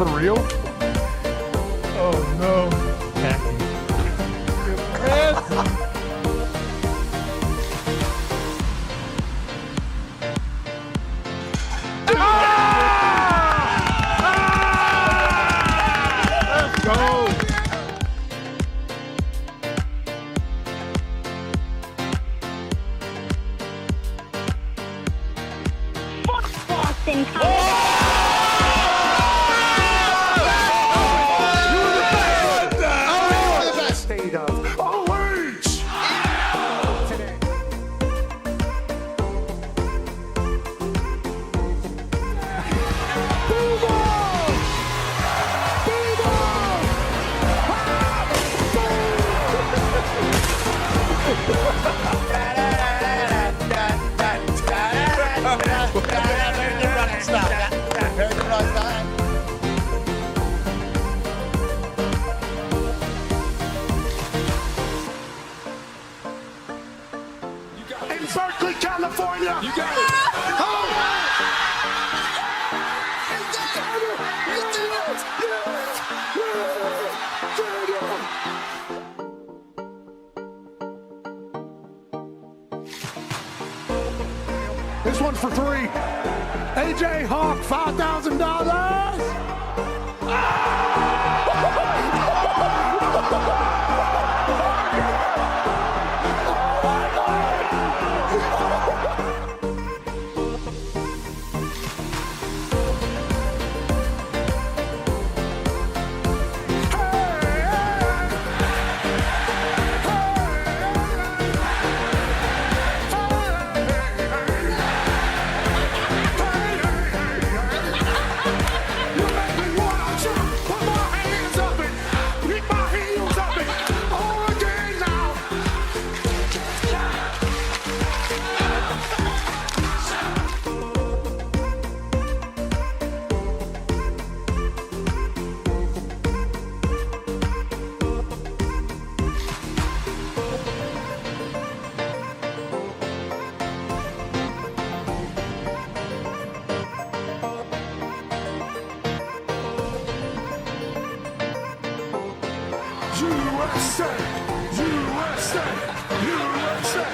For real? Oh, no. Let's go. Boston, State of OH! Today. In Berkeley, California. You got it. This one's for three. AJ Hawk, $5,000. USA! USA! USA!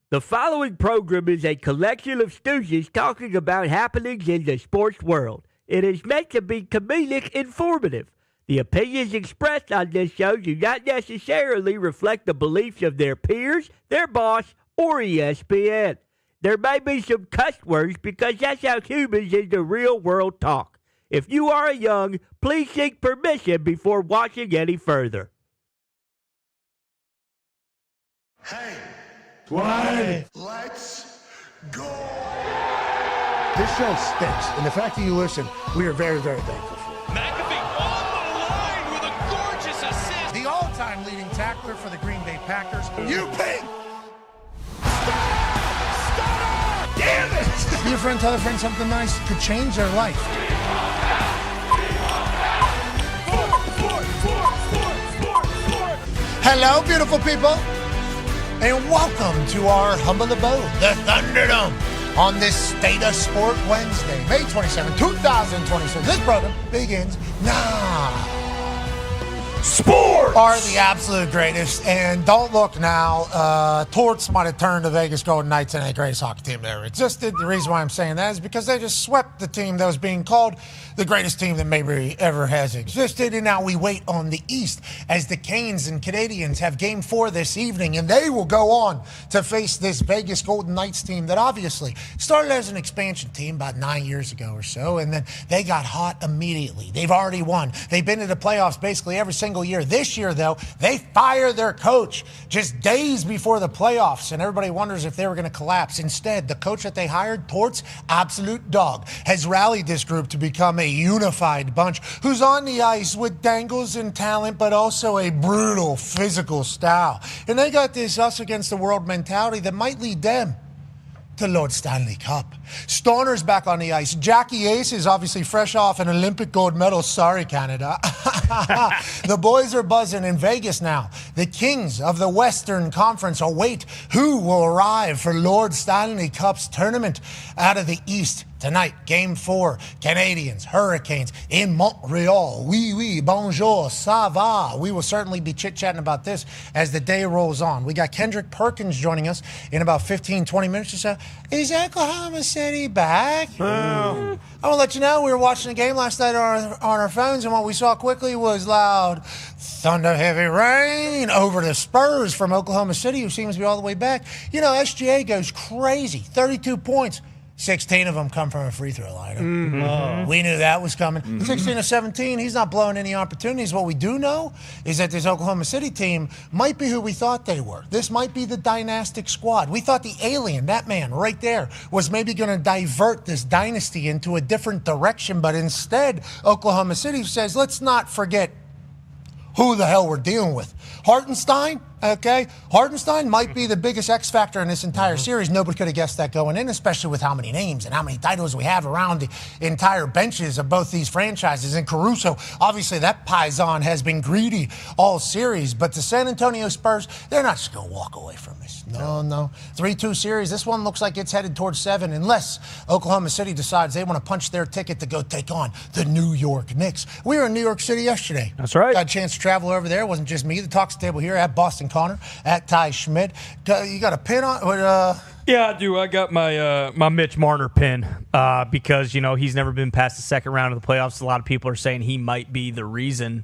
The following program is a collection of stooges talking about happenings in the sports world. It is meant to be comedic informative. The opinions expressed on this show do not necessarily reflect the beliefs of their peers, their boss, or ESPN. There may be some cuss words because that's how humans in the real world talk. If you are young, please seek permission before watching any further. Hey, What? let's go. This show stinks, and the fact that you listen, we are very, very thankful for it. McAfee on the line with a gorgeous assist. The all-time leading tackler for the Green Bay Packers. You pink. Damn it! Be a friend, tell a friend something nice could change their life. Hello, beautiful people, and welcome to our humble abode, the Thunderdome. on this State of Sport Wednesday, May 27, 2026. This program begins now. Sports Are the absolute greatest, and don't look now. Torts might have turned the Vegas Golden Knights into the greatest hockey team that ever existed. The reason why I'm saying that is because they just swept the team that was being called the greatest team that maybe ever has existed. And now we wait on the East as the Canes and Canadians have Game 4 this evening, and they will go on to face this Vegas Golden Knights team that obviously started as an expansion team about 9 years ago or so, and then they got hot immediately. They've already won. They've been to the playoffs basically every single year. This year, though, they fire their coach just days before the playoffs, and everybody wonders if they were going to collapse. Instead, the coach that they hired, Torts, absolute dog, has rallied this group to become a unified bunch who's on the ice with dangles and talent, but also a brutal physical style. And they got this us against the world mentality that might lead them to Lord Stanley Cup. Stoner's back on the ice. Jackie Ace is obviously fresh off an Olympic gold medal. Sorry, Canada. The boys are buzzing in Vegas now. The kings of the Western Conference await who will arrive for Lord Stanley Cup's tournament out of the East. Tonight, Game 4, Canadians, Hurricanes in Montreal. Oui, bonjour, ça va. We will certainly be chit-chatting about this as the day rolls on. We got Kendrick Perkins joining us in about 15, 20 minutes or so. Is Oklahoma City back? I want to let you know we were watching the game last night on our phones, and what we saw quickly was loud thunder, heavy rain over the Spurs from Oklahoma City, who seems to be all the way back. You know, SGA goes crazy, 32 points. 16 of them come from a free throw line. We knew that was coming. 16 of 17, he's not blowing any opportunities. What we do know is that this Oklahoma City team might be who we thought they were. This might be the dynastic squad. We thought the alien, that man right there, was maybe going to divert this dynasty into a different direction, but instead, Oklahoma City says, let's not forget who the hell we're dealing with. Hartenstein, okay? Hartenstein might be the biggest X factor in this entire series. Nobody could have guessed that going in, especially with how many names and how many titles we have around the entire benches of both these franchises. And Caruso, obviously that Paisan has been greedy all series. But the San Antonio Spurs, they're not just going to walk away from this. No. 3-2 series. This one looks like it's headed towards 7 unless Oklahoma City decides they want to punch their ticket to go take on the New York Knicks. We were in New York City yesterday. That's right. Got a chance to travel over there. It wasn't just me. The talks table here at Boston Connor, at Ty Schmidt. You got a pin on? Yeah, I do. I got my my Mitch Marner pin because, you know, he's never been past the second round of the playoffs. A lot of people are saying he might be the reason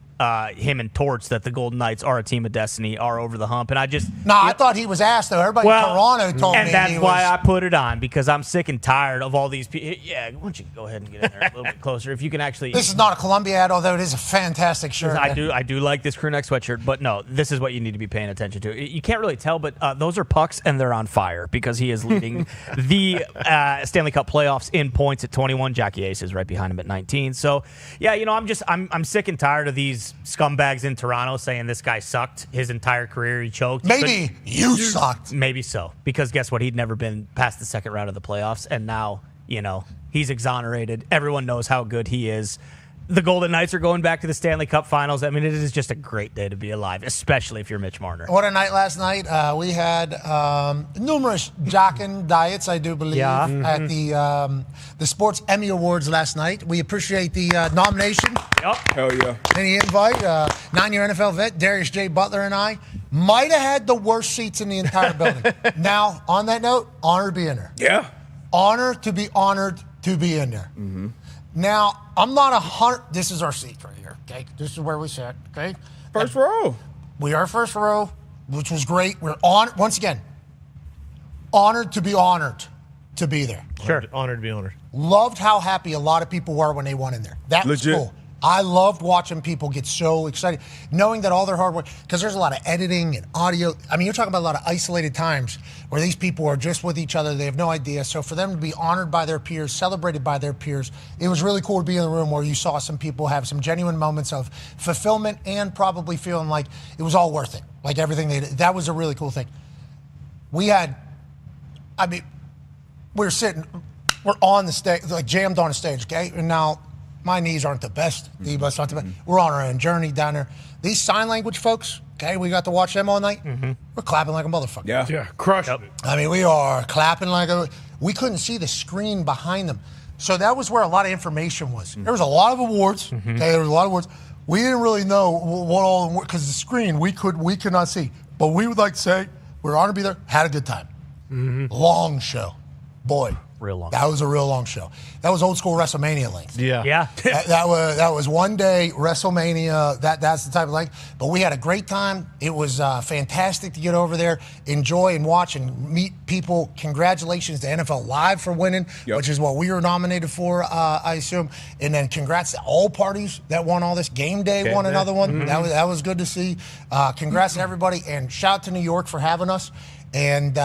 him and Torts that the Golden Knights are a team of destiny, are over the hump. And I just... I thought he was asked, though. Everybody in Toronto told me and that's why I put it on, because I'm sick and tired of all these people. Yeah, why don't you go ahead and get in there a little bit closer if you can actually... This is not a Columbia ad, although it is a fantastic shirt. I do like this crew neck sweatshirt, but no, this is what you need to be paying attention to. You can't really tell, but those are pucks, and they're on fire because he is leading the Stanley Cup playoffs in points at 21. Jackie Ace is right behind him at 19. So, yeah, you know, I'm sick and tired of these scumbags in Toronto saying this guy sucked his entire career. He choked. Maybe you sucked. Maybe so, because guess what? He'd never been past the second round of the playoffs, and now, you know, he's exonerated. Everyone knows how good he is. The Golden Knights are going back to the Stanley Cup Finals. I mean, it is just a great day to be alive, especially if you're Mitch Marner. What a night last night. We had numerous jockin' diets, I do believe, at the Sports Emmy Awards last night. We appreciate the nomination. Yep. Hell yeah. And the invite. 9-year NFL vet, Darius J. Butler, and I might have had the worst seats in the entire building. Now, on that note, honor to be in there. Yeah. Honor to be honored to be in there. Mm-hmm. Now, I'm not 100. This is our seat right here, okay? This is where we sit, okay? First row. We are first row, which was great. We're honored, once again, honored to be honored to be there. Sure. Honored to be honored. Loved how happy a lot of people were when they won in there. That was Legit. cool. I loved watching people get so excited, knowing that all their hard work, because there's a lot of editing and audio. I mean, you're talking about a lot of isolated times where these people are just with each other. They have no idea. So for them to be honored by their peers, celebrated by their peers, it was really cool to be in the room where you saw some people have some genuine moments of fulfillment and probably feeling like it was all worth it. Like everything they did. That was a really cool thing. We were on the stage, like jammed on the stage, okay? And now, my knees aren't the best. D-bus aren't the best. We're on our own journey down there. These sign language folks, okay, we got to watch them all night. Mm-hmm. We're clapping like a motherfucker. Yeah. Yeah, crushed it. I mean, we are clapping like we couldn't see the screen behind them. So that was where a lot of information was. There was a lot of awards. Okay, there was a lot of awards. We didn't really know what all, because the screen we could not see. But we would like to say we were honored to be there. Had a good time. Long show, boy. Real long. That was a real long show. That was old school WrestleMania length. Yeah. that was one day WrestleMania. That's the type of length. But we had a great time. It was fantastic to get over there, enjoy and watch and meet people. Congratulations to NFL Live for winning, which is what we were nominated for, I assume. And then congrats to all parties that won all this. Game Day won another one. That was good to see. Congrats to everybody, and shout out to New York for having us. And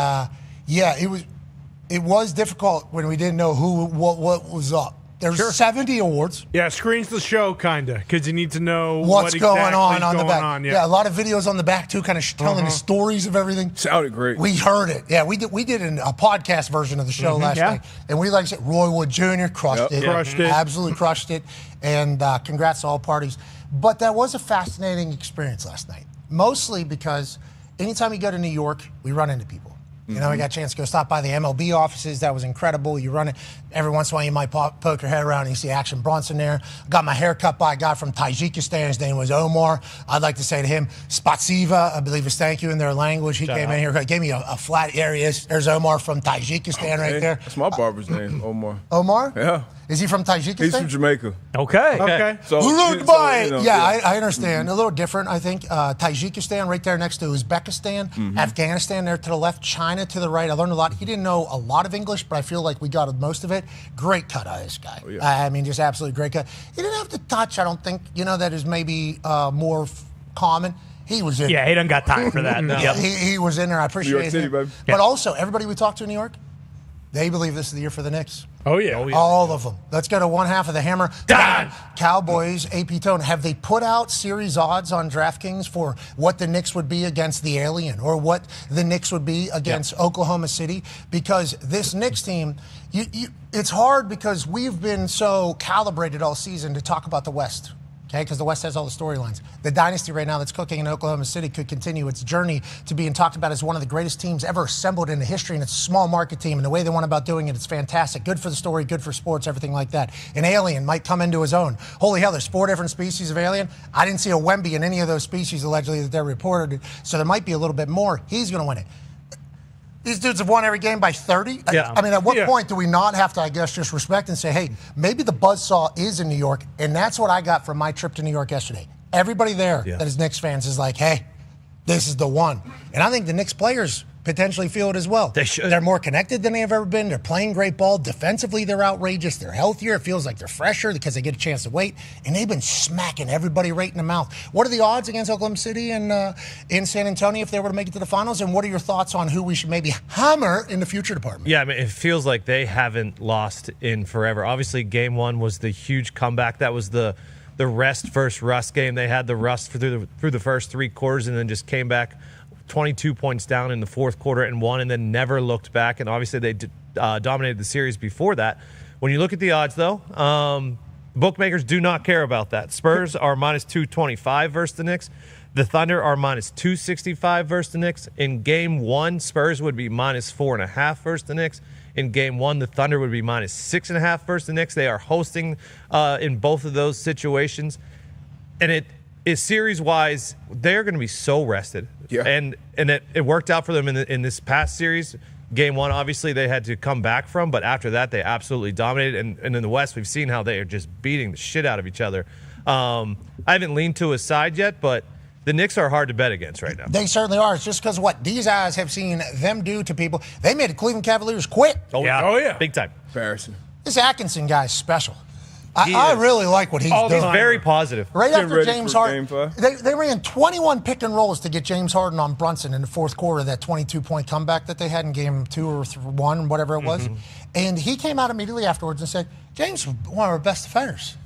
it was difficult when we didn't know what was up. There's 70 awards. Yeah, screens the show, kind of, because you need to know what's going on the back. Yeah, a lot of videos on the back, too, kind of telling the stories of everything. Sounded great. We heard it. Yeah, we did a podcast version of the show last night. And we, like I said, Roy Wood Jr. crushed it. Absolutely crushed it. And congrats to all parties. But that was a fascinating experience last night, mostly because anytime you go to New York, we run into people. You know, we got a chance to go stop by the MLB offices. That was incredible. You run it. Every once in a while, you might poke your head around and you see Action Bronson there. Got my hair cut by a guy from Tajikistan. His name was Omar. I'd like to say to him, Spatsiva, I believe is thank you in their language. He came in here, gave me a flat area. There's Omar from Tajikistan right there. That's my barber's name, Omar. Omar? Yeah. Is he from Tajikistan? He's from Jamaica. Okay. So, I understand. A little different, I think. Tajikistan right there next to Uzbekistan. Afghanistan there to the left. China to the right. I learned a lot. He didn't know a lot of English, but I feel like we got most of it. Great cut out of this guy. Oh, yeah. I mean, just absolutely great cut. He didn't have to touch, I don't think. You know, that is maybe more common. He was in. Yeah, he done got time for that. No. He was in there. I appreciate it. New York City, baby. But also, everybody we talked to in New York, they believe this is the year for the Knicks. Oh, yeah. All of them. Let's go to one half of the hammer. Dahn. Cowboys, AP Tone. Have they put out series odds on DraftKings for what the Knicks would be against the Alien or what the Knicks would be against Oklahoma City? Because this Knicks team, it's hard because we've been so calibrated all season to talk about the West. Okay, because the West has all the storylines. The dynasty right now that's cooking in Oklahoma City could continue its journey to being talked about as one of the greatest teams ever assembled in the history, and it's a small market team, and the way they went about doing it, it's fantastic. Good for the story, good for sports, everything like that. An alien might come into his own. Holy hell, there's 4 different species of alien. I didn't see a Wemby in any of those species, allegedly, that they're reported, so there might be a little bit more. He's going to win it. These dudes have won every game by 30. Yeah. I mean, at what point do we not have to, I guess, just respect and say, hey, maybe the buzzsaw is in New York, and that's what I got from my trip to New York yesterday. Everybody there that is Knicks fans is like, hey, this is the one. And I think the Knicks players potentially feel it as well. They should. They're more connected than they have ever been. They're playing great ball. Defensively, they're outrageous. They're healthier. It feels like they're fresher because they get a chance to wait. And they've been smacking everybody right in the mouth. What are the odds against Oklahoma City and in San Antonio if they were to make it to the finals? And what are your thoughts on who we should maybe hammer in the future department? Yeah, I mean, it feels like they haven't lost in forever. Obviously, game 1 was the huge comeback. That was the rest versus rust game. They had the rust through the first 3 quarters and then just came back 22 points down in the fourth quarter and won, and then never looked back. And obviously they dominated the series before that. When you look at the odds, though, bookmakers do not care about that. Spurs are minus 225 versus the Knicks. The Thunder are minus 265 versus the Knicks. In game 1, Spurs would be minus 4.5 versus the Knicks. In game 1, the Thunder would be minus 6.5 versus the Knicks. They are hosting in both of those situations. And it is series-wise, they're going to be so rested. Yeah. And it worked out for them in this past series. Game 1, obviously, they had to come back from, but after that, they absolutely dominated. And in the West, we've seen how they are just beating the shit out of each other. I haven't leaned to a side yet, but the Knicks are hard to bet against right now. They certainly are. It's just because what these guys have seen them do to people. They made the Cleveland Cavaliers quit. Oh, yeah. Big time. Embarrassing. This Atkinson guy is special. I really like what he's doing. He's very positive. Right after James Harden, they ran 21 pick and rolls to get James Harden on Brunson in the fourth quarter, that 22-point comeback that they had in game 2 or 1, whatever it was. And he came out immediately afterwards and said, James is one of our best defenders.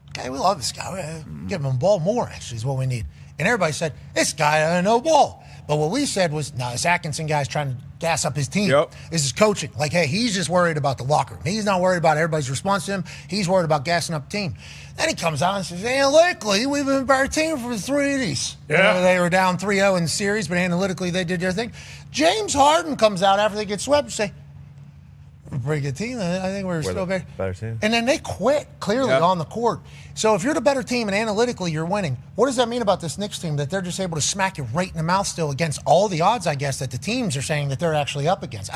Okay, we love this guy. Give him the ball more, actually, is what we need. And everybody said, this guy doesn't know ball. But what we said was, no, this Atkinson guy's trying to gas up his team. Yep. This is coaching. Like, hey, he's just worried about the locker room. He's not worried about everybody's response to him. He's worried about gassing up the team. Then he comes out and says, analytically, we've been a better team for 3 of these. Yeah. They were down 3-0 in the series, but analytically they did their thing. James Harden comes out after they get swept and say, a pretty good team. I think we're still better. Better team. And then they quit clearly on the court. So if you're the better team and analytically you're winning, what does that mean about this Knicks team that they're just able to smack you right in the mouth still against all the odds, I guess, that the teams are saying that they're actually up against?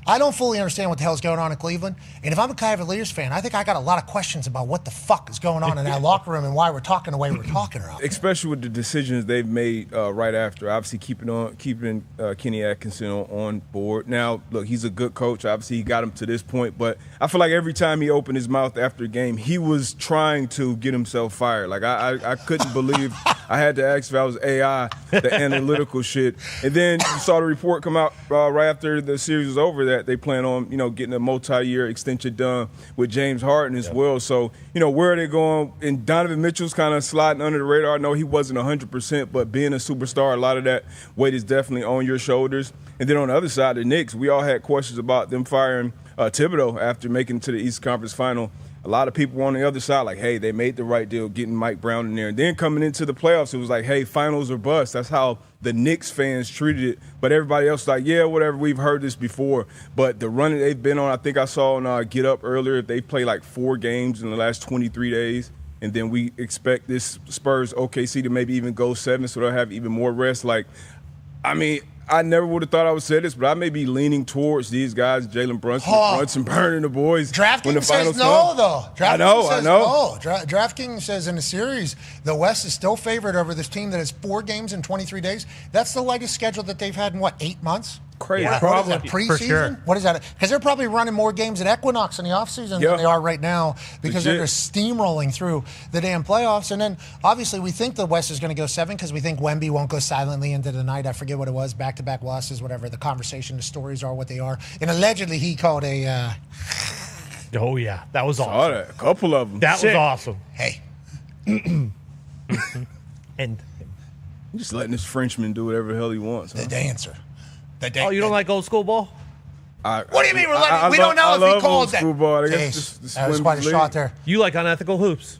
I don't fully understand what the hell's going on in Cleveland. And if I'm a Cavaliers fan, I think I got a lot of questions about what the fuck is going on in that locker room and why we're talking the way we're talking around. Especially with the decisions they've made right after. Obviously, keeping Kenny Atkinson on board. Now, look, he's a good coach. Obviously, he got him to this point. But I feel like every time he opened his mouth after a game, he was trying to get himself fired. Like, I couldn't believe I had to ask if I was AI, the analytical shit. And then you saw the report come out right after the series was over that they plan on, getting a multi-year extension done with James Harden as well. So, where are they going? And Donovan Mitchell's kind of sliding under the radar. I know he wasn't 100%, but being a superstar, a lot of that weight is definitely on your shoulders. And then on the other side, the Knicks, we all had questions about them firing Thibodeau after making it to the East Conference Final. A lot of people were on the other side like, hey, they made the right deal getting Mike Brown in there. And then coming into the playoffs, it was like, hey, finals or bust. That's how the Knicks fans treated it. But everybody else was like, yeah, whatever, we've heard this before. But the run that they've been on, I think I saw on Get Up earlier, they played like 4 games in the last 23 days. And then we expect this Spurs OKC to maybe even go 7, so they'll have even more rest. I never would have thought I would say this, but I may be leaning towards these guys, Jalen Brunson burning the boys. DraftKings says no, though. DraftKings says no. DraftKings says in the series, the West is still favored over this team that has 4 games in 23 days. That's the lightest schedule that they've had in, 8 months? Crazy. What is that, preseason? Sure. What is that? Because they're probably running more games at Equinox in the offseason than they are right now because they're just steamrolling through the damn playoffs. And then, obviously, we think the West is going to go 7 because we think Wemby won't go silently into the night. I forget what it was, back-to-back losses, whatever. The conversation, the stories are what they are. And allegedly, he called a... Oh, yeah. That was awesome. Saw that. A couple of them. That was awesome. Hey. And Just letting this Frenchman do whatever the hell he wants. The dancer. oh, you don't like old school ball? What do you mean we're letting? We don't know if he called that. That was quite a shot there. You like unethical hoops?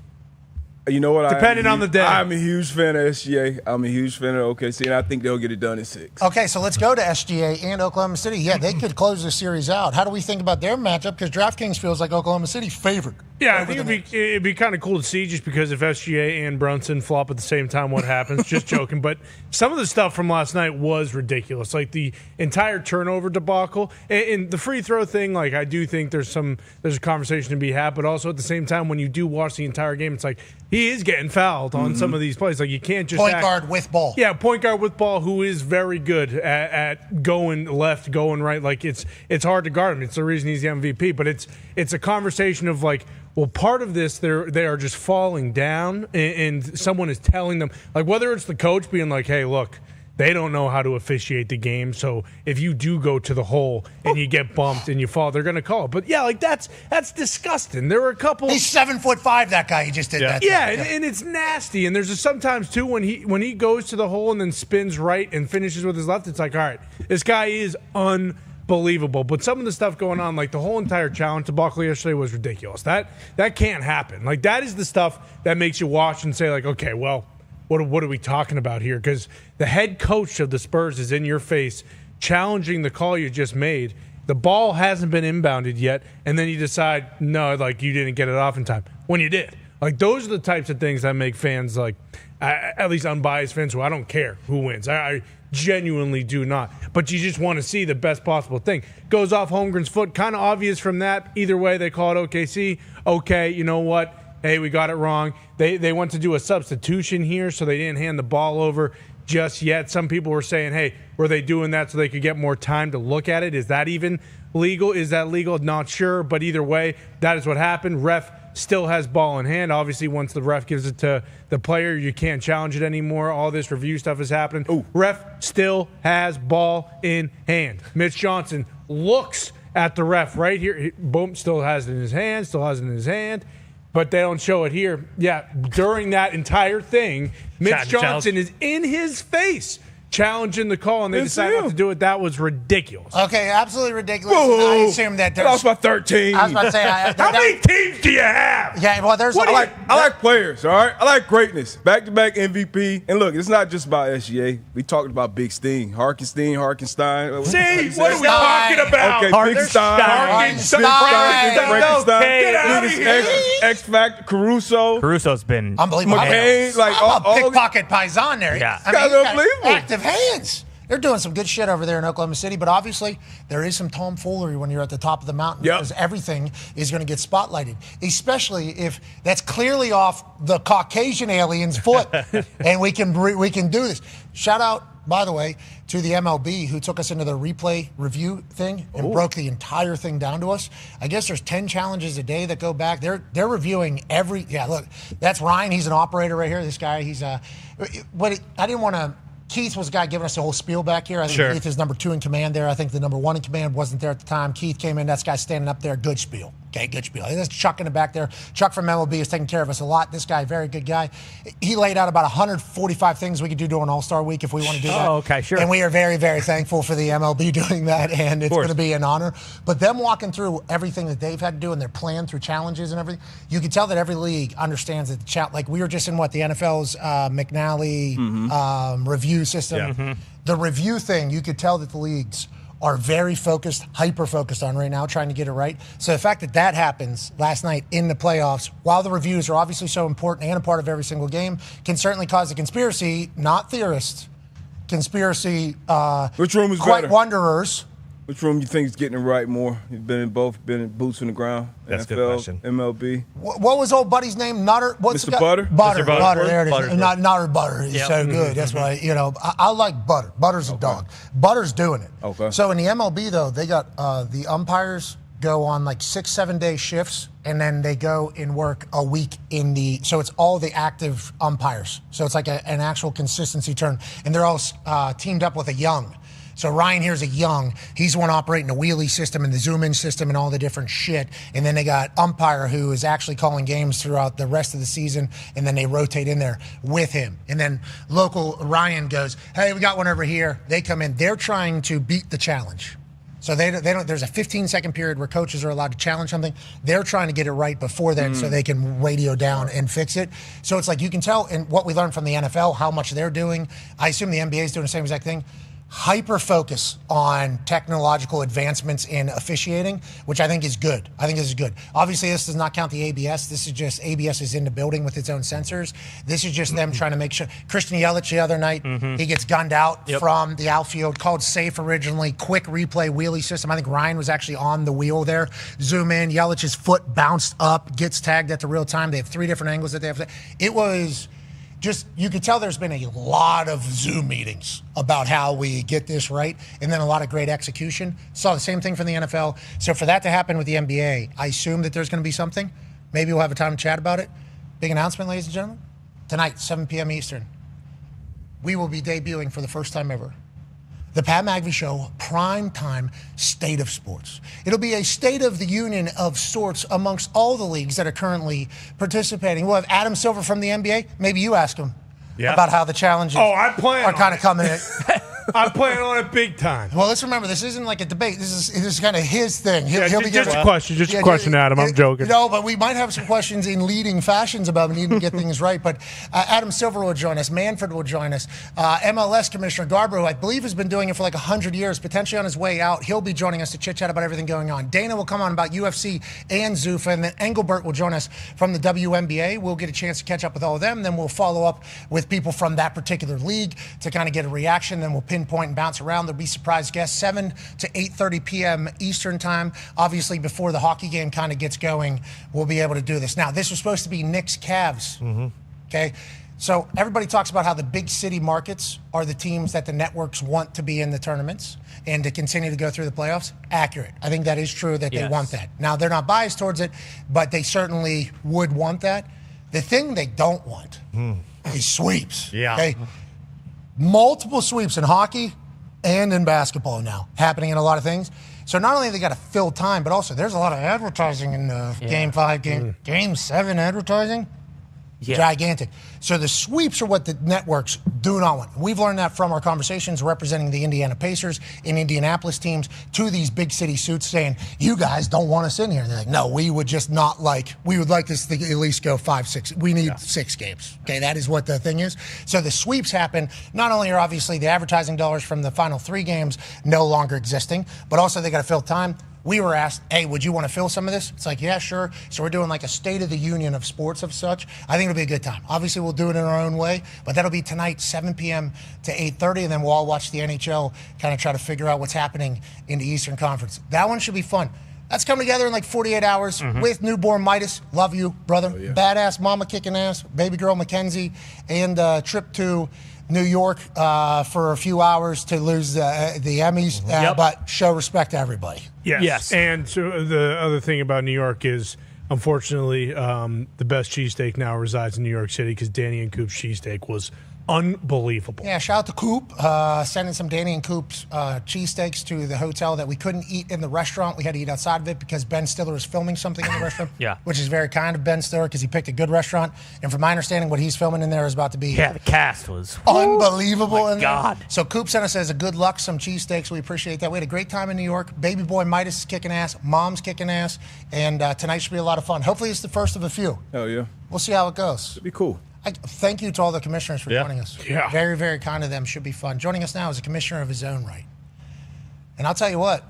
You know what? Depending on the day. I'm a huge fan of SGA. I'm a huge fan of OKC, and I think they'll get it done in 6. Okay, so let's go to SGA and Oklahoma City. Yeah, they could close the series out. How do we think about their matchup? Because DraftKings feels like Oklahoma City favored. Yeah, I think it'd be kind of cool to see just because if SGA and Brunson flop at the same time, what happens? Just joking. But some of the stuff from last night was ridiculous. Like the entire turnover debacle and the free throw thing, like I do think there's a conversation to be had. But also at the same time, when you do watch the entire game, it's like he is getting fouled on some of these plays. Like you can't just point guard with ball. Yeah, point guard with ball who is very good at going left, going right. Like it's hard to guard him. It's the reason he's the MVP. But it's a conversation of like, well, part of this, they are just falling down, and someone is telling them, like whether it's the coach being like, hey, look, they don't know how to officiate the game, so if you do go to the hole and you get bumped and you fall, they're going to call it. But, yeah, like that's disgusting. There were a couple. He's 7'5", that guy. He just did that. Yeah, and it's nasty. And there's sometimes, too, when he goes to the hole and then spins right and finishes with his left, it's like, all right, this guy is unbelievable. But some of the stuff going on, like the whole entire challenge debacle yesterday was ridiculous. That can't happen. Like that is the stuff that makes you watch and say like, okay, well, what are we talking about here? Because the head coach of the Spurs is in your face challenging the call you just made. The ball hasn't been inbounded yet, and then you decide, no, like you didn't get it off in time when you did. Like those are the types of things that make fans like, at least unbiased fans who I don't care who wins. I genuinely do not. But you just want to see the best possible thing. Goes off Holmgren's foot, kind of obvious from that. Either way, they call it OKC. Okay, you know what? Hey, we got it wrong. They went to do a substitution here, so they didn't hand the ball over just yet. Some people were saying, hey, were they doing that so they could get more time to look at it? Is that even legal? Is that legal? Not sure. But either way, that is what happened. Ref still has ball in hand. Obviously, once the ref gives it to the player, you can't challenge it anymore. All this review stuff is happening. Ooh. Ref still has ball in hand. Mitch Johnson looks at the ref right here. Boom, still has it in his hand, but they don't show it here. Yeah, during that entire thing, Mitch Johnson is in his face challenging the call and they decided not to do it. That was ridiculous. Okay, absolutely ridiculous. Whoa. I assume that I lost by 13. I was about to say, How many teams do you have? Yeah, well, there's. I like players, all right? I like greatness. Back-to-back MVP. And look, it's not just about SGA. We talked about Big Sting. Harkenstein. See, what are we Stein. talking about? Okay, Big Stein. Harkenstein. Get out of here. X-Factor, Caruso. Caruso's been Unbelievable. McCain, like I'm a all pickpocket paisan there. Yeah. I This guy's he's got unbelievable. active hands. They're doing some good shit over there in Oklahoma City, but obviously there is some tomfoolery when you're at the top of the mountain Yep. because everything is going to get spotlighted, especially if that's clearly off the Caucasian alien's foot, and we can do this. Shout out, by the way, to the MLB who took us into the replay review thing and broke the entire thing down to us. I guess there's 10 challenges a day that go back. They're reviewing every. Yeah, look, that's Ryan. He's an operator right here. This guy, he's I didn't want to. Keith was the guy giving us the whole spiel back here. I think Keith is number 2 in command there. I think the number 1 in command wasn't there at the time. Keith came in. That's guy standing up there. Good spiel. Okay, good spiel. There's Chuck in the back there. Chuck from MLB is taking care of us a lot. This guy, very good guy. He laid out about 145 things we could do during All-Star Week if we want to do that. Oh, okay, sure. And we are very, very thankful for the MLB doing that, and it's going to be an honor. But them walking through everything that they've had to do and their plan through challenges and everything, you can tell that every league understands that like we were just in the NFL's McNally review system. Yeah. The review thing, you could tell that the leagues are very focused, hyper-focused on right now, trying to get it right. So the fact that that happens last night in the playoffs, while the reviews are obviously so important and a part of every single game, can certainly cause a conspiracy, not theorists, conspiracy Which room is quite better? wanderers. Which room you think is getting it right more? You've been in both, been in boots on the ground. That's a good NFL, question. MLB. What was old buddy's name? Nutter? What's Mr. the guy? Butter? Butter. Mr. Butter. Butter. There it is. Butter's Not Nutter Butter. He's so good. That's why, I like Butter. Butter's a dog. Butter's doing it. Okay. So in the MLB, though, they got the umpires go on like 6-7 day shifts, and then they go and work a week so it's all the active umpires. So it's like an actual consistency turn. And they're all teamed up with a young. So Ryan here's a young. He's the one operating the wheelie system and the zoom-in system and all the different shit. And then they got umpire who is actually calling games throughout the rest of the season, and then they rotate in there with him. And then local Ryan goes, hey, we got one over here. They come in. They're trying to beat the challenge. So they don't. There's a 15-second period where coaches are allowed to challenge something. They're trying to get it right before then so they can radio down and fix it. So it's like you can tell in what we learned from the NFL, how much they're doing. I assume the NBA is doing the same exact thing. Hyper focus on technological advancements in officiating, which I think is good. Obviously, this does not count the ABS. This is just ABS is in the building with its own sensors. This is just them trying to make sure. Christian Yelich the other night, he gets gunned out from the outfield, called safe originally, quick replay wheelie system. I think Ryan was actually on the wheel there. Zoom in, Yelich's foot bounced up, gets tagged at the real time. They have 3 different angles that they have. It was just, you could tell there's been a lot of Zoom meetings about how we get this right, and then a lot of great execution. Saw the same thing from the NFL. So for that to happen with the NBA, I assume that there's going to be something. Maybe we'll have a time to chat about it. Big announcement, ladies and gentlemen. Tonight, 7 p.m. Eastern, we will be debuting for the first time ever the Pat McAfee Show, prime time state of sports. It'll be a state of the union of sorts amongst all the leagues that are currently participating. We'll have Adam Silver from the NBA. Maybe you ask him about how the challenges I plan are kind of coming in. I'm playing on it big time. Well, let's remember, this isn't like a debate. This is kind of his thing. He'll be just giving a question. Just a question, Adam. I'm joking. No, but we might have some questions in leading fashions about needing to get things right. But Adam Silver will join us. Manfred will join us. MLS Commissioner Garber, who I believe has been doing it for like 100 years, potentially on his way out. He'll be joining us to chit-chat about everything going on. Dana will come on about UFC and Zuffa. And then Engelbert will join us from the WNBA. We'll get a chance to catch up with all of them. Then we'll follow up with people from that particular league to kind of get a reaction. Then we'll pinpoint and bounce around. There'll be surprise guests, 7 to 8:30 p.m. Eastern time. Obviously, before the hockey game kind of gets going, we'll be able to do this. Now, this was supposed to be Knicks Cavs. Okay? So everybody talks about how the big city markets are the teams that the networks want to be in the tournaments and to continue to go through the playoffs. Accurate. I think that is true that they want that. Now, they're not biased towards it, but they certainly would want that. The thing they don't want is sweeps. Yeah. Okay? Multiple sweeps in hockey and in basketball now, happening in a lot of things. So not only they got to fill time, but also there's a lot of advertising in Game 5, Game 7 advertising. Gigantic. So the sweeps are what the networks do not want. We've learned that from our conversations representing the Indiana Pacers and Indianapolis teams to these big city suits saying, you guys don't want us in here. And they're like, no, we would just not like, we would like this to at least go 5, 6. We need 6 games. Okay, that is what the thing is. So the sweeps happen. Not only are obviously the advertising dollars from the final 3 games no longer existing, but also they got to fill time. We were asked, hey, would you want to fill some of this? It's like, yeah, sure. So we're doing like a state of the union of sports of such. I think it'll be a good time. Obviously, we'll do it in our own way, but that'll be tonight, 7 p.m. to 8:30, and then we'll all watch the NHL, kind of try to figure out what's happening in the Eastern Conference. That one should be fun. That's coming together in like 48 hours with newborn Midas. Love you, brother. Oh, yeah. Badass mama kicking ass, baby girl Mackenzie, and trip to New York for a few hours to lose the Emmys, but show respect to everybody. Yes. And so the other thing about New York is, unfortunately, the best cheesesteak now resides in New York City because Danny and Coop's cheesesteak was unbelievable. Yeah, shout out to Coop. Sending some Danny and Coop's cheesesteaks to the hotel that we couldn't eat in the restaurant. We had to eat outside of it because Ben Stiller was filming something in the restaurant. Which is very kind of Ben Stiller because he picked a good restaurant. And from my understanding, what he's filming in there is about to be the cast was unbelievable. In God. There. So Coop sent us as a good luck some cheesesteaks. We appreciate that. We had a great time in New York. Baby boy Midas is kicking ass. Mom's kicking ass. And tonight should be a lot of fun. Hopefully it's the first of a few. Hell yeah. We'll see how it goes. It'd be cool. Thank you to all the commissioners for joining us. Yeah. Very, very kind of them. Should be fun. Joining us now is a commissioner of his own right. And I'll tell you what.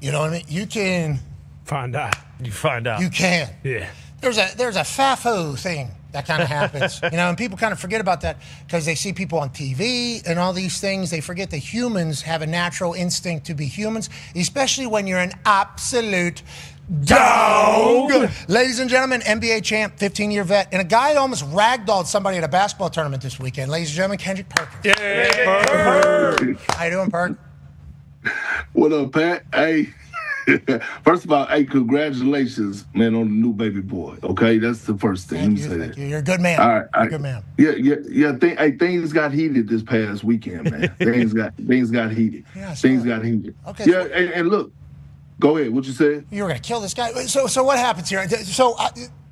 You know what I mean? You can find out. You find out. You can. Yeah. There's a FAFO thing that kind of happens. And people kind of forget about that because they see people on TV and all these things. They forget that humans have a natural instinct to be humans, especially when you're an absolute dog. Ladies and gentlemen, NBA champ, 15-year vet, and a guy that almost ragdolled somebody at a basketball tournament this weekend. Ladies and gentlemen, Kendrick Perkins. How you doing, Perk? What up, Pat? Hey, first of all, hey, congratulations, man, on the new baby boy. Okay, that's the first thing. Thank you. You're a good man. All right, You're a good man. Yeah. Things got heated this past weekend, man. things got heated. Yeah, things got heated. Okay. Yeah, and look. Go ahead. What you said? You were going to kill this guy. So what happens here? So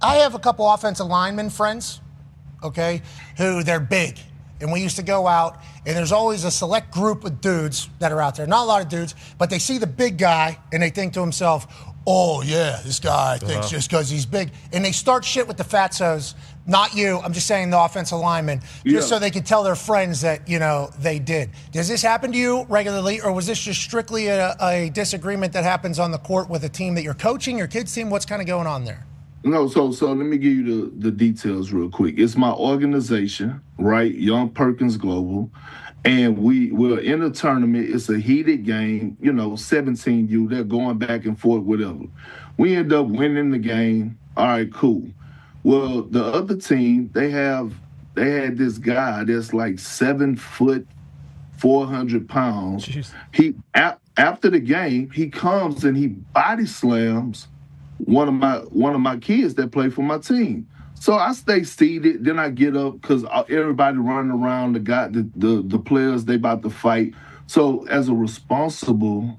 I have a couple offensive lineman friends, okay, who they're big. And we used to go out, and there's always a select group of dudes that are out there. Not a lot of dudes, but they see the big guy, and they think to themselves, oh, yeah, this guy thinks just because he's big. And they start shit with the fatsos. Not you. I'm just saying the offensive linemen, just so they can tell their friends that, they did. Does this happen to you regularly, or was this just strictly a disagreement that happens on the court with a team that you're coaching, your kids' team? What's kind of going on there? No, so let me give you the details real quick. It's my organization, right, Young Perkins Global, and we're in a tournament. It's a heated game, 17U. They're going back and forth, whatever. We end up winning the game. All right, cool. Well, the other team, they had this guy that's like 7 foot, 400 pounds. Jeez. After the game, he comes and he body slams one of my kids that play for my team. So I stay seated. Then I get up because everybody running around. The players, they about to fight. So as a responsible,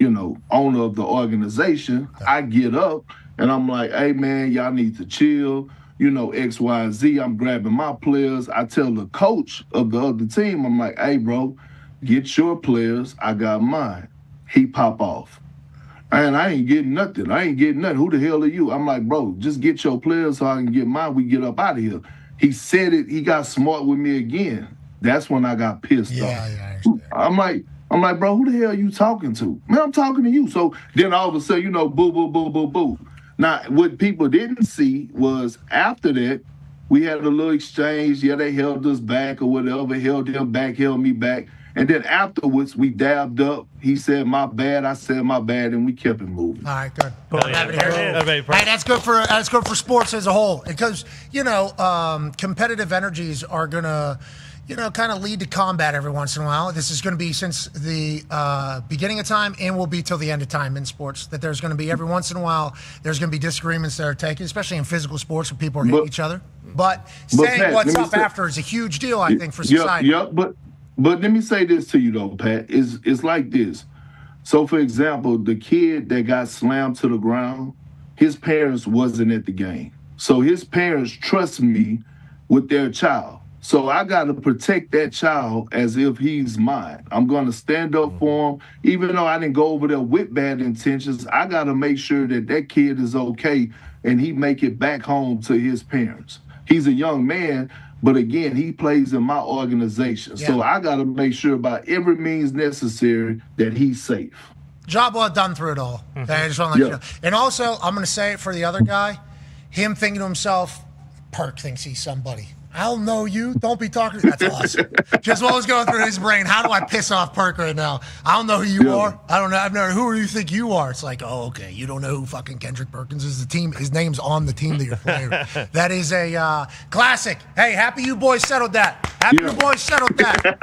owner of the organization, I get up. And I'm like, hey, man, y'all need to chill, X, Y, Z. I'm grabbing my players. I tell the coach of the other team, I'm like, hey, bro, get your players. I got mine. He pop off. And I ain't getting nothing. Who the hell are you? I'm like, bro, just get your players so I can get mine. We get up out of here. He said it. He got smart with me again. That's when I got pissed off. Yeah, I understand. I'm like, bro, who the hell are you talking to? Man, I'm talking to you. So then all of a sudden, boo, boo, boo, boo, boo. Now, what people didn't see was after that, we had a little exchange. Yeah, they held us back or whatever, held them back, held me back. And then afterwards, we dabbed up. He said, my bad. I said, my bad. And we kept it moving. All right, good. Hey, that's good for sports as a whole. Because, competitive energies are going to, kind of lead to combat every once in a while. This is going to be since the beginning of time and will be till the end of time in sports, that there's going to be every once in a while, there's going to be disagreements that are taken, especially in physical sports where people are hitting each other. But saying Pat, what's up after is a huge deal, I think, for society. Yeah, but let me say this to you, though, Pat. It's like this. So, for example, the kid that got slammed to the ground, his parents wasn't at the game. So his parents trust me with their child. So I got to protect that child as if he's mine. I'm going to stand up for him. Even though I didn't go over there with bad intentions, I got to make sure that that kid is okay and he make it back home to his parents. He's a young man, but again, he plays in my organization. Yeah. So I got to make sure by every means necessary that he's safe. Job well done through it all. I just want to let you know. And also, I'm going to say it for the other guy, him thinking to himself, Perk thinks he's somebody. I don't know you. Don't be talking. That's awesome. Just what was going through his brain. How do I piss off Perk right now? I don't know who you are. I don't know. I've never. Who do you think you are? It's like, oh, okay. You don't know who fucking Kendrick Perkins is. The team. His name's on the team that you're playing. That is a classic. Hey, happy you boys settled that. Happy you boys settled that.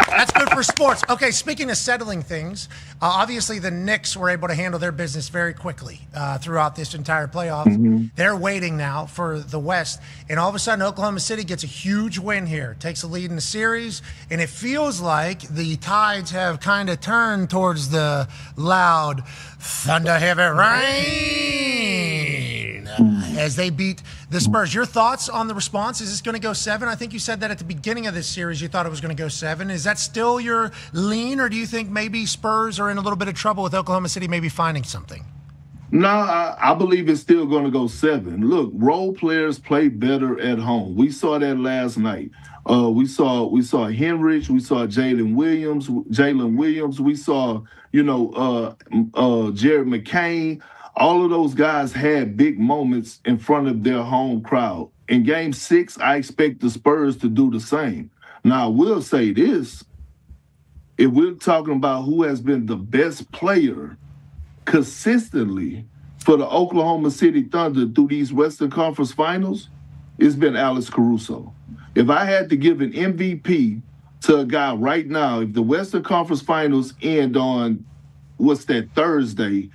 That's good for sports. Okay, speaking of settling things, obviously the Knicks were able to handle their business very quickly throughout this entire playoffs. Mm-hmm. They're waiting now for the West, and all of a sudden Oklahoma City gets a huge win here, takes a lead in the series, and it feels like the tides have kind of turned towards the loud thunder heavy rain as they beat the Spurs. Your thoughts on the response? Is this going to go 7? I think you said that at the beginning of this series you thought it was going to go 7. Is that still your lean, or do you think maybe Spurs are in a little bit of trouble with Oklahoma City maybe finding something? No, I believe it's still going to go 7. Look, role players play better at home. We saw that last night. We saw Henrich. We saw Jalen Williams. We saw, Jared McCain. All of those guys had big moments in front of their home crowd. In Game 6, I expect the Spurs to do the same. Now, I will say this. If we're talking about who has been the best player consistently for the Oklahoma City Thunder through these Western Conference Finals, it's been Alex Caruso. If I had to give an MVP to a guy right now, if the Western Conference Finals end on, Thursday,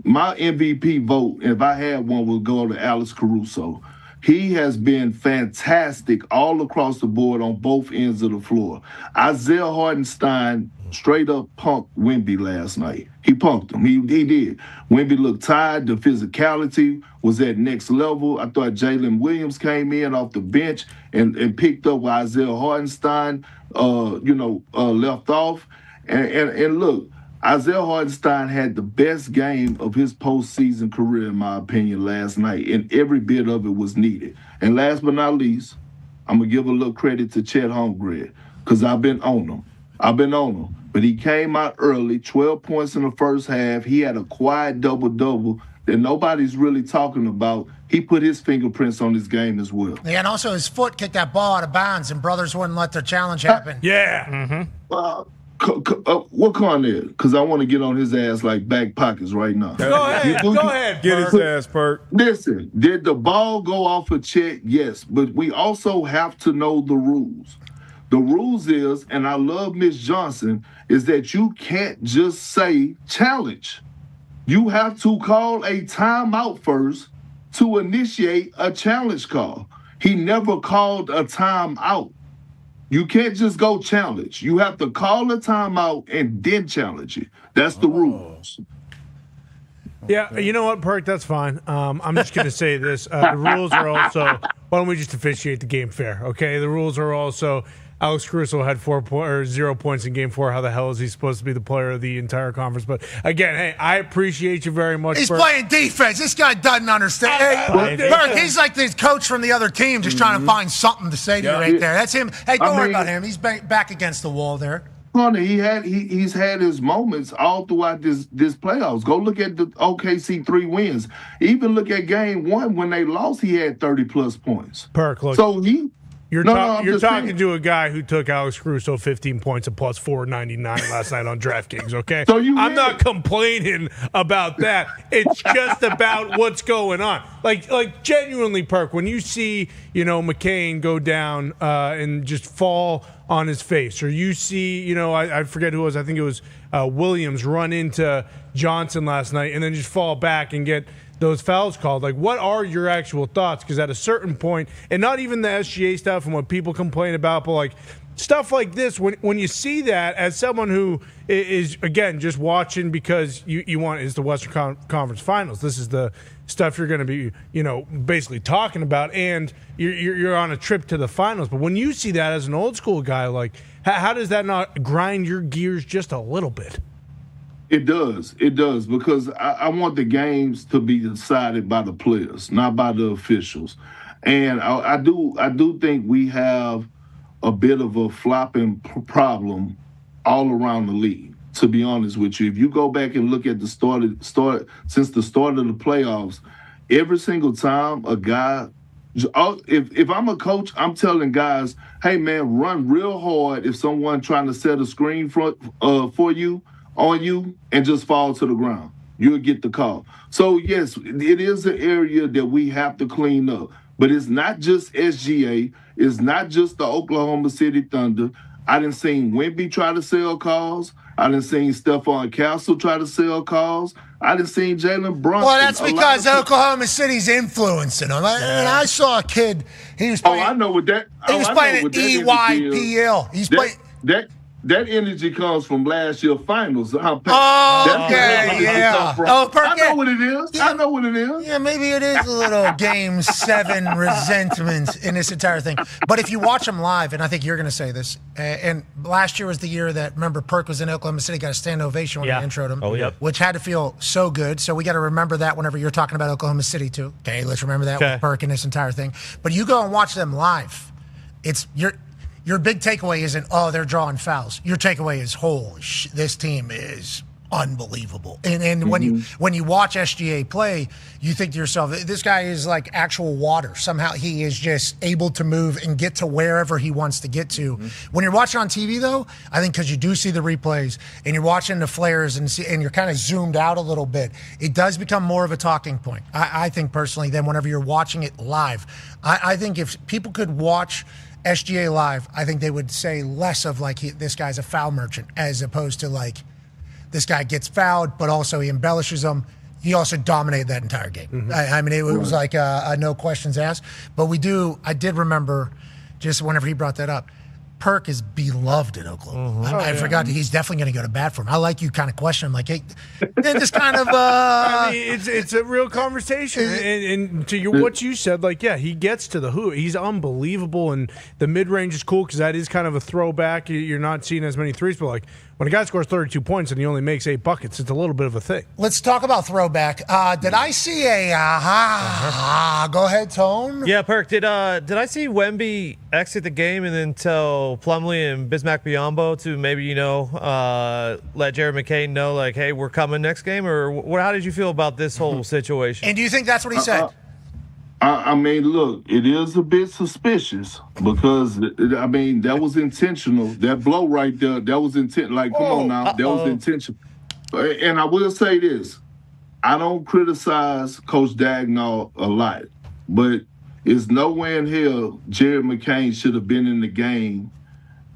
my MVP vote, if I had one, would go to Alex Caruso. He has been fantastic all across the board on both ends of the floor. Isaiah Hartenstein straight up punked Wemby last night. He punked him. He did. Wemby looked tired. The physicality was at next level. I thought Jalen Williams came in off the bench and picked up where Isaiah Hartenstein, left off. And look, Isaiah Hartenstein had the best game of his postseason career, in my opinion, last night, and every bit of it was needed. And last but not least, I'm going to give a little credit to Chet Holmgren, because I've been on him. But he came out early, 12 points in the first half. He had a quiet double-double that nobody's really talking about. He put his fingerprints on his game as well. Yeah, and also his foot kicked that ball out of bounds, and brothers wouldn't let their challenge happen. Yeah. What Cornell? Because I want to get on his ass like back pockets right now. Go ahead. Get his ass, Perk. Listen, did the ball go off a check? Yes, but we also have to know the rules. The rules is, and I love Miss Johnson, is that you can't just say challenge. You have to call a timeout first to initiate a challenge call. He never called a timeout. You can't just go challenge. You have to call a timeout and then challenge it. That's the rules. Yeah, you know what, Perk? That's fine. I'm just going to say this. The rules are also, why don't we just officiate the game fair, okay? The rules are also, Alex Caruso had 0 points in Game 4. How the hell is he supposed to be the player of the entire conference? But again, hey, I appreciate you very much. He's playing defense. This guy doesn't understand. Hey, Perk, he's like the coach from the other team, just trying to find something to say to you right there. That's him. Hey, don't worry about him. He's back against the wall there. He's had his moments all throughout this playoffs. Go look at the OKC 3 wins. Even look at Game 1 when they lost. He had 30+ points. Perk, look. So You're talking to a guy who took Alex Caruso 15 points at plus 499 last night on DraftKings, okay? So I'm not complaining about that. It's just about what's going on. Like genuinely, Perk, when you see, McCain go down and just fall on his face, or you see, I forget who it was, I think it was Williams run into Johnson last night and then just fall back and get those fouls called. Like, what are your actual thoughts? Because at a certain point, and not even the SGA stuff and what people complain about, but like stuff like this, when you see that as someone who is, again, just watching because you want is the Western Conference Finals. This is the stuff you're going to be, basically talking about, and you're on a trip to the finals. But when you see that as an old school guy, like, how does that not grind your gears just a little bit? It does, because I want the games to be decided by the players, not by the officials. And I do think we have a bit of a flopping problem all around the league, to be honest with you. If you go back and look at the start since the start of the playoffs, every single time a guy, if I'm a coach, I'm telling guys, hey man, run real hard if someone trying to set a screen for you, on you, and just fall to the ground. You'll get the call. So yes, it is an area that we have to clean up. But it's not just SGA. It's not just the Oklahoma City Thunder. I done seen Wemby try to sell calls. I done seen Stephon Castle try to sell calls. I done seen Jalen Brunson. Well, that's because Oklahoma City's influencing them. And I saw a kid. He was playing. I know what that. He was playing at EYPL. He's playing. That energy comes from last year's finals. Yeah. Oh, I know what it is. Yeah. I know what it is. Yeah, maybe it is a little Game 7 resentment in this entire thing. But if you watch them live, and I think you're going to say this, and last year was the year that, remember, Perk was in Oklahoma City, got a standing ovation when they introed him, which had to feel so good. So we got to remember that whenever you're talking about Oklahoma City, too. Okay, let's remember that with Perk and this entire thing. But you go and watch them live. Your big takeaway isn't, they're drawing fouls. Your takeaway is, this team is unbelievable. And when you watch SGA play, you think to yourself, this guy is like actual water. Somehow he is just able to move and get to wherever he wants to get to. When you're watching on TV, though, I think because you do see the replays and you're watching the flares and you're kind of zoomed out a little bit, it does become more of a talking point, I think personally, than whenever you're watching it live. I think if people could watch SGA live, I think they would say less of like this guy's a foul merchant as opposed to like this guy gets fouled, but also he embellishes them. He also dominated that entire game. I mean, it was like a no questions asked. But I did remember just whenever he brought that up, Perk is beloved in Oklahoma. I forgot that he's definitely going to go to bat for him. I like you kind of question him, like, hey, just kind of. I mean, it's a real conversation, and to what you said, like, yeah, he gets to the hoop. He's unbelievable, and the mid range is cool because that is kind of a throwback. You're not seeing as many threes, but like when a guy scores 32 points and he only makes 8 buckets, it's a little bit of a thing. Let's talk about throwback. Did I see go ahead, Tone? Yeah, Perk. Did I see Wemby exit the game and then tell Plumlee and Bismack Biyombo to maybe let Jared McCain know like, hey, we're coming next game, or how did you feel about this whole situation? And do you think that's what he said? I mean, look, it is a bit suspicious because, I mean, that was intentional. That blow right there, that was intentional. Like, come on now, that was intentional. And I will say this. I don't criticize Coach Dagnall a lot, but it's nowhere in hell Jared McCain should have been in the game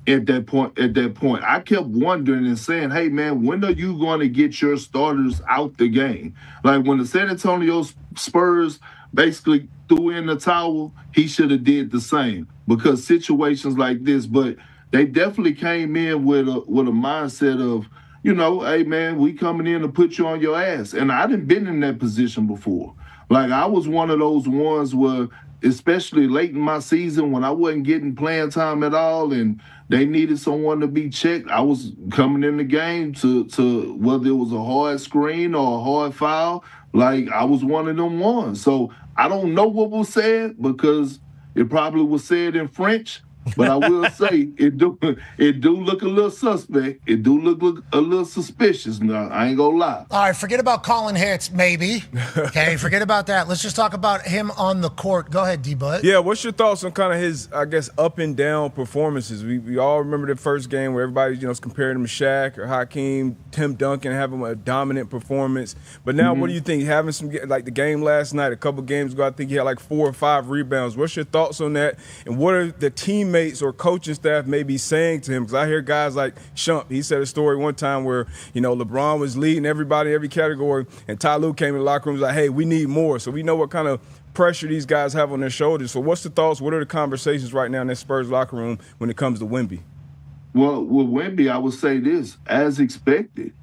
at that point. I kept wondering and saying, hey, man, when are you going to get your starters out the game? Like, when the San Antonio Spurs basically threw in the towel, he should have did the same because situations like this. But they definitely came in with a mindset of, hey, man, we coming in to put you on your ass. And I done been in that position before. Like, I was one of those ones where, especially late in my season when I wasn't getting playing time at all and they needed someone to be checked, I was coming in the game to whether it was a hard screen or a hard foul, like I was one of them ones. So I don't know what was said because it probably was said in French, but I will say it do look a little suspect. It do look a little suspicious now. I ain't gonna lie. All right, forget about calling hits, maybe. Okay, forget about that. Let's just talk about him on the court. Go ahead, D-Bud. Yeah, what's your thoughts on kind of his, I guess, up and down performances? We all remember the first game where everybody, was comparing him to Shaq or Hakeem, Tim Duncan having a dominant performance. But now, what do you think? Having some, like the game last night, a couple games ago, I think he had like 4 or 5 rebounds. What's your thoughts on that? And what are the teammates or coaching staff may be saying to him? Because I hear guys like Shump, he said a story one time where, LeBron was leading everybody, every category, and Ty Lue came in the locker room and was like, hey, we need more. So we know what kind of pressure these guys have on their shoulders. So what's the thoughts? What are the conversations right now in that Spurs locker room when it comes to Wemby? Well, with Wemby, I would say this, as expected,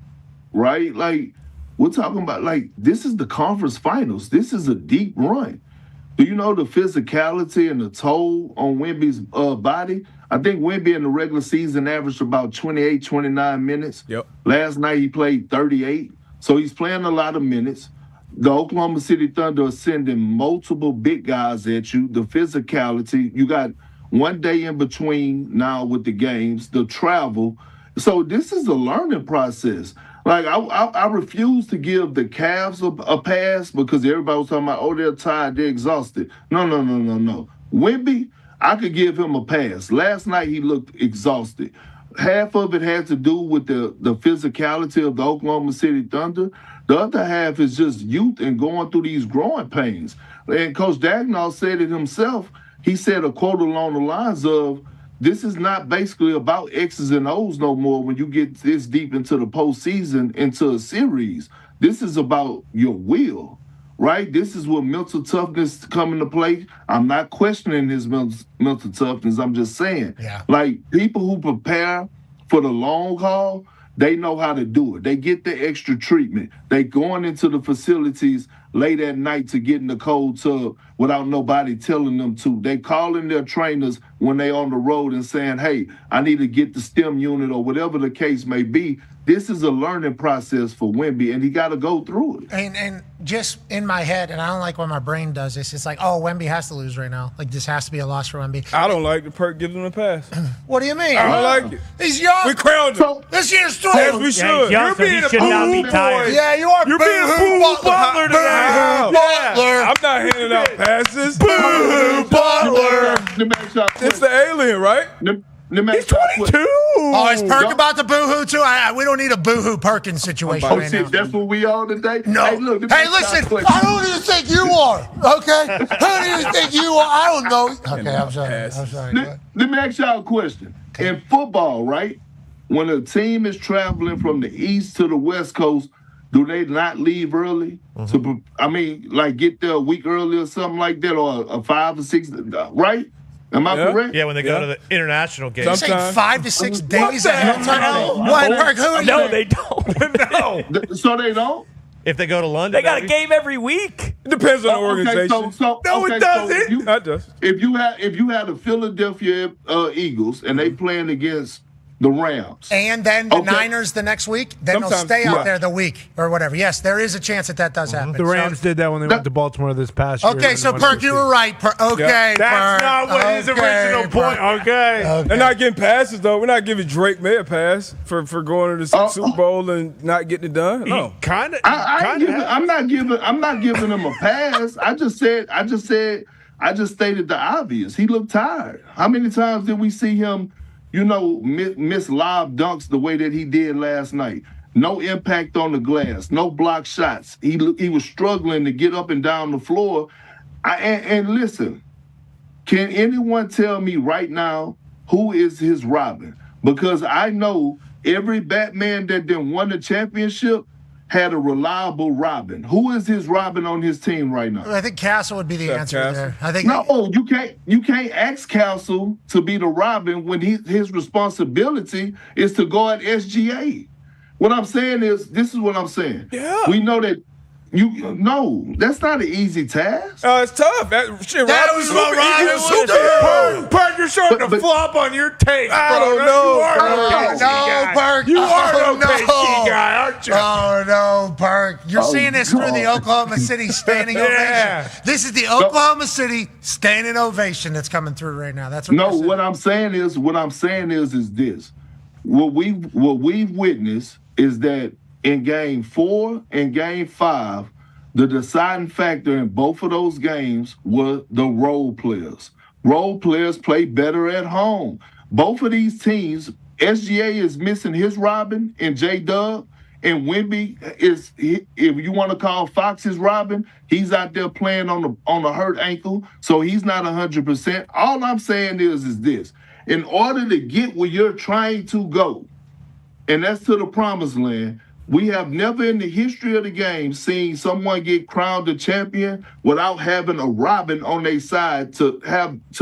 right? Like, we're talking about, like, this is the conference finals. This is a deep run. Do you know the physicality and the toll on Wemby's body? I think Wemby in the regular season averaged about 28, 29 minutes. Yep. Last night he played 38. So he's playing a lot of minutes. The Oklahoma City Thunder are sending multiple big guys at you. The physicality, you got one day in between now with the games, the travel. So this is a learning process. Like, I refuse to give the Cavs a pass because everybody was talking about, oh, they're tired, they're exhausted. No. Wemby, I could give him a pass. Last night he looked exhausted. Half of it had to do with the physicality of the Oklahoma City Thunder. The other half is just youth and going through these growing pains. And Coach Dagnall said it himself. He said a quote along the lines of, this is not basically about X's and O's no more when you get this deep into the postseason, into a series. This is about your will, right? This is where mental toughness come into play. I'm not questioning his mental toughness. I'm just saying, like, people who prepare for the long haul, they know how to do it. They get the extra treatment. They going into the facilities late at night to get in the cold tub without nobody telling them to. They calling their trainers when they on the road and saying, hey, I need to get the STEM unit or whatever the case may be. This is a learning process for Wemby, and he got to go through it. And just in my head, and I don't like when my brain does this, it's like, oh, Wemby has to lose right now. Like, this has to be a loss for Wemby. I don't like the perk giving him a pass. What do you mean? I don't like it. He's young. We crowned him. This year's through. Yes, we should. You're being a boo-hoo boy. Yeah, you are. You're being boo-hoo Butler today. Butler. I'm not handing out passes. Boo-hoo Butler. It's the alien, right? He's 22. Oh, is Perk about to boo-hoo too? We don't need a boo-hoo Perkins situation Oh, right shit, now. that's what we are today? No. Hey, look, Hey, listen, I don't even think you are, okay? I don't even think you are. I don't know. Okay, I'm sorry. Let me ask y'all a question. In football, right, when a team is traveling from the east to the west coast, do they not leave early? Like get there a week early or something like that, or a 5 or 6, right? Am I correct? Yeah, when they go to the international game. You say 5 to 6 days ahead of time? What, Perk? Who? No, they don't. No. So they don't? If they go to London, They got a game every week. It depends on the organization. It doesn't. That does. If you had the Philadelphia Eagles and they playing against the Rams. And then the Niners the next week, then they'll stay out there the week or whatever. Yes, there is a chance that does happen. The Rams did that when they went to Baltimore this past year. Okay, so Perk, you were right. Okay, That's not what his original point. Okay. They're not getting passes, though. We're not giving Drake May a pass for going to the Super Bowl and not getting it done. No. I'm not giving him a pass. I just stated the obvious. He looked tired. How many times did we see him, miss live dunks the way that he did last night? No impact on the glass, no block shots. He was struggling to get up and down the floor. And listen, can anyone tell me right now who is his Robin? Because I know every Batman that then won the championship had a reliable Robin. Who is his Robin on his team right now? I think Castle would be the answer there. I think you can't ask Castle to be the Robin when his responsibility is to guard SGA. What I'm saying is, this is what I'm saying. Yeah. We know that that's not an easy task. It's tough. That was what Robin. Perk, you're starting to flop on your take. I don't know. Perk. You are no PC guy, aren't you? Oh, no, Perk. You're seeing this through the Oklahoma City standing ovation. This is the Oklahoma City standing ovation that's coming through right now. That's what what I'm saying is this. What we've witnessed is that in Game 4 and Game 5, the deciding factor in both of those games were the role players. Role players play better at home. Both of these teams, SGA is missing his Robin and J-Dub, and Wemby is, if you want to call Fox his Robin, he's out there playing on a hurt ankle, so he's not 100%. All I'm saying is this. In order to get where you're trying to go, and that's to the promised land, We have never in the history of the game seen someone get crowned a champion without having a Robin on their side to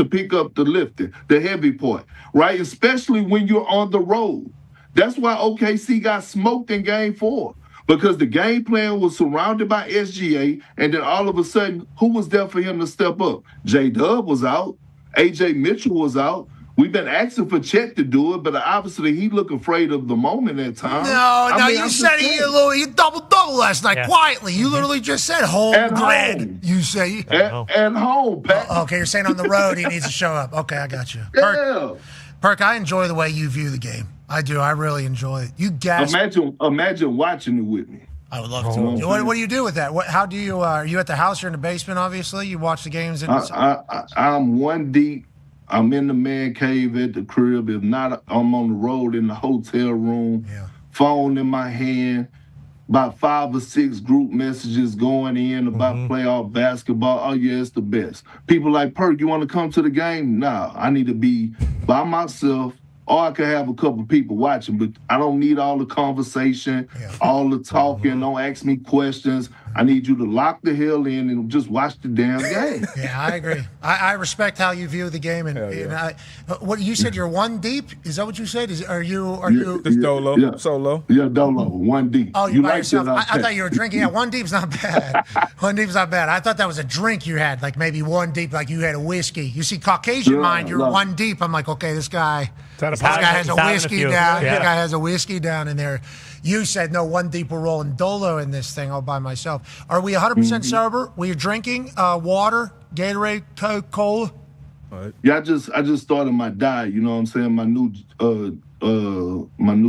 pick up the lifting, the heavy part, right? Especially when you're on the road. That's why OKC got smoked in Game 4, because the game plan was surrounded by SGA, and then all of a sudden, who was there for him to step up? J-Dub was out. AJ Mitchell was out. We've been asking for Chet to do it, but obviously he looked afraid of the moment at times. You said he double-double last night quietly. You literally just said home grid. You say at home, Pat. Okay, you're saying on the road he needs to show up. Okay, I got you. Yeah. Perk, I enjoy the way you view the game. I do. I really enjoy it. You guys imagine watching it with me. I would love to. What do you do with that? How do you? Are you at the house? You're in the basement, obviously. You watch the games. I'm one deep. I'm in the man cave at the crib. If not, I'm on the road in the hotel room. Yeah. Phone in my hand. About 5 or 6 group messages going in about playoff basketball. Oh, yeah, it's the best. People like, Perk, you want to come to the game? Nah, I need to be by myself. Or I could have a couple people watching, but I don't need all the conversation, all the talking. Don't ask me questions. I need you to lock the hell in and just watch the damn game. Yeah, I agree. I respect how you view the game. And what you said, you're one deep? Is that what you said? Are you? It's Dolo. Yeah. Solo. Yeah, Dolo. One deep. Oh, you by like yourself? that? I thought you were drinking. Yeah, one deep's not bad. One deep's not bad. I thought that was a drink you had, like maybe one deep, like you had a whiskey. You see, Caucasian mind, you're one deep. I'm like, okay, this guy has a whiskey down. This guy has a whiskey down in there. You said, no, one deep, we're rolling Dolo in this thing all by myself. Are we 100% sober? Were you drinking water, Gatorade, Coke, Cola? Yeah, I just started my diet. You know what I'm saying? My new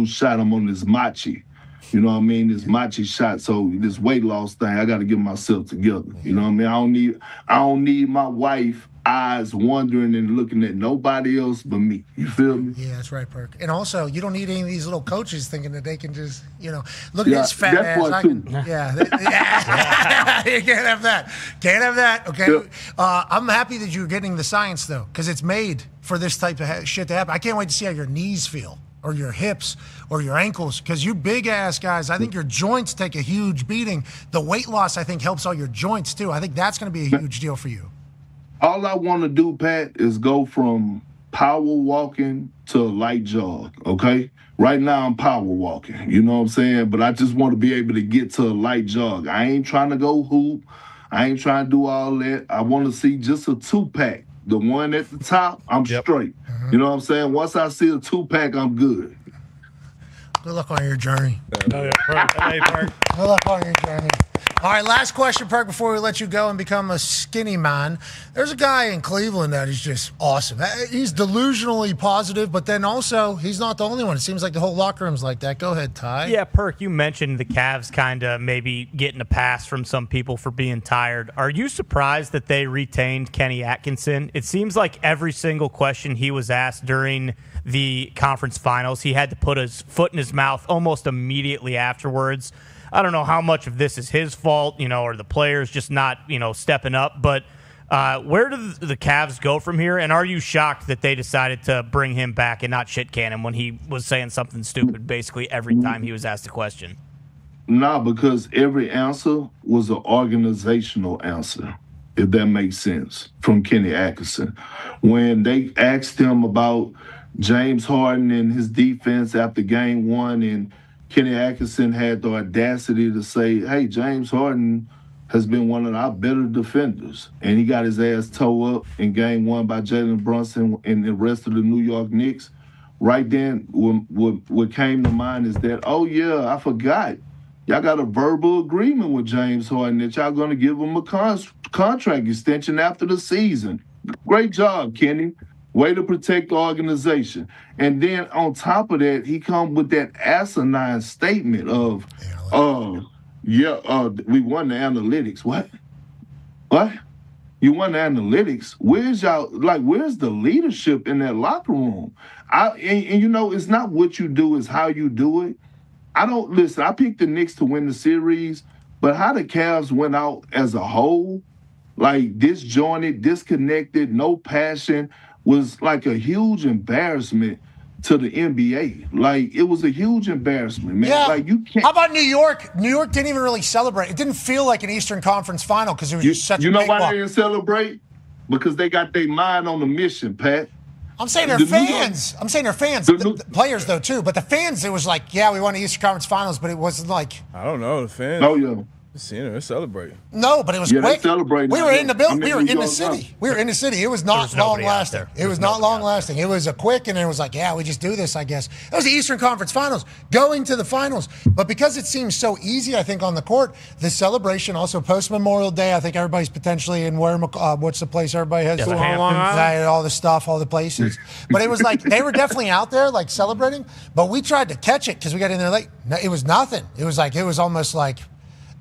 shot. I'm on this machi. You know what I mean? This machi shot. So this weight loss thing, I got to get myself together. You know what I mean? I don't need my wife eyes wondering and looking at nobody else but me. You feel me? Yeah, that's right, Perk. And also, you don't need any of these little coaches thinking that they can just, look at this fat ass. You can't have that. Can't have that. Okay. Yeah. I'm happy that you're getting the science though, because it's made for this type of shit to happen. I can't wait to see how your knees feel, or your hips, or your ankles, because you big ass guys, I think your joints take a huge beating. The weight loss, I think, helps all your joints too. I think that's going to be a huge deal for you. All I want to do, Pat, is go from power walking to a light jog, okay? Right now I'm power walking, you know what I'm saying? But I just want to be able to get to a light jog. I ain't trying to go hoop. I ain't trying to do all that. I want to see just a 2-pack. The one at the top, I'm straight. You know what I'm saying? Once I see a 2-pack, I'm good. Good luck on your journey. Hey, Perk. Good luck on your journey. All right, last question, Perk, before we let you go and become a skinny man. There's a guy in Cleveland that is just awesome. He's delusionally positive, but then also he's not the only one. It seems like the whole locker room's like that. Go ahead, Ty. Yeah, Perk, you mentioned the Cavs kind of maybe getting a pass from some people for being tired. Are you surprised that they retained Kenny Atkinson? It seems like every single question he was asked during the conference finals, he had to put his foot in his mouth almost immediately afterwards. I don't know how much of this is his fault, or the players just not, stepping up. But where do the Cavs go from here? And are you shocked that they decided to bring him back and not shit can him when he was saying something stupid basically every time he was asked a question? No, because every answer was an organizational answer, if that makes sense, from Kenny Atkinson. When they asked him about James Harden and his defense after game 1, and Kenny Atkinson had the audacity to say, hey, James Harden has been one of our better defenders. And he got his ass towed up in game 1 by Jalen Brunson and the rest of the New York Knicks. Right then, what came to mind is that, oh, yeah, I forgot. Y'all got a verbal agreement with James Harden that y'all going to give him a contract extension after the season. Great job, Kenny. Way to protect the organization. And then on top of that, he come with that asinine statement of, we won the analytics. What? You won the analytics? Where's the leadership in that locker room? It's not what you do, it's how you do it. I picked the Knicks to win the series, but how the Cavs went out as a whole, like disjointed, disconnected, no passion, was like a huge embarrassment to the NBA. Like, it was a huge embarrassment, man. Yeah. Like, you can't. How about New York? New York didn't even really celebrate. It didn't feel like an Eastern Conference final because it was just such a You know why cakewalk. they didn't celebrate? Because they got their mind on the mission, Pat. I'm saying they're fans. I'm saying they're fans. The players, though, too. But the fans, it was like, yeah, we won the Eastern Conference Finals, but it wasn't like. I don't know. The fans. Oh, yeah. Seeing they're celebrating. No, but it was Yeah, quick. they celebrated. We were in the building. I mean, We were in New the York city. now. We were in the city. It was not long lasting. It was not long lasting. It was a quick, and it was like, yeah, we just do this, I guess. It was the Eastern Conference Finals, going to the finals. But because it seems so easy, I think, on the court, the celebration, also post-Memorial Day, I think everybody's potentially in what's the place everybody has? Long Island. All the stuff, all the places. But it was like, they were definitely out there, like, celebrating. But we tried to catch it because we got in there late. No, it was nothing. It was almost like,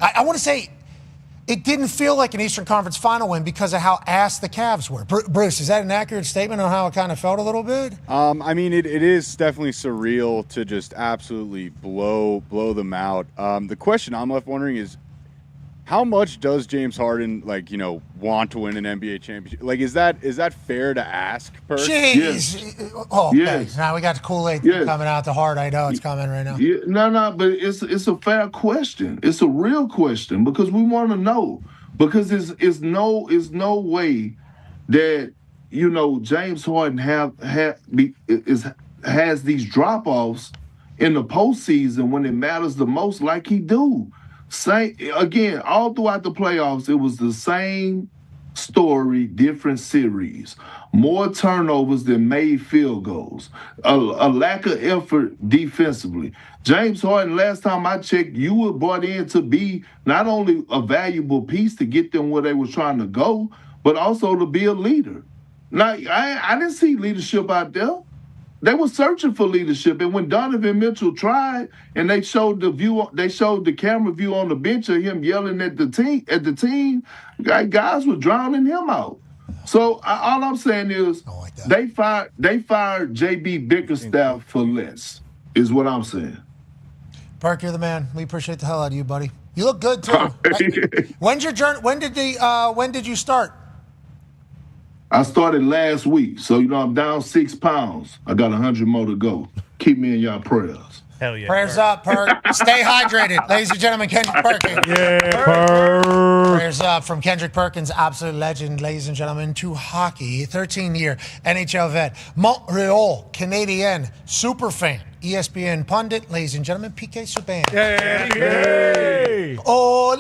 I want to say, it didn't feel like an Eastern Conference final win because of how ass the Cavs were. Bruce, is that an accurate statement on how it kind of felt a little bit? I mean, it is definitely surreal to just absolutely blow them out. The question I'm left wondering is, how much does James Harden, want to win an NBA championship? Like, is that fair to ask? Jeez. Yes. Oh, okay. Yes. Now we got the Kool-Aid Yes. coming out the heart. I know it's coming right now. Yeah, no, but it's a fair question. It's a real question because we want to know. Because it's no way that James Harden has these drop offs in the postseason when it matters the most, like he do. Again, all throughout the playoffs, it was the same story, different series. More turnovers than made field goals. A lack of effort defensively. James Harden, last time I checked, you were brought in to be not only a valuable piece to get them where they were trying to go, but also to be a leader. Now, I didn't see leadership out there. They were searching for leadership, and when Donovan Mitchell tried, and they showed the camera view on the bench of him yelling at the team, guys were drowning him out. So all I'm saying is, they fired JB Bickerstaff for less. Is what I'm saying. Perk, you're the man. We appreciate the hell out of you, buddy. You look good too. When's your journey? When did you start? I started last week, so I'm down 6 pounds. I got 100 more to go. Keep me in y'all prayers. Hell yeah. Prayers up, Perk. Stay hydrated, ladies and gentlemen. Kendrick Perkins. Yeah, Perk. Prayers up from Kendrick Perkins, absolute legend, ladies and gentlemen, to hockey. 13-year NHL vet, Montreal Canadian super fan, ESPN pundit, ladies and gentlemen, PK Subban. Yay! Ole,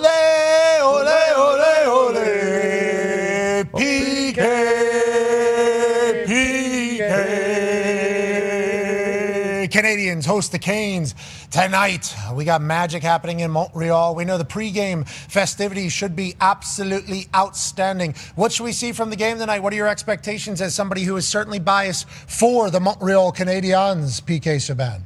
ole, ole, ole, PK. Canadians host the Canes tonight. We got magic happening in Montreal. We know the pregame festivities should be absolutely outstanding. What should we see from the game tonight? What are your expectations as somebody who is certainly biased for the Montreal Canadiens, PK Subban?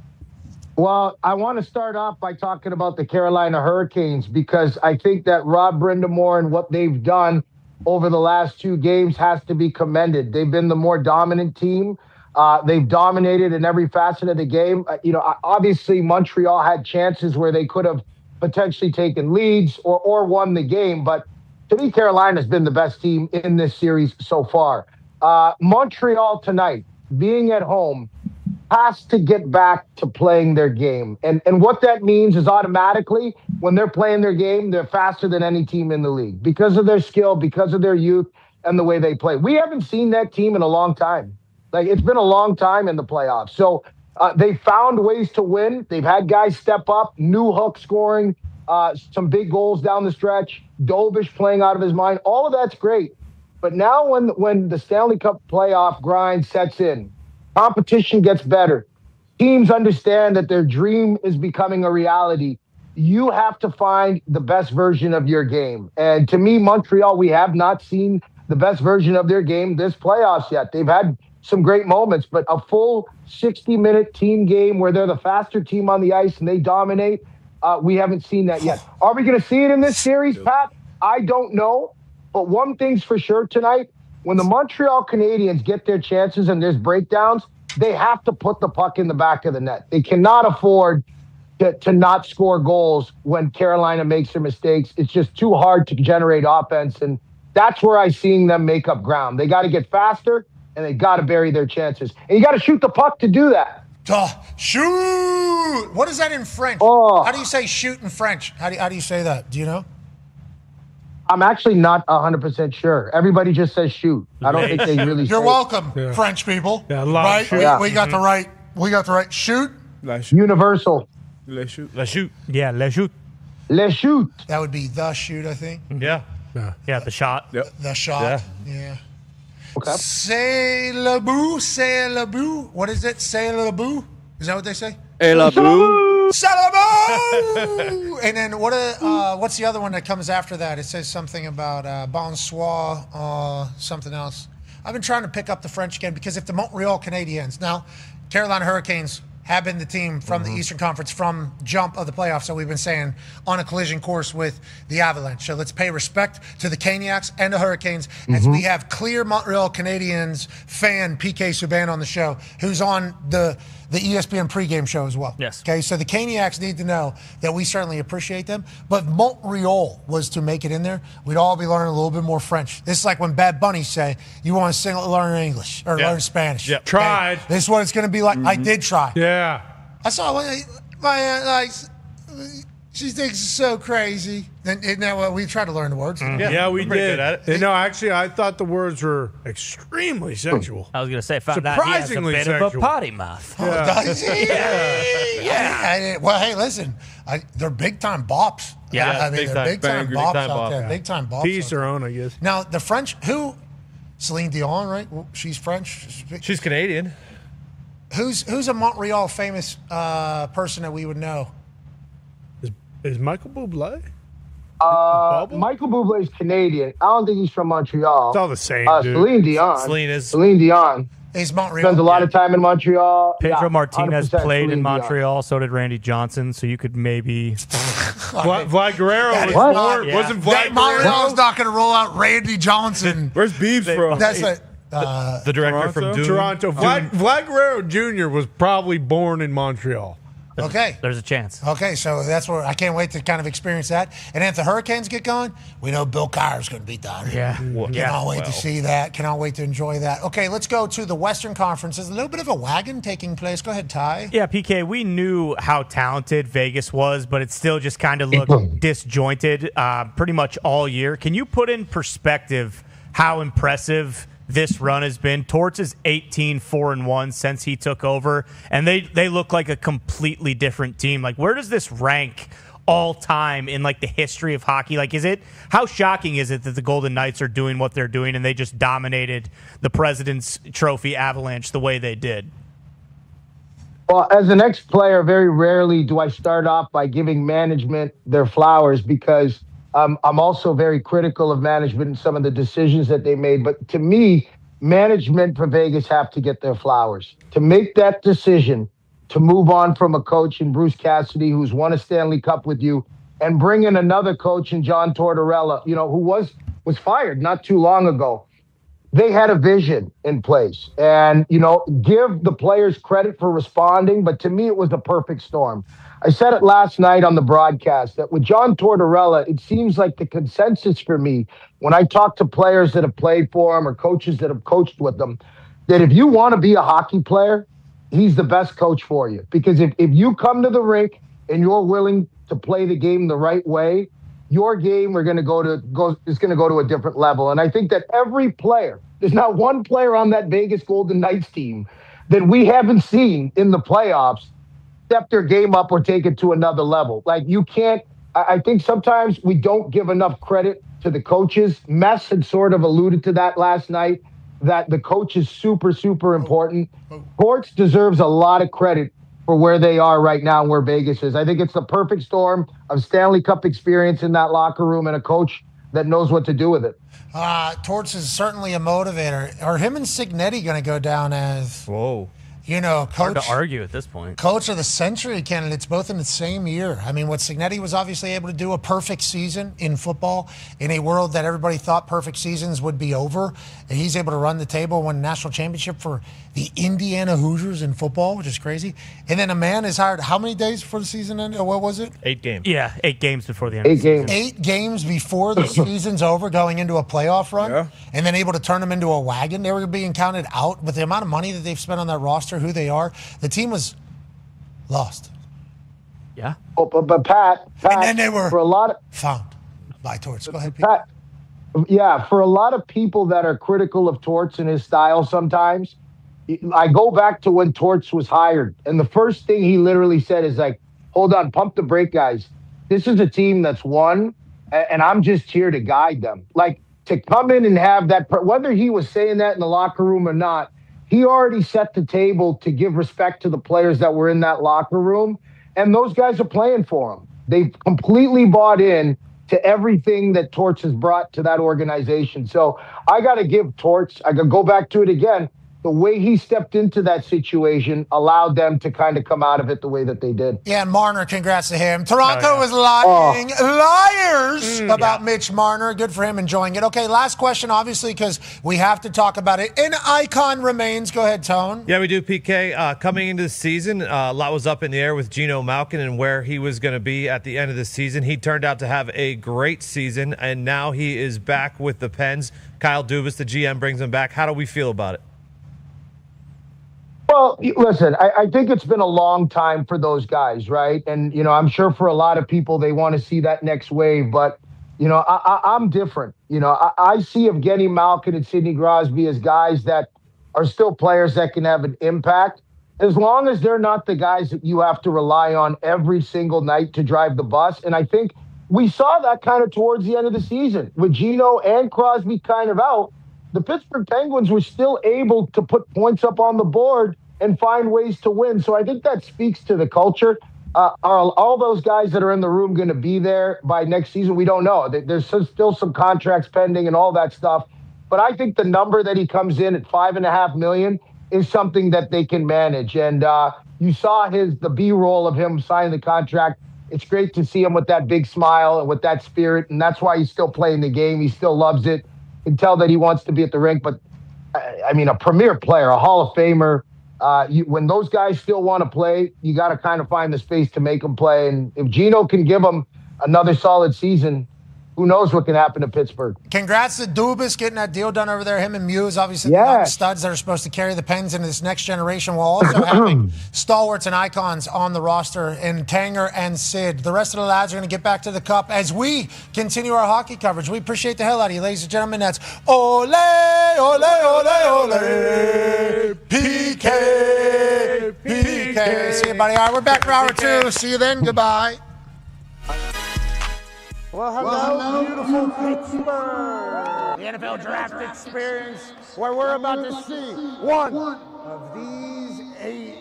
Well, I want to start off by talking about the Carolina Hurricanes because I think that Rob Brind'Amour and what they've done over the last 2 games has to be commended. They've been the more dominant team. They've dominated in every facet of the game. Obviously, Montreal had chances where they could have potentially taken leads or won the game. But to me, Carolina's been the best team in this series so far. Montreal tonight, being at home, has to get back to playing their game. And what that means is automatically, when they're playing their game, they're faster than any team in the league because of their skill, because of their youth, and the way they play. We haven't seen that team in a long time. It's been a long time in the playoffs. So they found ways to win. They've had guys step up, new hook scoring, some big goals down the stretch, Dobish playing out of his mind. All of that's great. But now when the Stanley Cup playoff grind sets in, competition gets better, teams understand that their dream is becoming a reality, you have to find the best version of your game. And to me, Montreal, we have not seen the best version of their game this playoffs yet. They've had some great moments, but a full 60-minute team game where they're the faster team on the ice and they dominate, we haven't seen that yet. Are we going to see it in this series, Pat? I don't know. But one thing's for sure tonight, when the Montreal Canadiens get their chances and there's breakdowns, they have to put the puck in the back of the net. They cannot afford to not score goals when Carolina makes their mistakes. It's just too hard to generate offense, and that's where I'm seeing them make up ground. They got to get faster, and they got to bury their chances. And you got to shoot the puck to do that. Shoot! What is that in French? Oh. How do you say shoot in French? How do you say that? Do you know? I'm actually not 100% sure. Everybody just says shoot. I don't think they really You're say welcome, French people. Yeah, right? We got the right. We got the right shoot. Universal. Les shoot. Les shoot. Yeah, les shoot. Les shoot. That would be the shoot, I think. Yeah. Yeah, the shot. Yep. The shot. Yeah. Okay. C'est le bout, c'est le bout. What is it? C'est le bout? Is that what they say? Et la boue. C'est le bout! And then what's the other one that comes after that? It says something about bonsoir, something else. I've been trying to pick up the French again because if the Montreal Canadiens, now Carolina Hurricanes have been the team from the Eastern Conference from jump of the playoffs, so we've been saying on a collision course with the Avalanche. So let's pay respect to the Caniacs and the Hurricanes as we have clear Montreal Canadiens fan PK Subban on the show, who's on the ESPN pregame show as well. Yes. Okay, so the Caniacs need to know that we certainly appreciate them. But Montreal was to make it in there, we'd all be learning a little bit more French. This is like when Bad Bunny say, you want to learn English or learn Spanish. Yep. Okay? Tried. This is what it's going to be like. I did try. Yeah. I saw my aunt likes. She thinks it's so crazy. Then we tried to learn the words. Yeah, we we're pretty did. good at it. No, actually, I thought the words were extremely sexual. I was going to say, found out he has a Surprisingly bit of a sexual. potty mouth. Does he? Yeah. Well, hey, listen, they're big time bops. Yeah, I mean, big they're time. big time Big bops time out bop, there. yeah. Big time bops. Teach out their there. own, I guess. Now the French, Celine Dion, right? Well, she's French. She's Canadian. Who's a Montreal famous person that we would know? Is Michael Bublé? Michael Bublé is Canadian. I don't think he's from Montreal. It's all the same, dude. Celine Dion. Celine Dion. Is Montreal. Spends a lot of time in Montreal. Pedro Yeah, Martinez 100% played in Celine Dion. Montreal. So did Randy Johnson. So you could maybe. Vlad Guerrero was What? born. Yeah. Wasn't That Vlad Montreal's Guerrero? not going to roll out Randy Johnson. Where's Beebs from? That's it. The director from Dune. Toronto. Vlad Guerrero Jr. was probably born in Montreal. Okay. There's a chance. Okay, so that's where I can't wait to kind of experience that. And if the Hurricanes get going, we know Bill Kyer's going to beat Dahn. Yeah. Cannot wait to see that. Cannot wait to enjoy that. Okay, let's go to the Western Conference. There's a little bit of a wagon taking place. Go ahead, Ty. Yeah, PK, we knew how talented Vegas was, but it still just kind of looked disjointed pretty much all year. Can you put in perspective how impressive this run has been? Torts is 18-4-1 since he took over, and they look like a completely different team. Like, where does this rank all time in like the history of hockey? Like, how shocking is it that the Golden Knights are doing what they're doing and they just dominated the President's Trophy Avalanche the way they did? Well, as an ex-player, very rarely do I start off by giving management their flowers because I'm also very critical of management and some of the decisions that they made. But to me, management for Vegas have to get their flowers. To make that decision to move on from a coach in Bruce Cassidy, who's won a Stanley Cup with you, and bring in another coach in John Tortorella, who was fired not too long ago. They had a vision in place and, give the players credit for responding. But to me, it was the perfect storm. I said it last night on the broadcast that with John Tortorella, it seems like the consensus for me when I talk to players that have played for him or coaches that have coached with them, that if you want to be a hockey player, he's the best coach for you. Because if you come to the rink and you're willing to play the game the right way, your game is going to go to a different level. And I think that every player, there's not one player on that Vegas Golden Knights team that we haven't seen in the playoffs step their game up or take it to another level. Like you can't, I think sometimes we don't give enough credit to the coaches. Mess had sort of alluded to that last night, that the coach is super, super important. Torts deserves a lot of credit for where they are right now and where Vegas is. I think it's the perfect storm of Stanley Cup experience in that locker room and a coach that knows what to do with it. Torts is certainly a motivator. Are him and Signetti going to go down as... Whoa. Coach. Hard to argue at this point. Coach of the century candidates, both in the same year. I mean, what Signetti was obviously able to do, a perfect season in football, in a world that everybody thought perfect seasons would be over. And he's able to run the table, win a national championship for the Indiana Hoosiers in football, which is crazy. And then a man is hired how many days before the season ended? Or what was it? 8 games. Yeah, 8 games before the end of the season. 8 games before the season's over, going into a playoff run, and then able to turn them into a wagon. They were being counted out with the amount of money that they've spent on that roster roster, who they are, the team was lost. Yeah. Oh, but Pat, and then they were for a lot of found by Torts. Go ahead, Pete. Pat. Yeah, for a lot of people that are critical of Torts and his style sometimes, I go back to when Torts was hired. And the first thing he literally said is like, hold on, pump the brake, guys. This is a team that's won, and I'm just here to guide them. Like, to come in and have that, whether he was saying that in the locker room or not, he already set the table to give respect to the players that were in that locker room. And those guys are playing for him. They've completely bought in to everything that Torts has brought to that organization. So I got to give Torts, I got to go back to it again. The way he stepped into that situation allowed them to kind of come out of it the way that they did. Yeah, and Marner, congrats to him. Toronto was lying, liars about Mitch Marner. Good for him enjoying it. Okay, last question, obviously, because we have to talk about it. An icon remains. Go ahead, Tone. Yeah, we do, PK. Coming into the season, a lot was up in the air with Geno Malkin and where he was going to be at the end of the season. He turned out to have a great season, and now he is back with the Pens. Kyle Dubas, the GM, brings him back. How do we feel about it? Well, listen, I think it's been a long time for those guys, right? And, you know, I'm sure for a lot of people, they want to see that next wave. But, you know, I'm different. You know, I see Evgeny Malkin and Sidney Crosby as guys that are still players that can have an impact, as long as they're not the guys that you have to rely on every single night to drive the bus. And I think we saw that kind of towards the end of the season. With Geno and Crosby kind of out, the Pittsburgh Penguins were still able to put points up on the board and find ways to win. So I think that speaks to the culture. Are all those guys that are in the room going to be there by next season? We don't know. There's still some contracts pending and all that stuff. But I think the number that he comes in at $5.5 million is something that they can manage. And you saw the B-roll of him signing the contract. It's great to see him with that big smile and with that spirit. And that's why he's still playing the game. He still loves it. You can tell that he wants to be at the rink. But, I mean, a premier player, a Hall of Famer, when those guys still want to play, you got to kind of find the space to make them play. And if Geno can give them another solid season, who knows what can happen to Pittsburgh. Congrats to Dubas getting that deal done over there. Him and Muse, obviously, the young studs that are supposed to carry the Pens into this next generation, while also having stalwarts and icons on the roster in Tanger and Sid. The rest of the lads are going to get back to the cup as we continue our hockey coverage. We appreciate the hell out of you, ladies and gentlemen. That's ole, ole, ole, ole, PK, PK. See you, buddy. All right, we're back for hour two. See you then. Goodbye. Well, hello, beautiful Pittsburgh. The NFL Draft Experience, where we're about to see one of these 8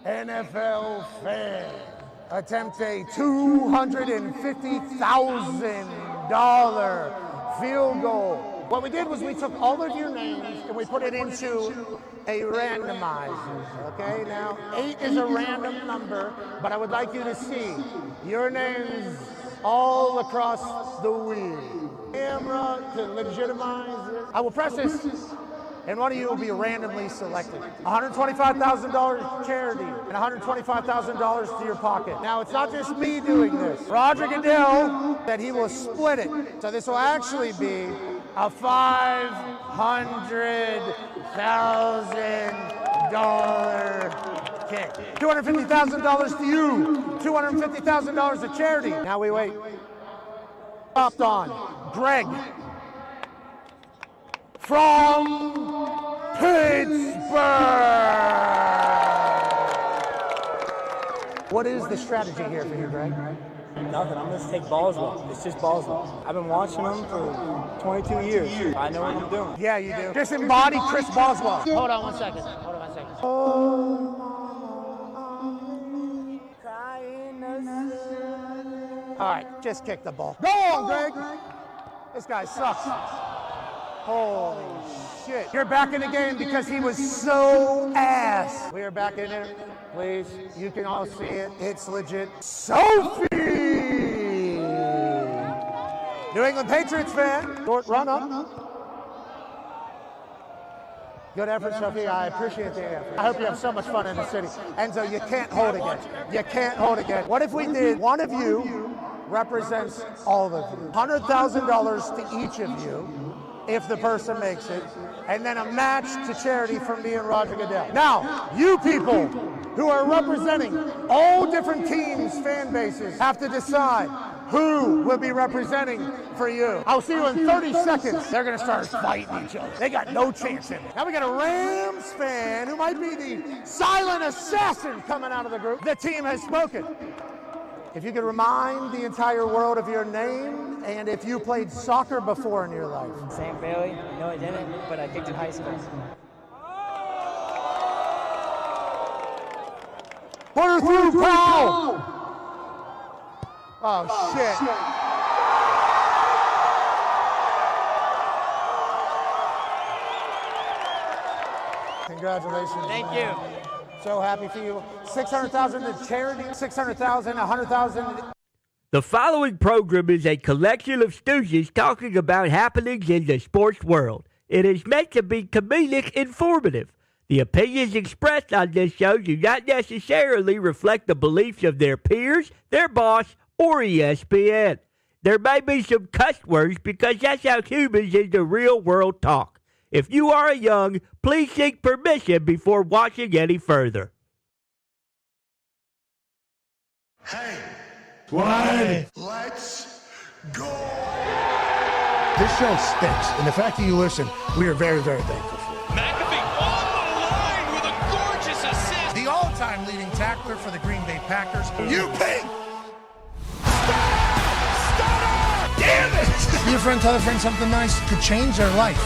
NFL fans attempt a $250,000 field goal. What we did was we took all of your names and we put it into a randomizer, okay? Now, 8 is a random number, but I would like you to see your names all across the wheel. Camera to legitimize it. I will press this, and one of you will be randomly selected. $125,000 to charity, and $125,000 to your pocket. Now, it's not just me doing this. Roger Goodell said he will split it. So this will actually be a $500,000 kick. $250,000 to you. $250,000 to charity. Now we wait. Popped on. Greg from Pittsburgh. What is the strategy here for you, Greg? Nothing. I'm just take Boswell. It's just Boswell. I've been watching him for 22 years. I know what I'm doing. Yeah, you do. Just embody Chris Boswell. Hold on 1 second. Hold on 1 second. All right, just kick the ball. Go on, Greg. This guy sucks. Holy shit. You're back in the game because he was so ass. We are back in there. Please, you can all see it. It's legit. Sophie! New England Patriots fan. Short run up. Good effort, Sophie. I appreciate the effort. I hope you have so much fun in the city. Enzo, you can't hold again. You can't hold again. What if we did one of you represents all of you? $100,000 to each of you. if the person makes it, and then a match to charity from me and Roger Goodell. Now, you people who are representing all different teams' fan bases have to decide who will be representing for you. I'll see you in 30 seconds. They're going to start fighting each other. They got no chance in it. Now we got a Rams fan who might be the silent assassin coming out of the group. The team has spoken. If you could remind the entire world of your name and if you played soccer before in your life. Sam Bailey? No, I didn't, but I kicked in high school. Put her through, Paul! Oh, shit. Congratulations. Thank you. So happy for you. 600,000 to charity, 600,000, 100,000. The following program is a collection of stooges talking about happenings in the sports world. It is meant to be comedic informative. The opinions expressed on this show do not necessarily reflect the beliefs of their peers, their boss, or ESPN. There may be some cuss words because that's how humans in the real world talk. If you are young, please seek permission before watching any further. Hey, What? let's go. This show stinks, and the fact that you listen, we are very, very thankful for it. McAfee on the line with a gorgeous assist. The all-time leading tackler for the Green Bay Packers. You pink. Damn it! Be a friend, tell a friend something nice could change their life.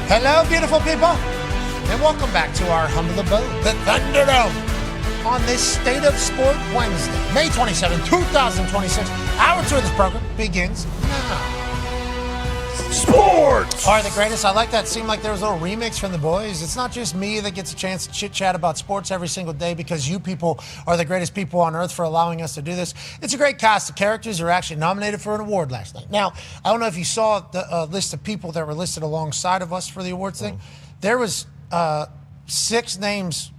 Hello, beautiful people, and welcome back to our humble abode, the Thunderdome, on this State of Sport Wednesday, May 27, 2026. Hour two of this program begins now. Sports! Are the greatest. I like that. Seemed like there was a little remix from the boys. It's not just me that gets a chance to chit-chat about sports every single day because you people are the greatest people on earth for allowing us to do this. It's a great cast of characters who were actually nominated for an award last night. Now, I don't know if you saw the list of people that were listed alongside of us for the awards thing. There was 6 names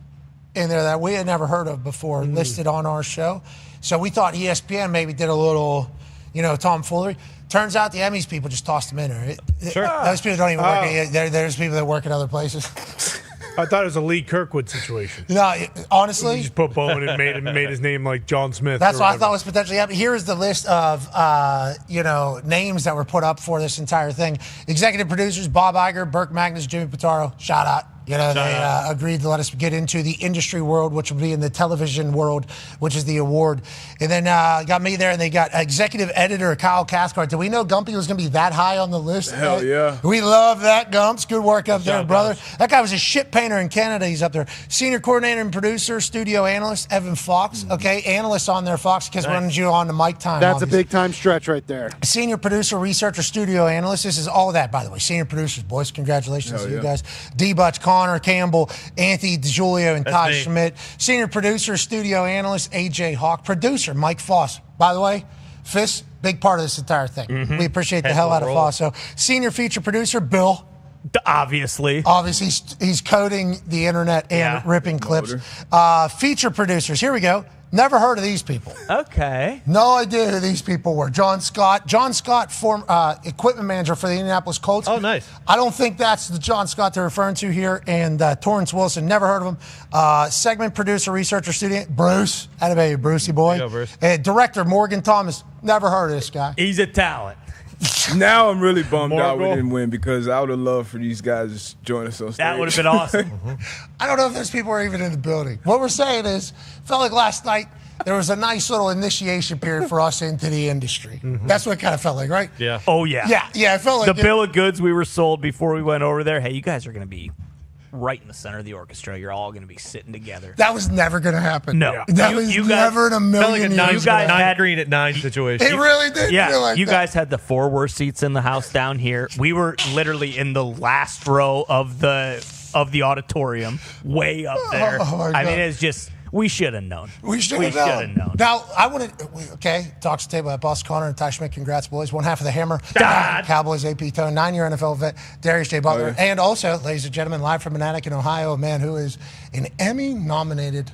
in there that we had never heard of before listed on our show. So we thought ESPN maybe did a little, tomfoolery. Turns out the Emmys people just tossed them in there. Sure. Those people don't even work. There's people that work at other places. I thought it was a Lee Kirkwood situation. No, honestly. He just put Bowman and made his name like John Smith. That's what I thought was potentially happening. Here is the list of, names that were put up for this entire thing. Executive producers, Bob Iger, Burke Magnus, Jimmy Pitaro. Shout out. They agreed to let us get into the industry world, which will be in the television world, which is the award. And then got me there, and they got executive editor Kyle Cathcart. Did we know Gumpy was going to be that high on the list? Hell yeah. We love that, Gumps. Good work up there, brother. That guy was a shit painter in Canada. He's up there. Senior coordinator and producer, studio analyst, Evan Fox. Okay, analyst on there, Fox, because runs you on the mic time. That's a big-time stretch right there. Senior producer, researcher, studio analyst. This is all that, by the way. Senior producers, boys. Congratulations to you guys. D-Butch, Connor Campbell, Anthony DiGiulio, and Todd Schmidt. Senior producer, studio analyst, AJ Hawk. Producer, Mike Foss. By the way, Fist, big part of this entire thing. We appreciate the hell out of Foss. So, senior feature producer, Bill. Obviously, he's coding the internet and ripping clips. Feature producers, here we go. Never heard of these people. Okay. No idea who these people were. John Scott, equipment manager for the Indianapolis Colts. Oh, nice. I don't think that's the John Scott they're referring to here. And Torrance Wilson, never heard of him. Segment producer, researcher, student, Bruce. Atta baby, Brucey boy. Go, Bruce. Director, Morgan Thomas. Never heard of this guy. He's a talent. Now I'm really bummed out we didn't win because I would have loved for these guys to join us on stage. That would have been awesome. I don't know if those people are even in the building. What we're saying is, felt like last night there was a nice little initiation period for us into the industry. That's what it kind of felt like, right? Yeah. Oh, yeah. Yeah, it felt like the bill of goods we were sold before we went over there. Hey, you guys are going to be right in the center of the orchestra. You're all going to be sitting together. That was never going to happen. No. That was never in a million years. You guys had green at 9 situation. It really did feel like you that. guys had the 4 worst seats in the house down here. We were literally in the last row of the auditorium, way up there. Oh, my God. I mean, it's just, we should have known. We should have known. Now, I want to, talks to the table at Boss Connor and Ty Schmidt. Congrats, boys. One half of the Hammer. Cowboys, AP Tone, 9-year NFL vet, Darius J. Butler. And also, ladies and gentlemen, live from Manatee, Ohio, a man who is an Emmy-nominated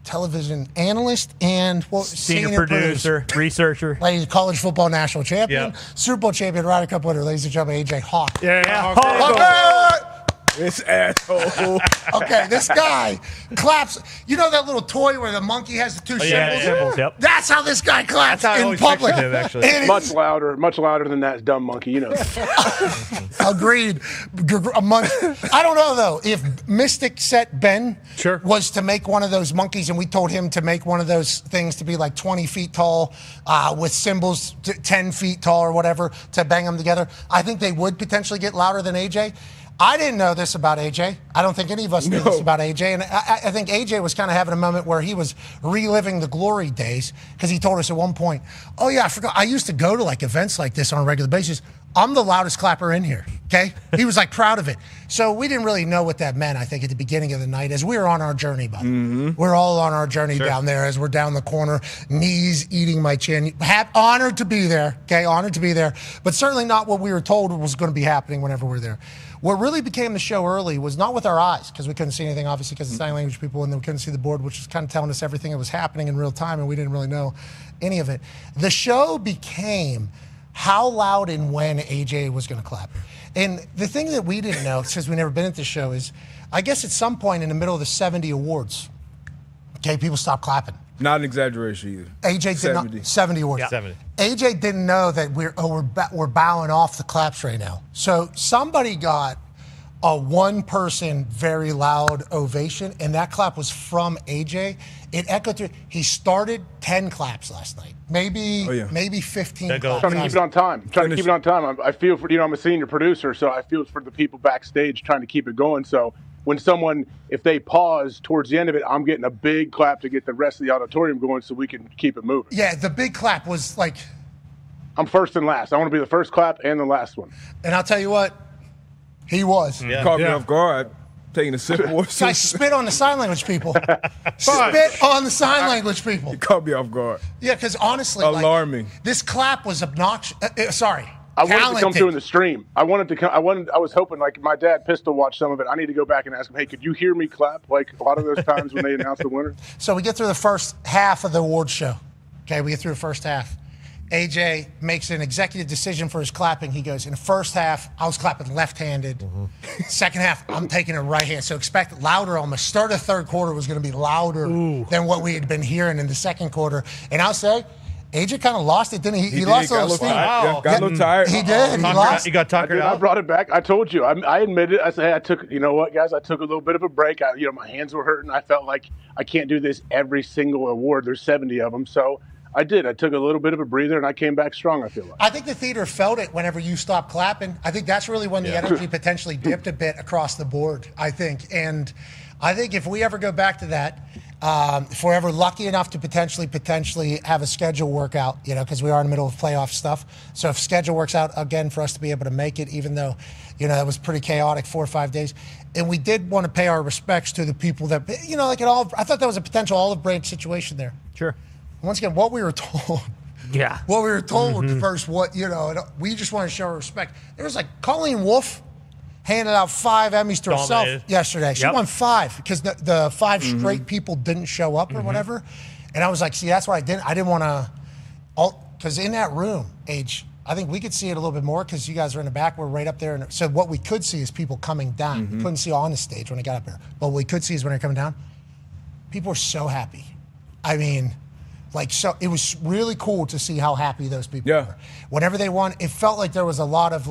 television analyst and senior producer, researcher, college football national champion, Super Bowl champion, Ryder Cup winner, ladies and gentlemen, AJ Hawk. This asshole. Okay, this guy claps. You know that little toy where the monkey has the two symbols? Yep. That's how this guy claps in public. Much louder than that dumb monkey, you know. Agreed. I don't know, though, if Mystic Set Ben was to make one of those monkeys and we told him to make one of those things to be like 20 feet tall with symbols 10 feet tall or whatever to bang them together, I think they would potentially get louder than AJ. I didn't know this about AJ. I don't think any of us knew this about AJ. And I think AJ was kind of having a moment where he was reliving the glory days because he told us at one point, oh, yeah, I forgot. I used to go to like events like this on a regular basis. I'm the loudest clapper in here, okay? He was like proud of it. So we didn't really know what that meant, I think, at the beginning of the night as we were on our journey, bud. We're all on our journey down there as we're down the corner, knees eating my chin. Honored to be there, okay? Honored to be there. But certainly not what we were told was going to be happening whenever we're there. What really became the show early was not with our eyes, because we couldn't see anything, obviously, because of sign language people, and then we couldn't see the board, which was kind of telling us everything that was happening in real time, and we didn't really know any of it. The show became how loud and when AJ was going to clap. And the thing that we didn't know, since we've never been at the show, is I guess at some point in the middle of the 70 awards, okay, people stopped clapping. Not an exaggeration either. AJ did not 70 awards. Yeah. 70. AJ didn't know that we're bowing off the claps right now. So somebody got a one-person very loud ovation, and that clap was from AJ. It echoed through. He started 10 claps last night, maybe 15 claps. Trying to keep it on time. I feel for I'm a senior producer, so I feel for the people backstage trying to keep it going. So when if they pause towards the end of it, I'm getting a big clap to get the rest of the auditorium going so we can keep it moving. Yeah, the big clap was like... I'm first and last. I want to be the first clap and the last one. And I'll tell you what, he was. Caught me off guard, taking a sip of water. Guys, spit on the sign language people. Spit on the sign language people. You caught me off guard. Yeah, because honestly... Alarming. This clap was obnoxious. I wanted to come to in the stream. I was hoping, like, my dad pistol watched some of it. I need to go back and ask him, hey, could you hear me clap like a lot of those times when they announced the winner? So we get through the first half of the award show. Okay, we get through the first half. AJ makes an executive decision for his clapping. He goes, in the first half, I was clapping left-handed. Second half, I'm taking it right-handed. So expect louder almost. Start of third quarter was going to be louder than what we had been hearing in the second quarter. And I'll say, AJ kind of lost it, didn't he? He lost a little steam. Got a little tired. He did. He lost. He got tuckered out. I brought it back. I told you. I admitted. I said, hey, I took a little bit of a break. My hands were hurting. I felt like I can't do this every single award. There's 70 of them. So I did. I took a little bit of a breather, and I came back strong, I feel like. I think the theater felt it whenever you stopped clapping. I think that's really when the energy potentially dipped a bit across the board, I think. And I think if we ever go back to that, if we're ever lucky enough to potentially have a schedule work out, because we are in the middle of playoff stuff. So if schedule works out again for us to be able to make it, even though, that was pretty chaotic 4 or 5 days. And we did want to pay our respects to the people that, I thought that was a potential olive branch situation there. Sure. Once again, what we were told. Yeah. What we were told first, we just want to show our respect. There was like Colleen Wolfe handed out 5 Emmys to herself yesterday. She won 5 because the 5 straight people didn't show up or whatever. And I was like, see, that's why I didn't want to, because in that room, I think we could see it a little bit more because you guys are in the back. We're right up there. And so what we could see is people coming down. We couldn't see on the stage when they got up there. But what we could see is when they're coming down, people were so happy. I mean, so it was really cool to see how happy those people were. Whenever they won, it felt like there was a lot of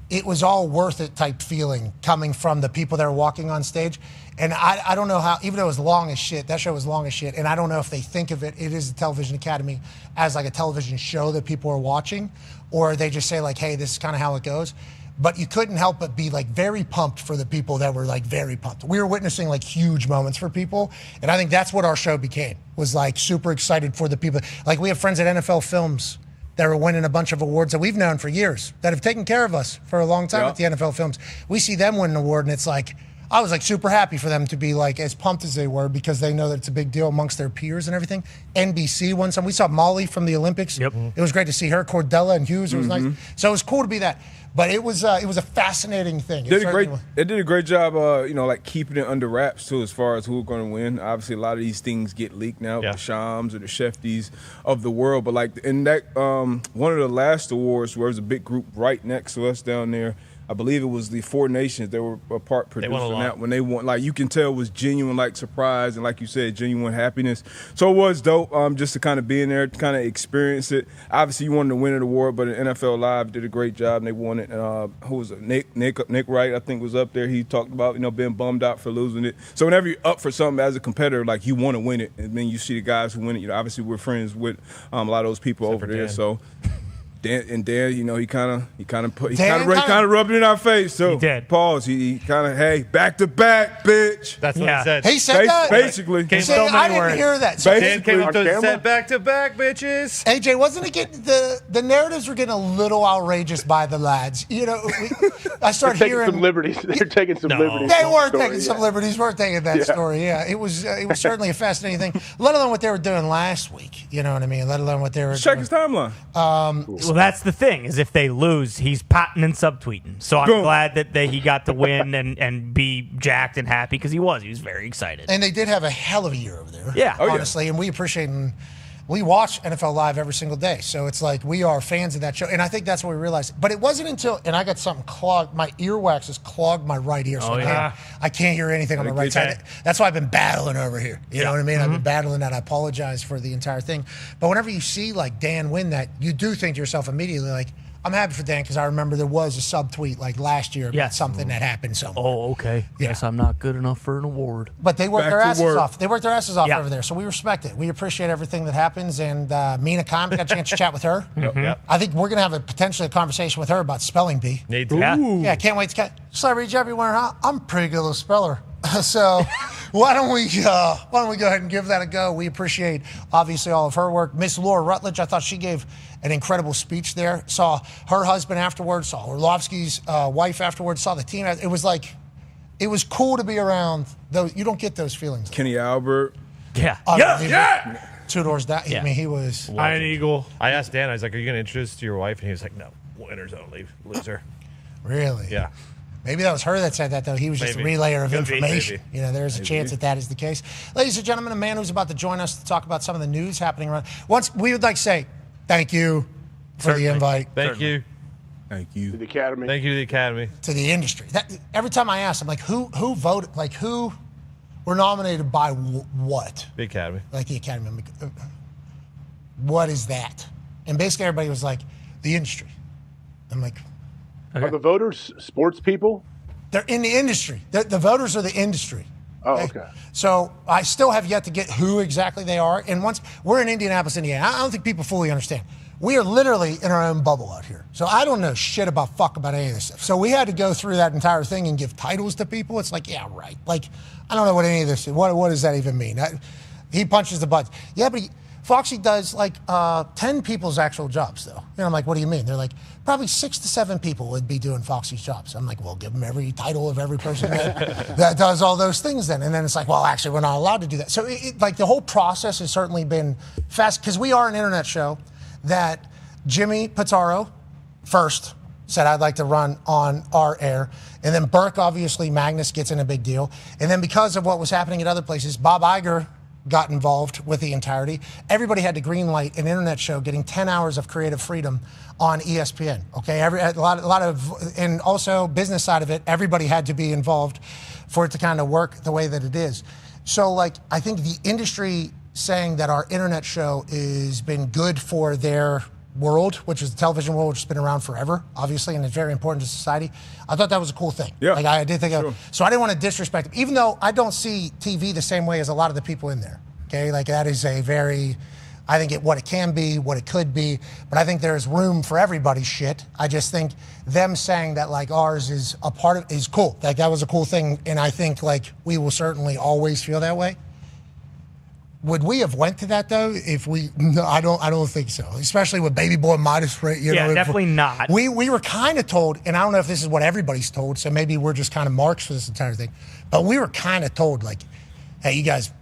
it was all worth it type feeling coming from the people that were walking on stage. And I don't know how, even though it was long as shit, that show was long as shit, and I don't know if they think of it is the Television Academy, as like a television show that people are watching, or they just say hey, this is kind of how it goes. But you couldn't help but be very pumped for the people that were very pumped. We were witnessing huge moments for people, and I think that's what our show became, was super excited for the people. We have friends at NFL Films that are winning a bunch of awards that we've known for years, that have taken care of us for a long time at the NFL Films. We see them win an award, and it's I was super happy for them to be as pumped as they were, because they know that it's a big deal amongst their peers and everything. NBC won some. We saw Molly from the Olympics. It was great to see her. Cordella and Hughes. It was nice. So it was cool to be that. But it was a fascinating thing. They did a great job, like keeping it under wraps too, as far as who's going to win. Obviously, a lot of these things get leaked now, the Shams or the Shefties of the world. But like in that one of the last awards, where there was a big group right next to us down there. I believe it was the Four Nations that were a part producing that when they won. Like you can tell, it was genuine, like surprise and like you said, genuine happiness. So it was dope, just to kind of be in there, to kind of experience it. Obviously, you wanted to win an award, but NFL Live did a great job and they won it. Who was it? Nick Wright, I think, was up there. He talked about being bummed out for losing it. So whenever you're up for something as a competitor, like you want to win it, and then you see the guys who win it. Obviously we're friends with a lot of those people over there. So. Dan, he kind of rubbed it in our face. So he did. Pause. He kind of, hey, back to back, bitch. That's what he said. He said that. Basically, I didn't hear that. So Dan came up and said, back to back, bitches. AJ, wasn't it getting the narratives were getting a little outrageous by the lads? I started hearing some liberties. They're taking some liberties. They were taking some liberties. We're taking that story. Yeah, it was certainly a fascinating thing. Let alone what they were doing last week. You know what I mean? Let alone what they were. Check his timeline. Well, that's the thing, is if they lose, he's potting and subtweeting. So I'm glad that he got to win and be jacked and happy, because he was very excited. And they did have a hell of a year over there. Yeah. Honestly, and we appreciate and we watch NFL Live every single day. So it's like we are fans of that show. And I think that's what we realized. But it wasn't until, and I got something clogged, my earwax has clogged my right ear. So I can't hear anything on my right side. That's why I've been battling over here. You know what I mean? I've been battling that. I apologize for the entire thing. But whenever you see like Dan win that, you do think to yourself immediately like, I'm happy for Dan because I remember there was a subtweet like last year about something that happened somewhere. Oh, okay. Yeah. Guess I'm not good enough for an award. But they worked their asses off. They worked their asses off over there. So we respect it. We appreciate everything that happens. And Mina Khan, got a chance to chat with her. I think we're going to have potentially a conversation with her about spelling bee. Yeah, can't wait to celebrity everywhere. Huh? I'm a pretty good little speller. So why don't we go ahead and give that a go? We appreciate obviously all of her work. Miss Laura Rutledge, I thought she gave an incredible speech there. Saw her husband afterwards, saw Orlovsky's wife afterwards, saw the team. It was cool to be around those. You don't get those feelings. Kenny Albert. Yeah. 2 doors down. I mean, he was Iron Eagle. I asked Dan, I was like, are you going to introduce us to your wife? And he was like, no, winners only, loser. Really? Yeah. Maybe that was her that said that, though. He was just a relayer of information. There's a chance that is the case. Ladies and gentlemen, a man who's about to join us to talk about some of the news happening around. Once we would like to say thank you for the invite. Thank you. To the Academy. Thank you to the Academy. To the industry. Every time I ask, I'm like, who voted? Like, who were nominated by what? The Academy. Like the Academy. I'm like, what is that? And basically everybody was like, the industry. I'm like, Are the voters sports people? they're in the industry. The voters are the industry. Oh, okay. So I still have yet to get who exactly they are. And once we're in Indianapolis, Indiana, I don't think people fully understand. We are literally in our own bubble out here. So I don't know shit about any of this stuff. So we had to go through that entire thing and give titles to people. It's like, yeah, right. Like, I don't know what any of this is. What does that even mean? He punches the buttons. Yeah, but Foxy does like 10 people's actual jobs, though. I'm like, what do you mean? They're like, probably 6 to 7 people would be doing Foxy's jobs. I'm like, well, give them every title of every person that does all those things then. And then it's like, well, actually, we're not allowed to do that. So like the whole process has certainly been fast because we are an internet show that Jimmy Pitaro first said, I'd like to run on our air. And then Burke, obviously, Magnus gets in a big deal. And then because of what was happening at other places, Bob Iger got involved with the entirety. Everybody had to green light an internet show getting 10 hours of creative freedom on ESPN. Okay, a lot of, and also business side of it, everybody had to be involved for it to kind of work the way that it is. So like, I think the industry saying that our internet show has been good for their world, which is the television world, which has been around forever, obviously, and it's very important to society. I thought that was a cool thing. Yeah. Like I did think so I didn't want to disrespect them, even though I don't see TV the same way as a lot of the people in there. Okay, like that is I think what it can be, what it could be, but I think there's room for everybody's shit. I just think them saying that like ours is a part of is cool. Like that was a cool thing, and I think like we will certainly always feel that way. Would we have went to that though? If we, no, I don't think so. Especially with Baby Boy Modest, right? Definitely not. We were kind of told, and I don't know if this is what everybody's told, so maybe we're just kind of marks for this entire thing. But we were kind of told, like, hey, you guys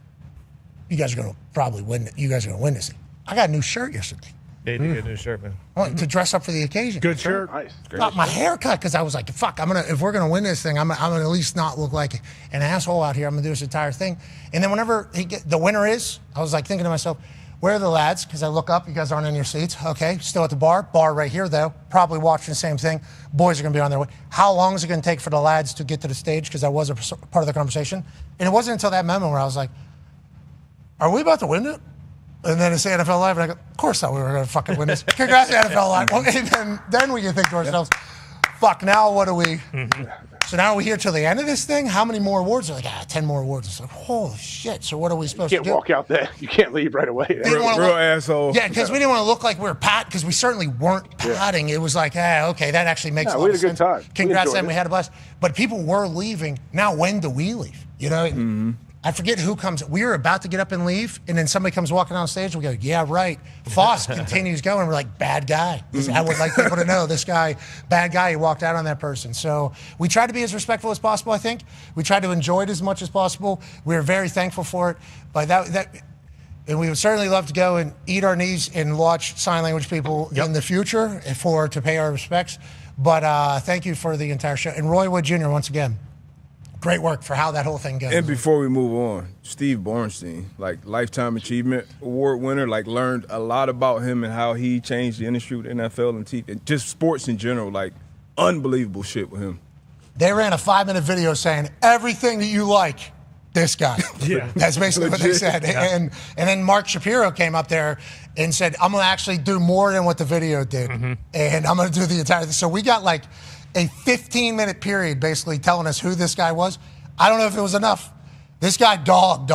are gonna probably win. You guys are gonna win this thing. I got a new shirt yesterday. Yeah, to get a new shirt, man. To dress up for the occasion. Good shirt. Nice. Got my haircut because I was like, fuck, if we're gonna win this thing, I'm gonna at least not look like an asshole out here. I'm gonna do this entire thing. And then whenever the winner is, I was like thinking to myself, where are the lads? Because I look up, you guys aren't in your seats. Okay, still at the bar right here though. Probably watching the same thing. Boys are gonna be on their way. How long is it gonna take for the lads to get to the stage? Because I was a part of the conversation. And it wasn't until that moment where I was like, are we about to win it? And then it's the NFL Live, and I go, of course not, we were going to fucking win this. Congrats, NFL Live. Well, and then we can think to ourselves, fuck, now what do we... So now are we here till the end of this thing? How many more awards? They're like, 10 more awards. It's like, holy shit. So what are we supposed to do? You can't walk out there. You can't leave right away. Real asshole. Yeah, because we didn't want to look like we were pat, because we certainly weren't patting. It was like, okay, that actually makes a lot of sense. We had a good time. Congrats, and we had a blast. But people were leaving. Now, when do we leave? You know? I forget who comes. We were about to get up and leave, and then somebody comes walking on stage. We go, yeah, right. Foss continues going. We're like, bad guy. I would like people to know this guy, bad guy. He walked out on that person. So we tried to be as respectful as possible, I think. We tried to enjoy it as much as possible. We were very thankful for it. But and we would certainly love to go and eat our knees and watch sign language people in the future to pay our respects. But thank you for the entire show. And Roy Wood Jr., once again, great work for how that whole thing goes. And before we move on, Steve Bornstein, like Lifetime Achievement Award winner, like learned a lot about him and how he changed the industry with NFL and just sports in general. Like unbelievable shit with him. They ran a 5-minute video saying everything that you like, this guy. Yeah, that's basically what they said. Yeah. And then Mark Shapiro came up there and said, "I'm gonna actually do more than what the video did, and I'm gonna do the entire thing." So we got like a 15-minute period basically telling us who this guy was. I don't know if it was enough. This guy dog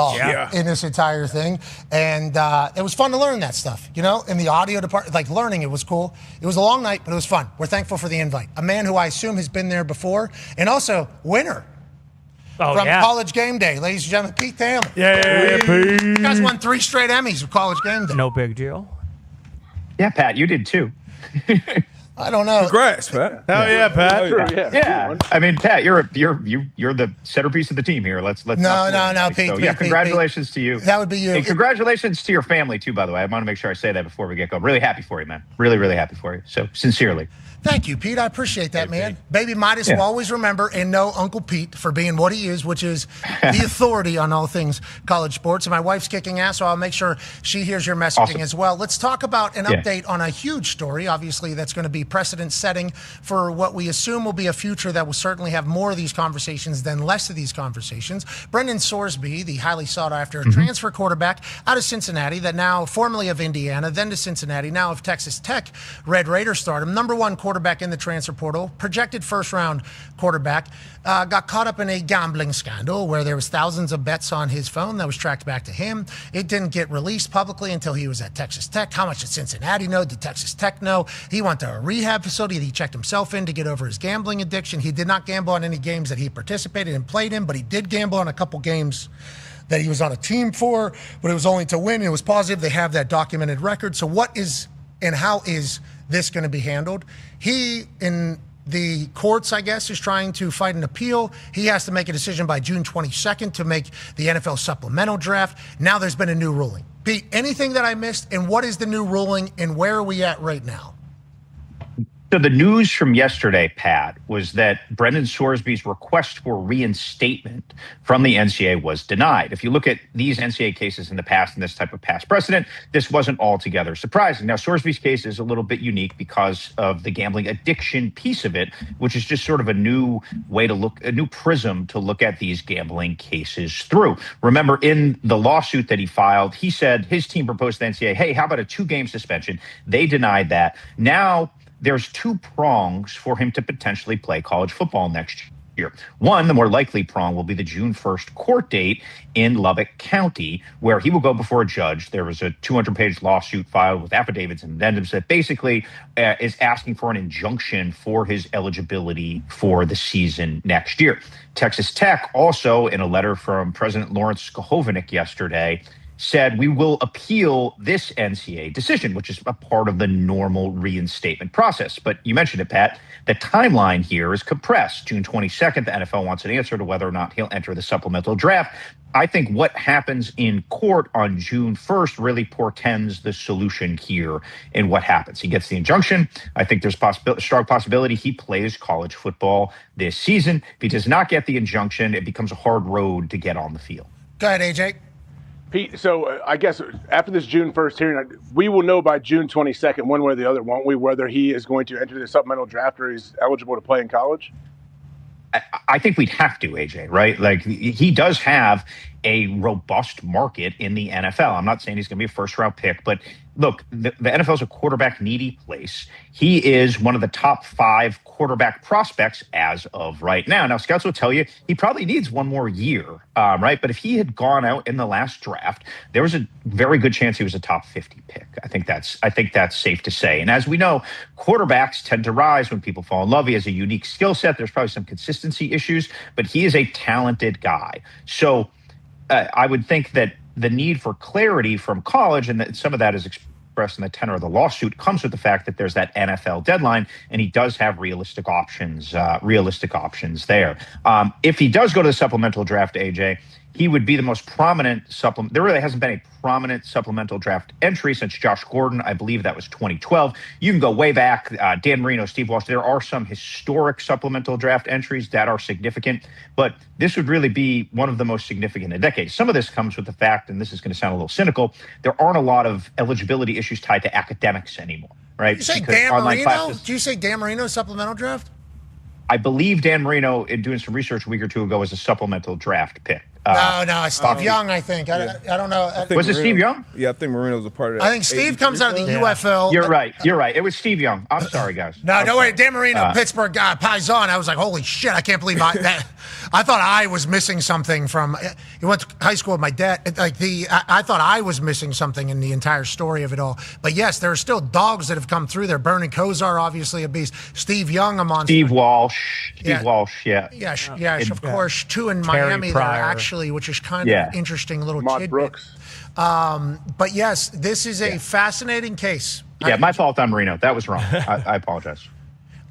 in this entire thing. And it was fun to learn that stuff, you know, in the audio department, like learning it was cool. It was a long night, but it was fun. We're thankful for the invite. A man who I assume has been there before, and also winner from College Game Day. Ladies and gentlemen, Pete Taylor. Yeah, Pete. You guys won 3 straight Emmys of College Game Day. No big deal. Yeah, Pat, you did too. I don't know. Congrats, Pat. Hell yeah, Pat. Yeah. I mean, Pat, you're the centerpiece of the team here. Let's No, Pete. So, Pete, congratulations to you. That would be you. And congratulations to your family too, by the way. I want to make sure I say that before we get going. Really happy for you, man. Really, really happy for you. So sincerely. Thank you, Pete. I appreciate that, man. Baby Midas will always remember and know Uncle Pete for being what he is, which is the authority on all things college sports. And my wife's kicking ass, so I'll make sure she hears your messaging as well. Let's talk about an update on a huge story, obviously, that's going to be precedent-setting for what we assume will be a future that will certainly have more of these conversations than less of these conversations. Brendan Sorsby, the highly sought-after transfer quarterback out of Cincinnati, that now formerly of Indiana, then to Cincinnati, now of Texas Tech, Red Raider stardom, number 1 quarterback in the transfer portal, projected first-round quarterback, got caught up in a gambling scandal where there was thousands of bets on his phone that was tracked back to him. It didn't get released publicly until he was at Texas Tech. How much did Cincinnati know? Did Texas Tech know? He went to a rehab facility that he checked himself in to get over his gambling addiction. He did not gamble on any games that he participated and played in, but he did gamble on a couple games that he was on a team for, but it was only to win. It was positive. They have that documented record. So what is and how is this going to be handled? He, in the courts, I guess, is trying to fight an appeal. He has to make a decision by June 22nd to make the NFL supplemental draft. Now there's been a new ruling. Pete, anything that I missed, and what is the new ruling, and where are we at right now? So the news from yesterday, Pat, was that Brendan Sorsby's request for reinstatement from the NCAA was denied. If you look at these NCAA cases in the past and this type of past precedent, this wasn't altogether surprising. Now, Sorsby's case is a little bit unique because of the gambling addiction piece of it, which is just sort of a new way to look, a new prism to look at these gambling cases through. Remember, in the lawsuit that he filed, he said his team proposed to the NCAA, hey, how about a 2-game suspension? They denied that. Now, there's 2 prongs for him to potentially play college football next year. One, the more likely prong, will be the June 1st court date in Lubbock County, where he will go before a judge. There was a 200-page lawsuit filed with affidavits and addendums that basically is asking for an injunction for his eligibility for the season next year. Texas Tech also, in a letter from President Lawrence Skohovinik yesterday, said, we will appeal this NCAA decision, which is a part of the normal reinstatement process. But you mentioned it, Pat. The timeline here is compressed. June 22nd, the NFL wants an answer to whether or not he'll enter the supplemental draft. I think what happens in court on June 1st really portends the solution here in what happens. He gets the injunction. I think there's a strong possibility he plays college football this season. If he does not get the injunction, it becomes a hard road to get on the field. Go ahead, AJ. Pete, so I guess after this June 1st hearing, we will know by June 22nd, one way or the other, won't we, whether he is going to enter the supplemental draft or he's eligible to play in college? I think we'd have to, AJ, right? Like, he does have a robust market in the NFL. I'm not saying he's going to be a first-round pick, but look, the NFL is a quarterback-needy place. He is one of the top 5 quarterback prospects as of right now. Now, scouts will tell you he probably needs one more year, right? But if he had gone out in the last draft, there was a very good chance he was a top 50 pick. I think that's safe to say. And as we know, quarterbacks tend to rise when people fall in love. He has a unique skill set. There's probably some consistency issues, but he is a talented guy. So I would think that the need for clarity from college, and that some of that is expressed in the tenor of the lawsuit, comes with the fact that there's that NFL deadline, and he does have realistic options there. If he does go to the supplemental draft, AJ, he would be the most prominent supplement. There really hasn't been a prominent supplemental draft entry since Josh Gordon. I believe that was 2012. You can go way back. Dan Marino, Steve Walsh. There are some historic supplemental draft entries that are significant, but this would really be one of the most significant in a decade. Some of this comes with the fact, and this is going to sound a little cynical, there aren't a lot of eligibility issues tied to academics anymore, right? Did you say Because Dan online Marino? classes- Did you say Dan Marino supplemental draft? I believe Dan Marino, in doing some research a week or two ago, was a supplemental draft pick. No, Steve Young, I think. I don't know. Was it Steve Young? Yeah, I think Marino's a part of that. I think Steve comes out of the UFL. You're right. It was Steve Young. I'm sorry, guys. No, don't worry. Dan Marino, Pittsburgh guy, Paisan. I was like, holy shit, I can't believe I thought I was missing something from. He went to high school with my dad. I thought I was missing something in the entire story of it all. But yes, there are still dogs that have come through there. Bernie Kosar, obviously a beast. Steve Young, a monster. Steve Walsh. Yeah. Yes, of course. 2 in Terry Miami Pryor. there, actually, which is kind of interesting little Mont tidbit. Brooks. But yes, this is a fascinating case. Yeah, my fault on Marino. That was wrong. I apologize.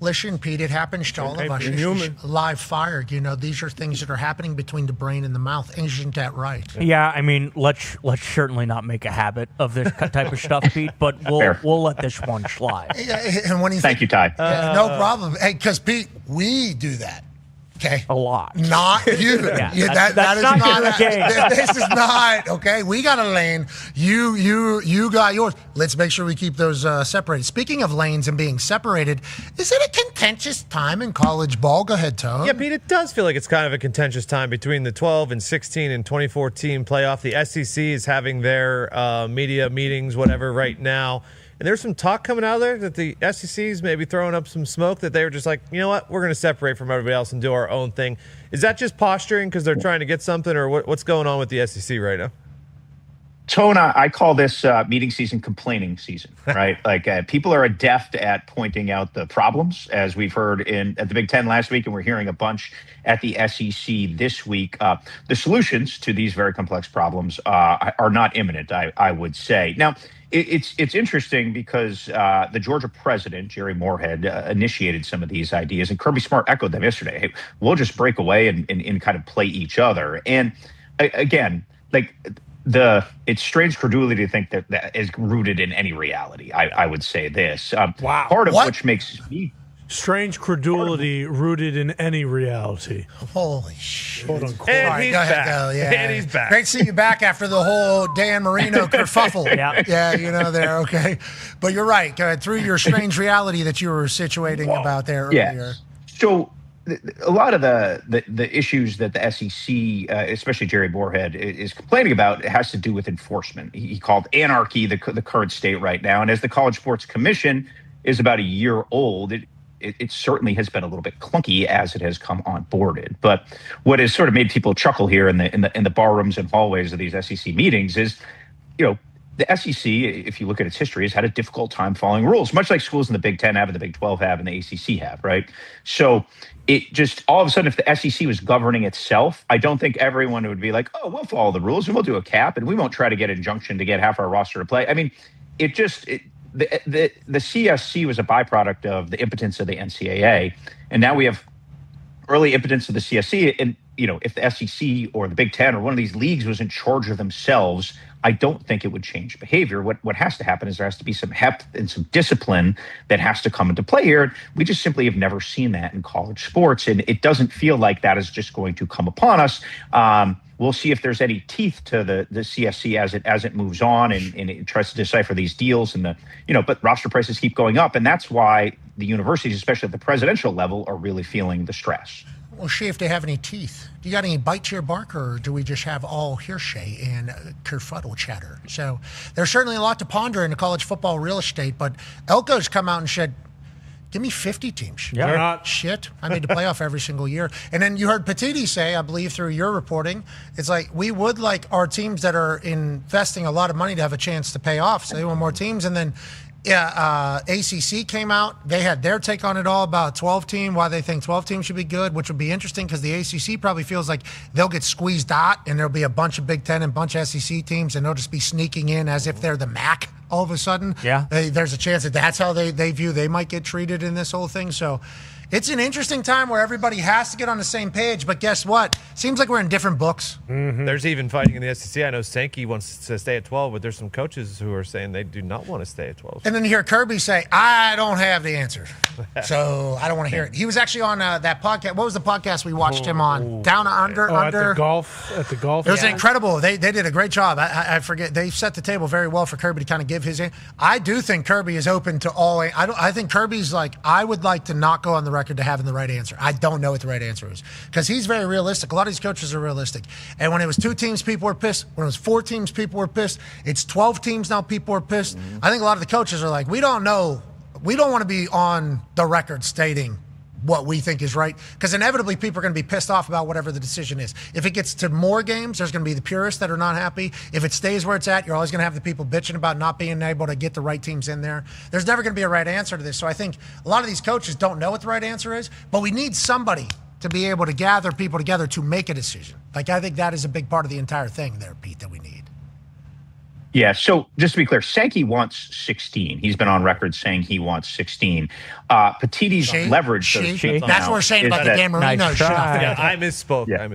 Listen, Pete, it happens to all of us. It's live fire. You know, these are things that are happening between the brain and the mouth. Isn't that right? Yeah, I mean, let's certainly not make a habit of this type of stuff, Pete. But we'll let this one slide. And when Thank you, Ty. No problem. Hey, because Pete, we do that. Okay. A lot. Not you. Yeah, that is not not your game. This is not okay. We got a lane. You got yours. Let's make sure we keep those separated. Speaking of lanes and being separated, is it a contentious time in college ball? Go ahead, Tone. Yeah, Pete, it does feel like it's kind of a contentious time between the 12 and 16 and 2014 playoff. The SEC is having their media meetings, whatever, right now. And there's some talk coming out of there that the SEC is maybe throwing up some smoke, that they were just like, you know what, we're going to separate from everybody else and do our own thing. Is that just posturing because they're trying to get something, or what's going on with the SEC right now? Tone, I call this meeting season complaining season, right? Like people are adept at pointing out the problems, as we've heard at the Big Ten last week, and we're hearing a bunch at the SEC this week. The solutions to these very complex problems are not imminent, I would say. Now, it's interesting because the Georgia president, Jerry Moorhead, initiated some of these ideas, and Kirby Smart echoed them yesterday. Hey, we'll just break away and kind of play each other. And again, like it's strange credulity to think that is rooted in any reality. I would say this. Wow. Part of which makes me. Strange credulity rooted in any reality. Holy shit. Quote unquote. And he's go ahead, back. go. Yeah. And he's back. Great to see you back after the whole Dan Marino kerfuffle. Yeah, you know, there, okay. But you're right. Through your strange reality that you were situating about there earlier. Yeah. So a lot of the issues that the SEC, especially Jerry Moorhead, is complaining about, it has to do with enforcement. He called anarchy the current state right now. And as the College Sports Commission is about a year old, it certainly has been a little bit clunky as it has come on boarded. But what has sort of made people chuckle here in the bar rooms and hallways of these SEC meetings is, you know, the SEC, if you look at its history, has had a difficult time following rules, much like schools in the Big Ten have and the Big 12 have and the ACC have, right? So it just all of a sudden, if the SEC was governing itself, I don't think everyone would be like, oh, we'll follow the rules and we'll do a cap and we won't try to get injunction to get half our roster to play. I mean, the CSC was a byproduct of the impotence of the NCAA, and now we have early impotence of the CSC. And if the SEC or the Big Ten or one of these leagues was in charge of themselves, I don't think it would change behavior. What has to happen is there has to be some heft and some discipline that has to come into play here. We just simply have never seen that in college sports, and it doesn't feel like that is just going to come upon us. We'll see if there's any teeth to the CSC as it moves on and it tries to decipher these deals but roster prices keep going up, and that's why the universities, especially at the presidential level, are really feeling the stress. We'll see if they have any teeth. Do you got any bite to your bark, or do we just have all hearsay and kerfuddle chatter? So there's certainly a lot to ponder in the college football real estate, but Elko's come out and said, give me 50 teams. Yeah. They're not. Shit. I made the playoff every single year. And then you heard Petiti say, I believe through your reporting, it's like we would like our teams that are investing a lot of money to have a chance to pay off. So they want more teams. And then ACC came out. They had their take on it all about 12 team, why they think 12 teams should be good, which would be interesting because the ACC probably feels like they'll get squeezed out and there'll be a bunch of Big Ten and a bunch of SEC teams and they'll just be sneaking in as if they're the MAC all of a sudden. Yeah. There's a chance that that's how they view they might get treated in this whole thing. So it's an interesting time where everybody has to get on the same page, but guess what? Seems like we're in different books. Mm-hmm. There's even fighting in the SEC. I know Sankey wants to stay at 12, but there's some coaches who are saying they do not want to stay at 12. And then you hear Kirby say, I don't have the answer, so I don't want to hear it. He was actually on that podcast. What was the podcast we watched him on? Down Under? At the golf. It was incredible. They did a great job. I forget. They set the table very well for Kirby to kind of give his in. I do think Kirby is open to all. I think Kirby's like, I would like to not go on the record to having the right answer. I don't know what the right answer is because he's very realistic. A lot of these coaches are realistic. And when it was 2 teams, people were pissed. When it was 4 teams, people were pissed. It's 12 teams now, people are pissed. Mm-hmm. I think a lot of the coaches are like, we don't know. We don't want to be on the record stating what we think is right because inevitably people are going to be pissed off about whatever the decision is. If it gets to more games, there's going to be the purists that are not happy. If it stays where it's at, you're always going to have the people bitching about not being able to get the right teams in there. There's never going to be a right answer to this. So I think a lot of these coaches don't know what the right answer is, but we need somebody to be able to gather people together to make a decision. Like, I think that is a big part of the entire thing there, Pete, that we need. Yeah, so just to be clear, Sankey wants 16. He's been on record saying he wants 16. Petiti's leverage. That's what we're saying about the Dan Marino shit. Yeah, I misspoke. Yeah.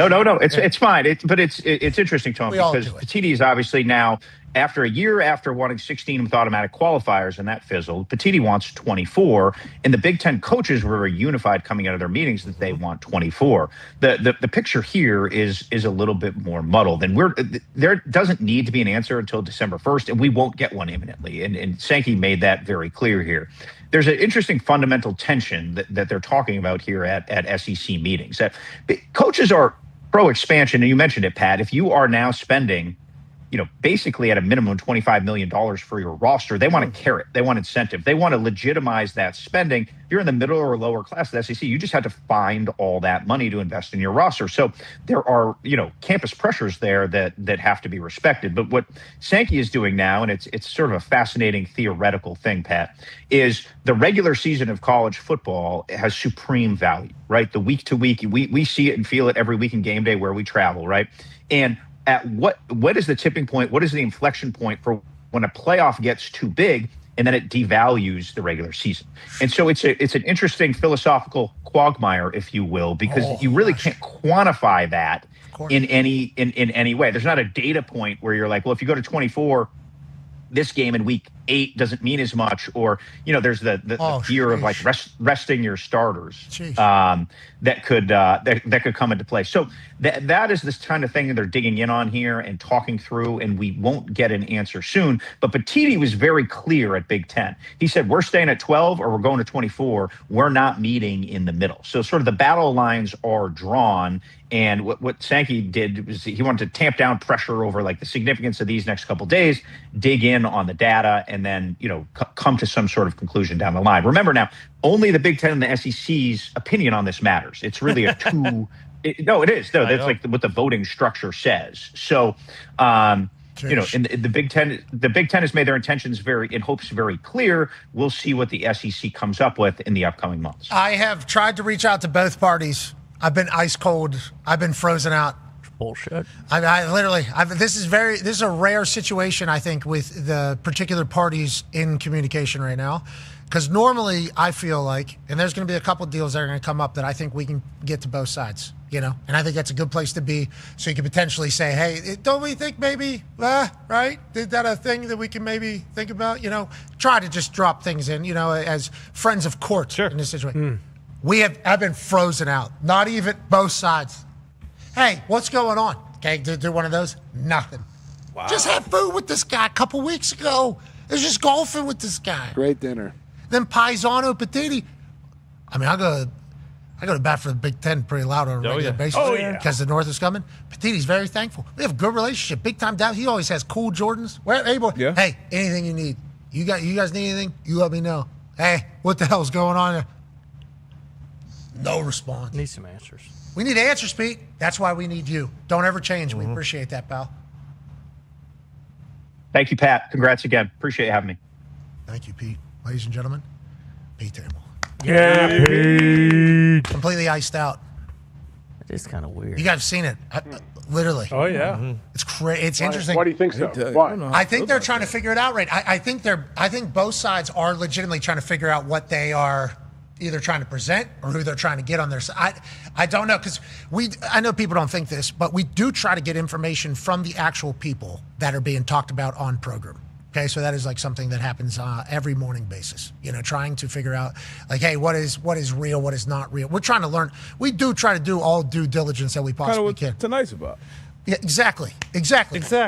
No. It's fine. But it's interesting, Tom, because Petiti is obviously now, after a year after wanting 16 with automatic qualifiers, and that fizzled, Petiti wants 24, and the Big Ten coaches were very unified coming out of their meetings that they want 24. The picture here is a little bit more muddled, and there doesn't need to be an answer until December 1st, and we won't get one imminently, and Sankey made that very clear here. There's an interesting fundamental tension that they're talking about here at SEC meetings. That coaches are pro-expansion, and you mentioned it, Pat. If you are now spending basically at a minimum $25 million for your roster, they want a carrot. They want incentive. They want to legitimize that spending. If you're in the middle or lower class of the SEC, you just have to find all that money to invest in your roster. So there are, campus pressures there that have to be respected. But what Sankey is doing now, and it's sort of a fascinating theoretical thing, Pat, is the regular season of college football has supreme value, right? The week to week, we see it and feel it every week in game day where we travel, right? And at what is the tipping point? What is the inflection point for when a playoff gets too big and then it devalues the regular season? And so it's an interesting philosophical quagmire, if you will, because you really can't quantify that in any way. There's not a data point where you're like, well, if you go to 24, this game in week 8 doesn't mean as much, or there's the fear of like resting your starters that could come into play. So that is this kind of thing that they're digging in on here and talking through, and we won't get an answer soon. But Petiti was very clear at Big Ten. He said, we're staying at 12 or we're going to 24. We're not meeting in the middle. So sort of the battle lines are drawn. And what Sankey did was he wanted to tamp down pressure over like the significance of these next couple of days, dig in on the data, and then come to some sort of conclusion down the line. Remember now, only the Big Ten and the SEC's opinion on this matters. It's really a two. It is. No, that's like what the voting structure says. So you know, in the Big Ten, has made their intentions very clear. We'll see what the SEC comes up with in the upcoming months. I have tried to reach out to both parties. I've been ice cold. I've been frozen out. Bullshit. This is a rare situation, I think, with the particular parties in communication right now. Because normally I feel like, and there's going to be a couple deals that are going to come up that I think we can get to both sides, you know? And I think that's a good place to be. So you can potentially say, hey, don't we think maybe, right? Is that a thing that we can maybe think about? You know, try to just drop things in, you know, as friends of court in this situation. I've been frozen out. Not even both sides. Hey, what's going on? Okay, do one of those? Nothing. Wow. Just had food with this guy a couple weeks ago. I was just golfing with this guy. Great dinner. Then Paisano Petiti. I mean, I go to bat for the Big Ten pretty loud on a regular basis. Oh, yeah. Because the North is coming. Petiti's very thankful. We have a good relationship. Big time down. He always has cool Jordans. Hey, boy. Yeah. Hey, anything you need. You guys need anything? You let me know. Hey, what the hell's going on there? No response. Need some answers. We need answers, Pete. That's why we need you. Don't ever change. We appreciate that, pal. Thank you, Pat. Congrats again. Appreciate you having me. Thank you, Pete. Ladies and gentlemen, Pete Thamel. Yeah, Pete. Completely iced out. It is kind of weird. You guys have seen it. Literally. Oh, yeah. It's It's interesting. Why do you think so? Why? I think they're trying to figure it out, right? I think both sides are legitimately trying to figure out what they are either trying to present or who they're trying to get on their side. I don't know, because I know people don't think this, but we do try to get information from the actual people that are being talked about on program. Okay, so that is like something that happens every morning basis. You know, trying to figure out like, hey, what is real, what is not real. We're trying to learn. We do try to do all due diligence that we possibly can. Tonight's about. Yeah, exactly.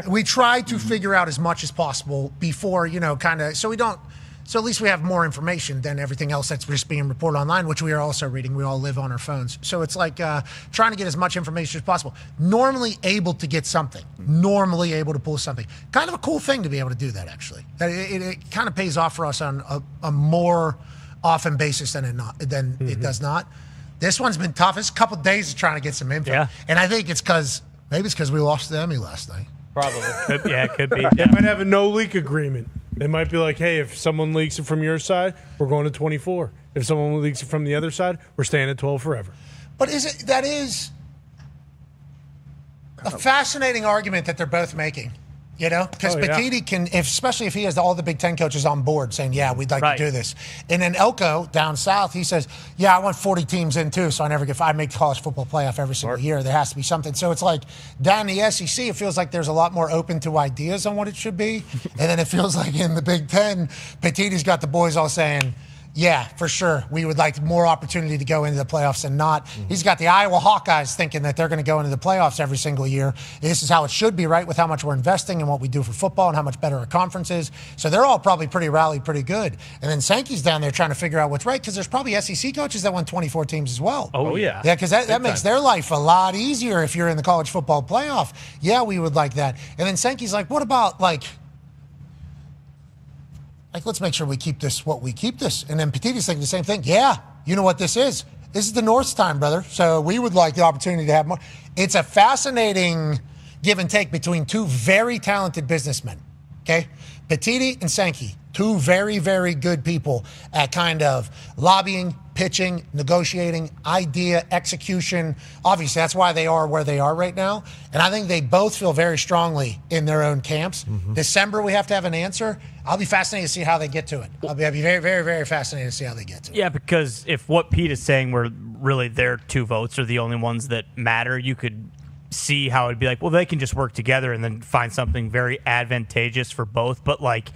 We try to figure out as much as possible before, you know, kind of, so we don't. So at least we have more information than everything else that's just being reported online, which we are also reading. We all live on our phones. So it's like trying to get as much information as possible. Normally able to get something. Normally able to pull something. Kind of a cool thing to be able to do that, actually. It kind of pays off for us on a more often basis than it does not. This one's been tough. It's a couple of days of trying to get some info. Yeah. And I think it's because we lost to Emmy last night. Probably. It could be. They might have a no leak agreement. They might be like, hey, if someone leaks it from your side, we're going to 24. If someone leaks it from the other side, we're staying at 12 forever. But that is a fascinating argument that they're both making, you know? Because Petiti can, especially if he has all the Big Ten coaches on board saying, yeah, we'd like to do this. And then Elko down south, he says, yeah, I want 40 teams in too, so I make the college football playoff every single year. There has to be something. So it's like down in the SEC, it feels like there's a lot more open to ideas on what it should be. And then it feels like in the Big Ten, Petiti's got the boys all saying, yeah, for sure. We would like more opportunity to go into the playoffs than not. He's got the Iowa Hawkeyes thinking that they're going to go into the playoffs every single year. This is how it should be, right, with how much we're investing and what we do for football and how much better our conference is. So they're all probably pretty good. And then Sankey's down there trying to figure out what's right, because there's probably SEC coaches that won 24 teams as well. Oh, yeah. Yeah, because that makes their life a lot easier if you're in the college football playoff. Yeah, we would like that. And then Sankey's like, what about, like, let's make sure we keep this what we keep this. And then Petiti's thinking the same thing. Yeah, you know what this is? This is the North's time, brother. So we would like the opportunity to have more. It's a fascinating give and take between two very talented businessmen, okay? Petiti and Sankey, two very, very good people at kind of lobbying, pitching, negotiating, idea, execution. Obviously, that's why they are where they are right now. And I think they both feel very strongly in their own camps. December, we have to have an answer. I'll be fascinated to see how they get to it. I'll be very, very, very fascinated to see how they get to it. Yeah, because if what Pete is saying were really their two votes are the only ones that matter, you could see how it'd be like, well, they can just work together and then find something very advantageous for both. But like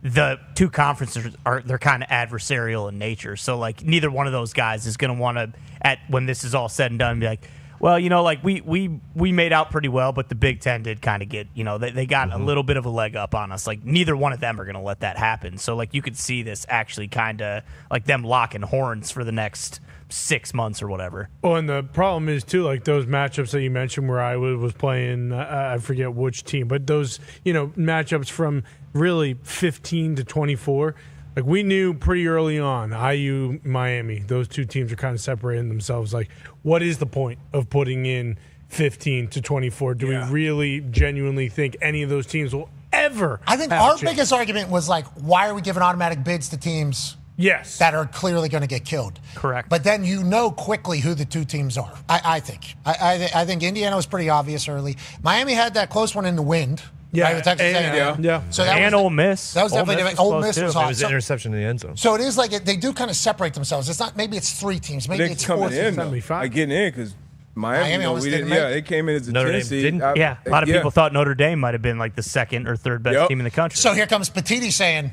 the two conferences they're kind of adversarial in nature. So like neither one of those guys is going to want to, when this is all said and done, be like, well, you know, like we made out pretty well, but the Big Ten did kind of get, you know, they got a little bit of a leg up on us. Like neither one of them are going to let that happen. So like you could see this actually kind of like them locking horns for the next 6 months or whatever. Oh, and the problem is too, like those matchups that you mentioned where I was playing, I forget which team, but those, you know, matchups from really 15 to 24. Like we knew pretty early on, IU, Miami, those two teams are kind of separating themselves. Like, what is the point of putting in 15-24. Do we really genuinely think any of those teams will ever? I think our biggest argument was like, why are we giving automatic bids to teams? Yes. That are clearly going to get killed. Correct. But then you know quickly who the two teams are. I think. I think Indiana was pretty obvious early. Miami had that close one in the wind. Yeah, right, with Texas A&M. yeah. So that and was, Ole Miss. That was definitely Ole Miss was hot. It was an interception in the end zone. So it is like they do kind of separate themselves. It's not maybe it's three teams. Maybe it's four teams. Like getting in because Miami almost didn't they came in as a Notre 10 Dame seed. didn't. A lot of people thought Notre Dame might have been like the second or third best team in the country. So here comes Petiti saying,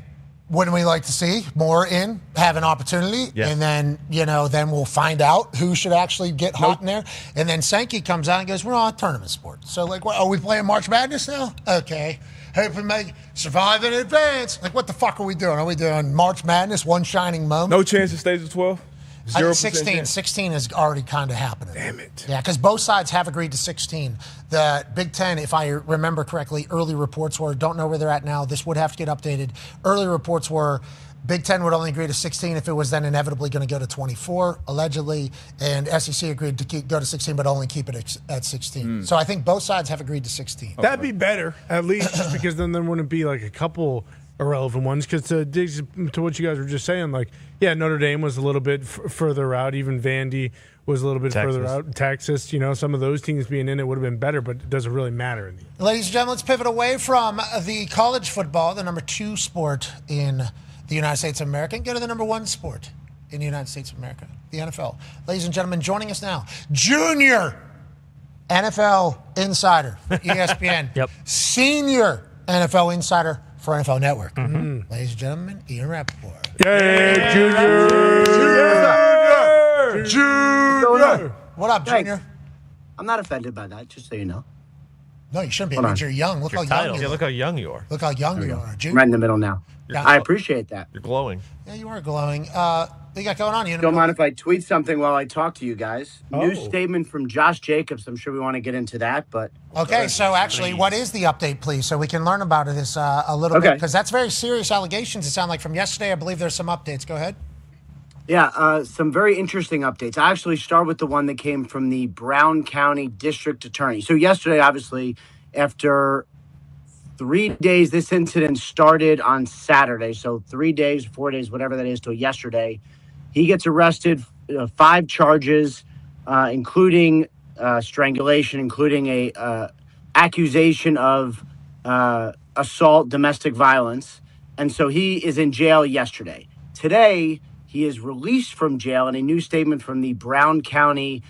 wouldn't we like to see more have an opportunity? Yes. And then, then we'll find out who should actually get hot in there. And then Sankey comes out and goes, we're on a tournament sport. So, like, what, are we playing March Madness now? Okay. Hope we survive in advance. Like, what the fuck are we doing? Are we doing March Madness, one shining moment? No chance it stays at 12? 0% 16. chance? 16 is already kind of happening. Damn it. Yeah, because both sides have agreed to 16. The Big Ten, if I remember correctly, early reports were, don't know where they're at now, this would have to get updated. Early reports were Big Ten would only agree to 16 if it was then inevitably going to go to 24, allegedly, and SEC agreed to go to 16 but only keep it at 16. So I think both sides have agreed to 16. That'd be better, at least, just because then there wouldn't be like a couple irrelevant ones. Because to what you guys were just saying, like, yeah, Notre Dame was a little bit further out. Even Vandy was a little bit further out. Texas, some of those teams being in it would have been better, but it doesn't really matter in the end. Ladies and gentlemen, let's pivot away from the college football, the number 2 sport in the United States of America, and go to the number 1 sport in the United States of America, the NFL. Ladies and gentlemen, joining us now, Junior NFL Insider for ESPN. Yep. Senior NFL Insider for NFL Network. Ladies and gentlemen, Ian Rappaport. Yay, Junior! What up, Junior? I'm not offended by that, just so you know. No, you shouldn't be. Because you're young. Look how young you Yeah, are. look how young you are. Look how young you are, Junior. Right in the middle now. I appreciate that. You're glowing. Yeah, you are glowing. What you got going on? You Don't mind if I tweet something while I talk to you guys. Oh. New statement from Josh Jacobs. I'm sure we want to get into that, but Okay, so actually, what is the update, please, so we can learn about it a little bit? Because that's very serious allegations, it sounds like, from yesterday. I believe there's some updates. Go ahead. yeah, some very interesting updates. I actually start with the one that came from the Brown County District Attorney. So yesterday, obviously, after 3 days, this incident started on Saturday. So 3 days, 4 days, whatever that is, till yesterday. He gets arrested, 5 charges, including strangulation, including a accusation of assault, domestic violence. And so he is in jail yesterday. Today, he is released from jail in a new statement from the Brown County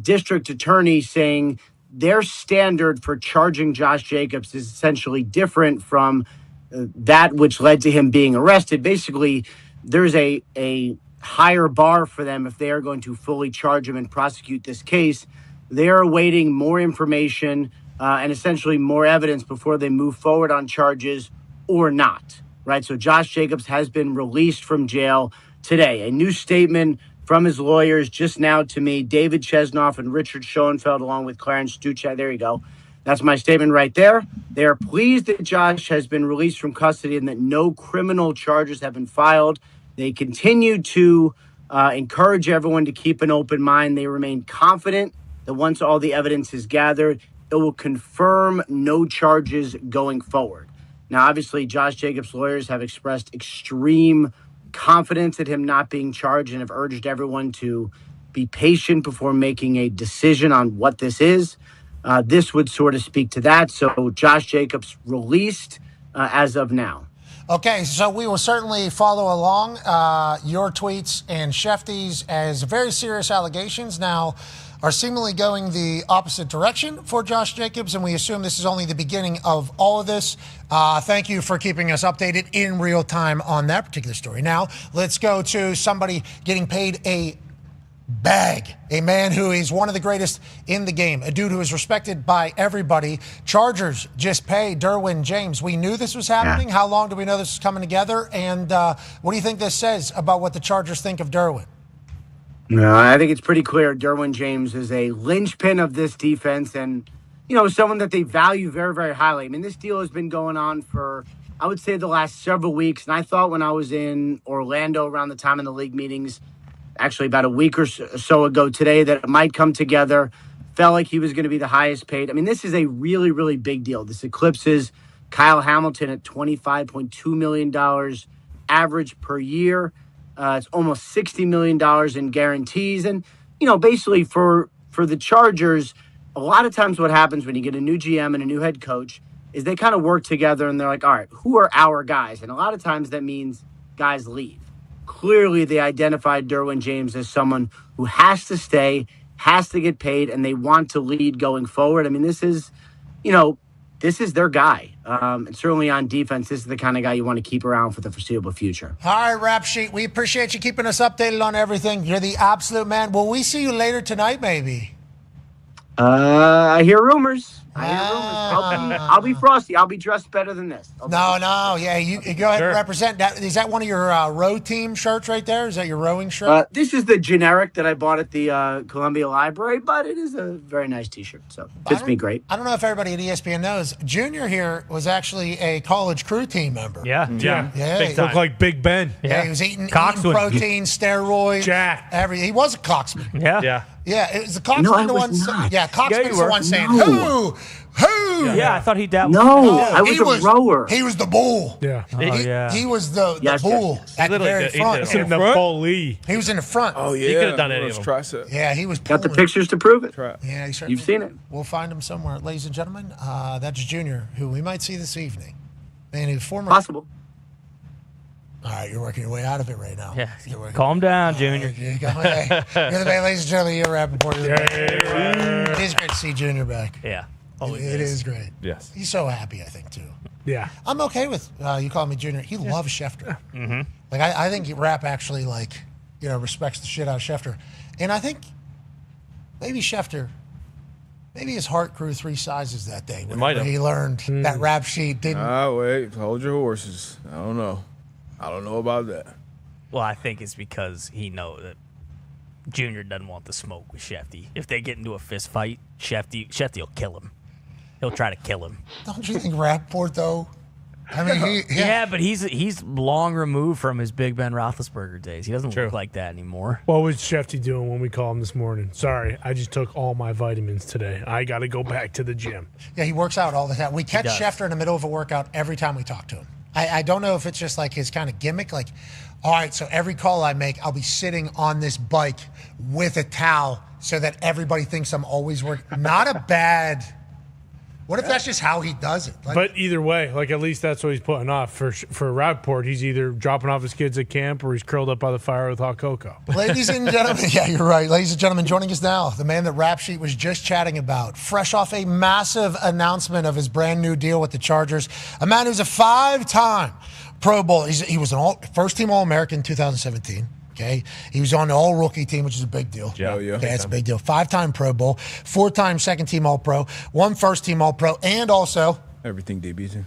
District Attorney saying their standard for charging Josh Jacobs is essentially different from that which led to him being arrested. Basically, there's a higher bar for them if they are going to fully charge him and prosecute this case. They are awaiting more information and essentially more evidence before they move forward on charges or not, right? So Josh Jacobs has been released from jail today. A new statement from his lawyers just now to me, David Chesnoff and Richard Schoenfeld, along with Clarence Stuchak. There you go. That's my statement right there. They are pleased that Josh has been released from custody and that no criminal charges have been filed. They continue to encourage everyone to keep an open mind. They remain confident that once all the evidence is gathered, it will confirm no charges going forward. Now, obviously, Josh Jacobs' lawyers have expressed extreme confidence at him not being charged and have urged everyone to be patient before making a decision on what this is. This would sort of speak to that. So Josh Jacobs released as of now. Okay, so we will certainly follow along your tweets and Shefty's as very serious allegations now are seemingly going the opposite direction for Josh Jacobs, and we assume this is only the beginning of all of this. Thank you for keeping us updated in real time on that particular story. Now, let's go to somebody getting paid a bag, a man who is one of the greatest in the game, a dude who is respected by everybody. Chargers just paid Derwin James. We knew this was happening. How long do we know this is coming together? And what do you think this says about what the Chargers think of Derwin? No, I think it's pretty clear Derwin James is a linchpin of this defense and, someone that they value very, very highly. I mean, this deal has been going on for, I would say, the last several weeks. And I thought when I was in Orlando around the time in the league meetings, actually about a week or so ago today, that it might come together. felt like he was going to be the highest paid. I mean, this is a really, really big deal. This eclipses Kyle Hamilton at $25.2 million average per year. It's almost $60 million in guarantees. And, basically for the Chargers, a lot of times what happens when you get a new GM and a new head coach is they kind of work together and they're like, all right, who are our guys? And a lot of times that means guys leave. Clearly, they identified Derwin James as someone who has to stay, has to get paid, and they want to lead going forward. I mean, this is their guy. And certainly on defense, this is the kind of guy you want to keep around for the foreseeable future. All right, Rap Sheet, we appreciate you keeping us updated on everything. You're the absolute man. Will we see you later tonight, maybe? I hear rumors. I'll be frosty. I'll be dressed better than this. No. Yeah, you go ahead and represent. Is that one of your row team shirts right there? Is that your rowing shirt? This is the generic that I bought at the Columbia Library, but it is a very nice T-shirt, so fits me great. I don't know if everybody at ESPN knows. Junior here was actually a college crew team member. Yeah. Big Looked like Big Ben. Yeah, he was eating protein, steroids, Jack. He was a Coxman. Yeah, it was the Coxman the one. Coxman's the one saying, "Who?" Yeah, I thought he dabbled. No, I was a rower. He was the bull. Yeah. He was the bull at the very front. In the bully. He was in the front. Oh, yeah. He could have done any of them. Tricep. Yeah, he was Got the pulling. pictures to prove it. Yeah, he certainly You've seen it. We'll find him somewhere. Ladies and gentlemen, that's Junior, who we might see this evening. And he's former... Possible. All right, you're working your way out of it right now. Yeah. Calm down, Junior. You're the man, ladies and gentlemen, you're Rap Reporter. It is great to see Junior back. Yeah. It is great. Yes. He's so happy, I think, too. Yeah. I'm okay with you calling me Junior. He loves Schefter. Mm-hmm. Like, I think Rap actually, respects the shit out of Schefter. And I think maybe Schefter, maybe his heart grew 3 sizes that day. When he learned that Rap Sheet didn't. Wait. Hold your horses. I don't know about that. Well, I think it's because he knows that Junior doesn't want the smoke with Shefty. If they get into a fist fight, Shefty will kill him. He'll try to kill him. Don't you think Rappaport, though? I mean, yeah, but he's long removed from his Big Ben Roethlisberger days. He doesn't look like that anymore. What was Shefty doing when we called him this morning? Sorry, I just took all my vitamins today. I got to go back to the gym. Yeah, he works out all the time. We catch Schefter in the middle of a workout every time we talk to him. I don't know if it's just like his kind of gimmick. Like, all right, so every call I make, I'll be sitting on this bike with a towel so that everybody thinks I'm always working. Not a bad... What if that's just how he does it? But either way, at least that's what he's putting off. For Rappaport, he's either dropping off his kids at camp or he's curled up by the fire with hot cocoa. Ladies and gentlemen, yeah, you're right. Ladies and gentlemen, joining us now, the man that Rap Sheet was just chatting about, fresh off a massive announcement of his brand new deal with the Chargers, a man who's a 5-time Pro Bowl. He was an first-team All-American in 2017. Okay, he was on the all-rookie team, which is a big deal. Yeah. Okay, that's a big deal. 5-time Pro Bowl, 4-time second-team All-Pro, 1 first-team All-Pro, and also... Everything DB.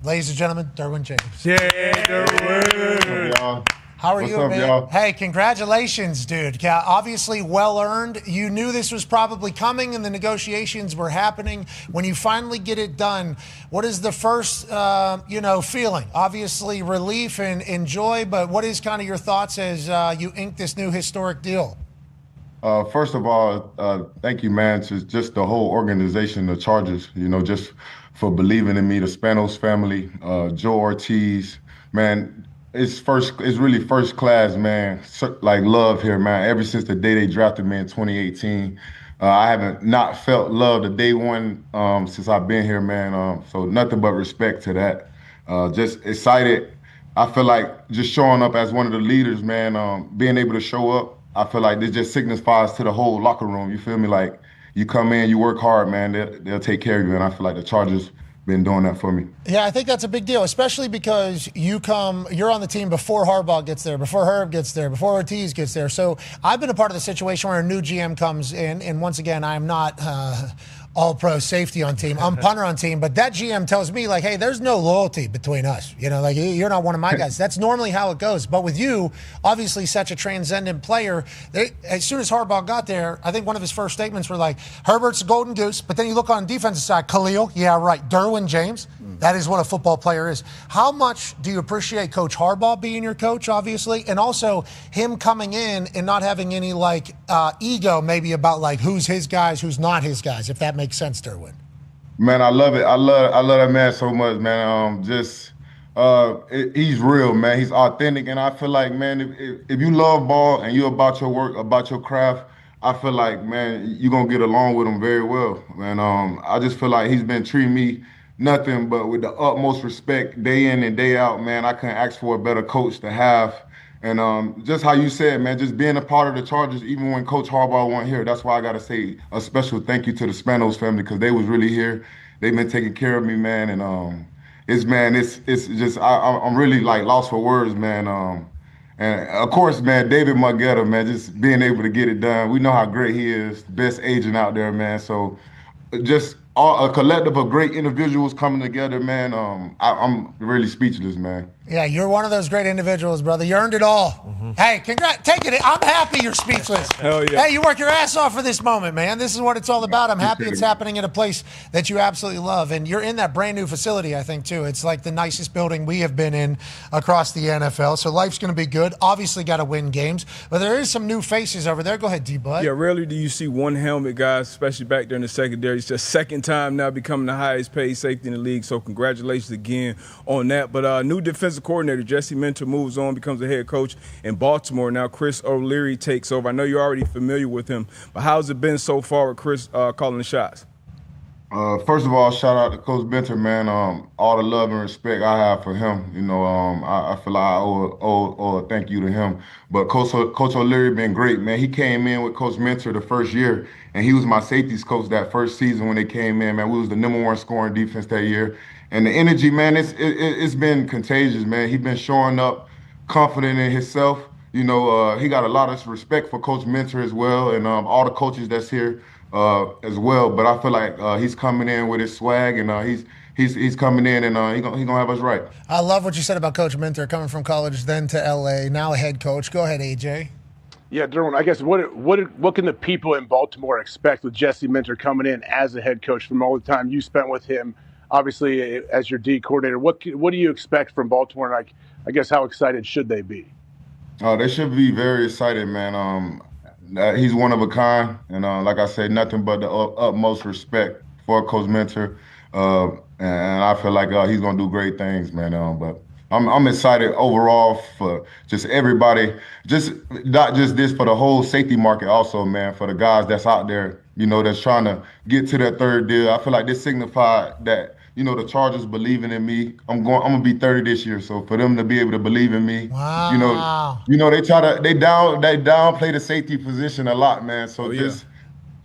Ladies and gentlemen, Derwin James. Yeah, Derwin. How are What's you, up, man? y'all? Hey, congratulations, dude. Obviously well-earned. You knew this was probably coming and the negotiations were happening. When you finally get it done, what is the first, feeling? Obviously relief and joy, but what is kind of your thoughts as you ink this new historic deal? First of all, thank you, man, to just the whole organization, the Chargers, just for believing in me, the Spanos family, Joe Ortiz, man. It's really first class, man. Love here, man. Ever since the day they drafted me in 2018, I haven't not felt love the day one since I've been here, man. So nothing but respect to that. Just excited. I feel like just showing up as one of the leaders, man. Being able to show up, I feel like this just signifies to the whole locker room. You feel me? Like you come in, you work hard, man. They'll take care of you, and I feel like the Chargers been doing that for me. Yeah, I think that's a big deal, especially because you're on the team before Harbaugh gets there, before Herb gets there, before Ortiz gets there. So I've been a part of the situation where a new GM comes in, and once again, I'm not all-pro safety on team. I'm punter on team, but that GM tells me, hey, there's no loyalty between us. You're not one of my guys. That's normally how it goes. But with you, obviously such a transcendent player, as soon as Harbaugh got there, I think one of his first statements were Herbert's a golden goose, but then you look on the defensive side, Khalil, yeah, right, Derwin James. That is what a football player is. How much do you appreciate Coach Harbaugh being your coach, obviously, and also him coming in and not having any ego maybe about who's his guys, who's not his guys, if that makes sense, Derwin? Man, I love it. I love that man so much, man. He's real, man. He's authentic, and I feel like, man, if you love ball and you're about your work, about your craft, I feel like, man, you're gonna get along with him very well. And I just feel like he's been treating me nothing but with the utmost respect, day in and day out, man. I couldn't ask for a better coach to have. And just how you said, man, just being a part of the Chargers, even when Coach Harbaugh wasn't here, that's why I got to say a special thank you to the Spanos family, because they was really here. They've been taking care of me, man. And it's just I'm really lost for words, man. And of course, man, David Mugetta, man, just being able to get it done. We know how great he is, best agent out there, man. So just a collective of great individuals coming together, man. I'm really speechless, man. Yeah, you're one of those great individuals, brother. You earned it all. Hey, congrats. Take it. I'm happy you're speechless. Hell yeah. Hey, you work your ass off for this moment, man. This is what it's all about. I'm happy it's happening in a place that you absolutely love. And you're in that brand new facility, I think, too. It's like the nicest building we have been in across the NFL. So life's going to be good. Obviously got to win games. But there is some new faces over there. Go ahead, D-Bud. Yeah, rarely do you see one helmet, guys, especially back there in the secondary. It's just second time now becoming the highest paid safety in the league. So congratulations again on that. But new defensive coordinator, Jesse Minter, moves on, becomes the head coach in Baltimore. Now Chris O'Leary takes over. I know you're already familiar with him, but how's it been so far with Chris calling the shots? First of all, shout out to Coach Minter, man. All the love and respect I have for him. I feel like I owe a thank you to him. But Coach O'Leary been great, man. He came in with Coach Minter the first year, and he was my safeties coach that first season when they came in, man. We was the #1 scoring defense that year. And the energy, man, it's been contagious, man. He's been showing up confident in himself. He got a lot of respect for Coach Minter as well, and all the coaches that's here as well. But I feel like he's coming in with his swag, and he's coming in, and he's gonna have us right. I love what you said about Coach Minter coming from college, then to LA, now a head coach. Go ahead, AJ. Yeah, Derwin, I guess what can the people in Baltimore expect with Jesse Minter coming in as a head coach from all the time you spent with him? Obviously, as your D coordinator, what do you expect from Baltimore? And I guess how excited should they be? They should be very excited, man. He's one of a kind, and like I said, nothing but the utmost respect for Coach Minter, and I feel like he's gonna do great things, man. But I'm excited overall for just everybody, just not just this, for the whole safety market also, man. For the guys that's out there, that's trying to get to that third deal. I feel like this signified that. The Chargers believing in me. I'm gonna be 30 this year, so for them to be able to believe in me, wow. they downplay the safety position a lot, man. So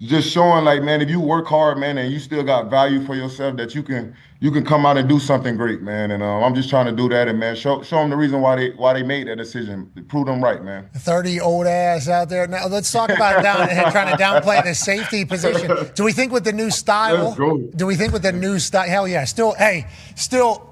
just showing, like, man, if you work hard, man, and you still got value for yourself, that you can come out and do something great, man. And I'm just trying to do that, and man, show them the reason why they made that decision. Prove them right, man. 30 old ass out there. Now let's talk about trying to downplay the safety position. Do we think with the new style? Do we think with the new style? Hell yeah. Still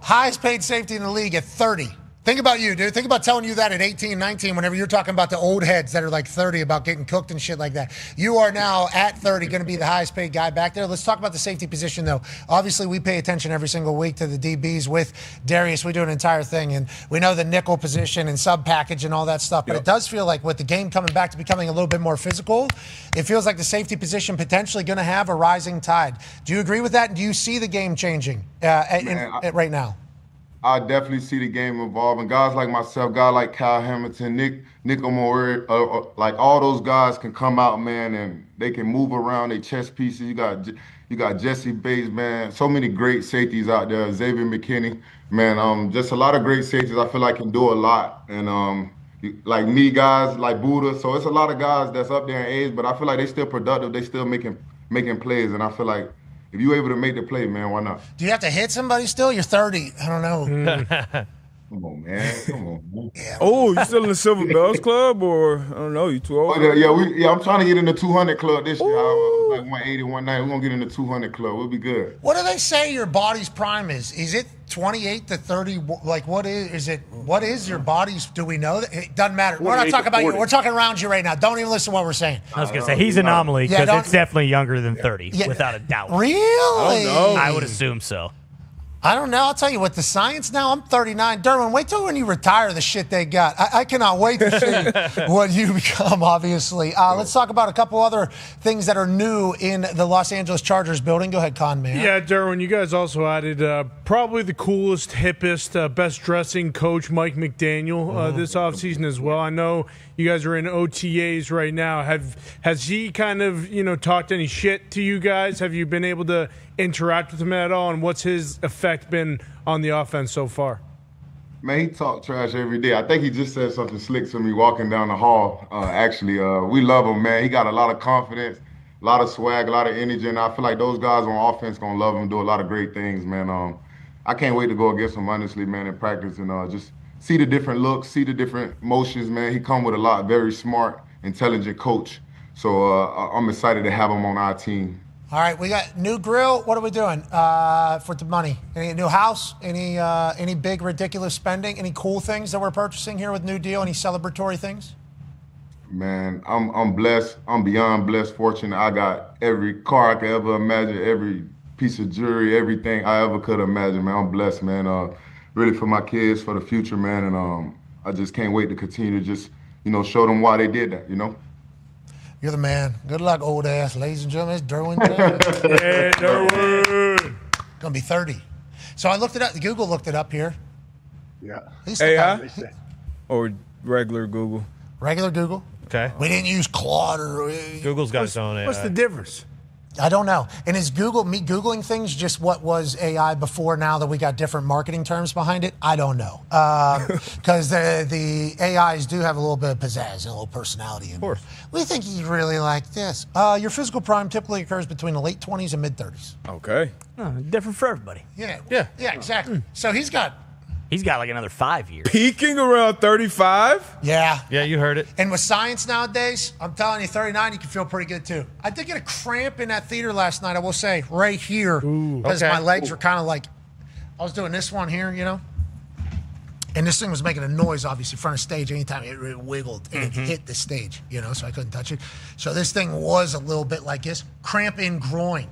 highest paid safety in the league at 30. Think about you, dude. Think about telling you that at 18, 19, whenever you're talking about the old heads that are like 30 about getting cooked and shit like that. You are now at 30 going to be the highest paid guy back there. Let's talk about the safety position, though. Obviously, we pay attention every single week to the DBs with Darius. We do an entire thing, and we know the nickel position and sub package and all that stuff. But it does feel like with the game coming back to becoming a little bit more physical, it feels like the safety position potentially going to have a rising tide. Do you agree with that? And do you see the game changing right now? I definitely see the game evolving. Guys like myself, guys like Kyle Hamilton, Nick O'More, like all those guys can come out, man, and they can move around their chest pieces. You got Jesse Bates, man. So many great safeties out there. Xavier McKinney, man. Just a lot of great safeties. I feel like can do a lot. And like me, guys like Buddha. So it's a lot of guys that's up there in age, but I feel like they still productive. They still making plays, and I feel like, if you're able to make the play, man, why not? Do you have to hit somebody still? You're 30. I don't know. Come on, man. Come on, man. Oh, you still in the Silver Bells Club, or I don't know, you too old? I'm trying to get in the 200 club this year. I was like 180, 190. We're gonna get in the 200 club. We'll be good. What do they say your body's prime is? Is it 28 to 30? Like, what is it? What is your body's? Do we know that? It doesn't matter. We're not talking about you. We're talking around you right now. Don't even listen to what we're saying. I was gonna say he's an anomaly because it's definitely younger than 30, without a doubt. Really? I would assume so. I don't know. I'll tell you what, the science now, I'm 39. Derwin, wait till when you retire the shit they got. I cannot wait to see what you become, obviously. Let's talk about a couple other things that are new in the Los Angeles Chargers building. Go ahead, Con Man. Yeah, Derwin, you guys also added probably the coolest, hippest, best dressing coach, Mike McDaniel, this offseason as well. I know you guys are in OTAs right now. Has he kind of, talked any shit to you guys? Have you been able to interact with him at all? And what's his effect been on the offense so far? Man, he talk trash every day. I think he just said something slick to me walking down the hall. We love him, man. He got a lot of confidence, a lot of swag, a lot of energy, and I feel like those guys on offense gonna love him, do a lot of great things, man. I can't wait to go against him, honestly, man, in practice and just see the different looks, see the different motions, man. He come with a lot, very smart, intelligent coach. So I'm excited to have him on our team. All right, we got new grill. What are we doing for the money? Any new house? Any big ridiculous spending? Any cool things that we're purchasing here with new deal? Any celebratory things? Man, I'm blessed. I'm beyond blessed, fortunate. I got every car I could ever imagine, every piece of jewelry, everything I ever could imagine, man. I'm blessed, man. Really for my kids, for the future, man. And I just can't wait to continue to just, show them why they did that, You're the man. Good luck, old ass. Ladies and gentlemen, it's Derwin. Hey, Derwin. Gonna be 30. So I looked it up. Google looked it up here. Yeah. AI? Or regular Google? Regular Google. Okay. We didn't use Claude or... Google's got its own AI. What's the difference? I don't know. And is me Googling things just what was AI before now that we got different marketing terms behind it? I don't know. Because the AIs do have a little bit of pizzazz and a little personality. Of course. We think he's really like this. Your physical prime typically occurs between the late 20s and mid-30s. Okay. Oh, different for everybody. Yeah, exactly. So he's got like another 5 years. Peaking around 35? Yeah. Yeah, you heard it. And with science nowadays, I'm telling you, 39, you can feel pretty good too. I did get a cramp in that theater last night, I will say, right here. Because my legs were kind of like, I was doing this one here, And this thing was making a noise, obviously, in front of stage. Anytime it wiggled and it hit the stage, so I couldn't touch it. So this thing was a little bit like this, cramp in groin.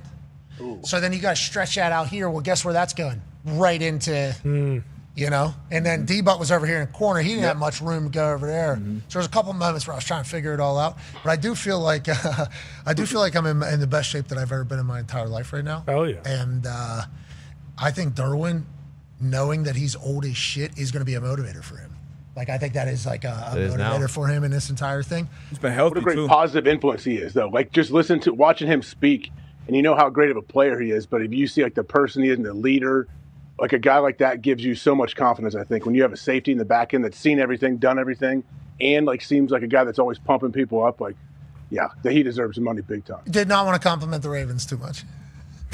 Ooh. So then you got to stretch that out here. Well, guess where that's going? Right into... And then D-Butt was over here in the corner. He didn't have much room to go over there. So there was a couple moments where I was trying to figure it all out. But I do feel like I'm in the best shape that I've ever been in my entire life right now. Oh, yeah. And I think Derwin, knowing that he's old as shit, is going to be a motivator for him. Like, I think that is like a motivator for him in this entire thing. He's been healthy, What a great positive influence he is, though. Like, just watching him speak, and you know how great of a player he is. But if you see, like, the person he is and the leader, like a guy like that gives you so much confidence, I think, when you have a safety in the back end that's seen everything, done everything, and like seems like a guy that's always pumping people up. Like, yeah, he deserves some money big time. Did not want to compliment the Ravens too much.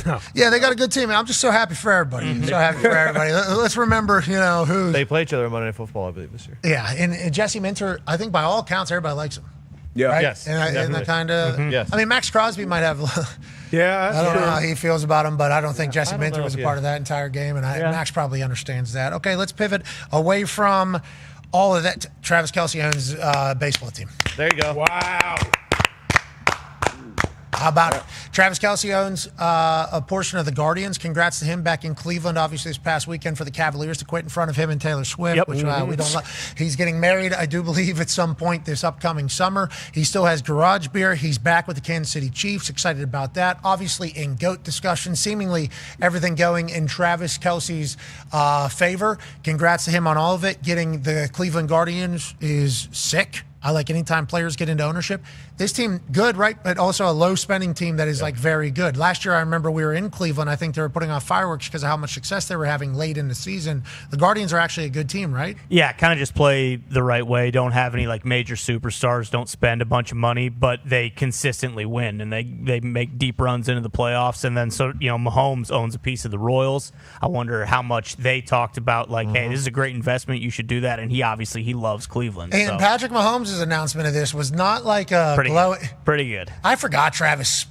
No. Yeah, they got a good team, and I'm just so happy for everybody. So happy for everybody. Let's remember, who they play each other on Monday Night Football, I believe, this year. Yeah, and Jesse Minter, I think by all accounts, everybody likes him. Yeah. Right? Yes. And the kind of, Yes. I mean, Max Crosby might have. Yeah, I don't know how he feels about him, but I don't think Jesse Minter was a yeah. part of that entire game, and Max probably understands that. Okay, let's pivot away from all of that. Travis Kelce owns baseball team. There you go. Wow. How about it? Travis Kelce owns a portion of the Guardians. Congrats to him back in Cleveland, obviously, this past weekend for the Cavaliers to quit in front of him and Taylor Swift, which we don't like. He's getting married, I do believe, at some point this upcoming summer. He still has Garage Beer. He's back with the Kansas City Chiefs. Excited about that. Obviously, in GOAT discussion, seemingly everything going in Travis Kelce's favor. Congrats to him on all of it. Getting the Cleveland Guardians is sick. I like anytime players get into ownership. This team, good, right? But also a low-spending team that is, like, very good. Last year, I remember we were in Cleveland. I think they were putting on fireworks because of how much success they were having late in the season. The Guardians are actually a good team, right? Yeah, kind of just play the right way. Don't have any, like, major superstars. Don't spend a bunch of money, but they consistently win, and they make deep runs into the playoffs. And then, Mahomes owns a piece of the Royals. I wonder how much they talked about, like, hey, this is a great investment. You should do that. And he loves Cleveland. And so. Patrick Mahomes' announcement of this was not like a Pretty good. I forgot Travis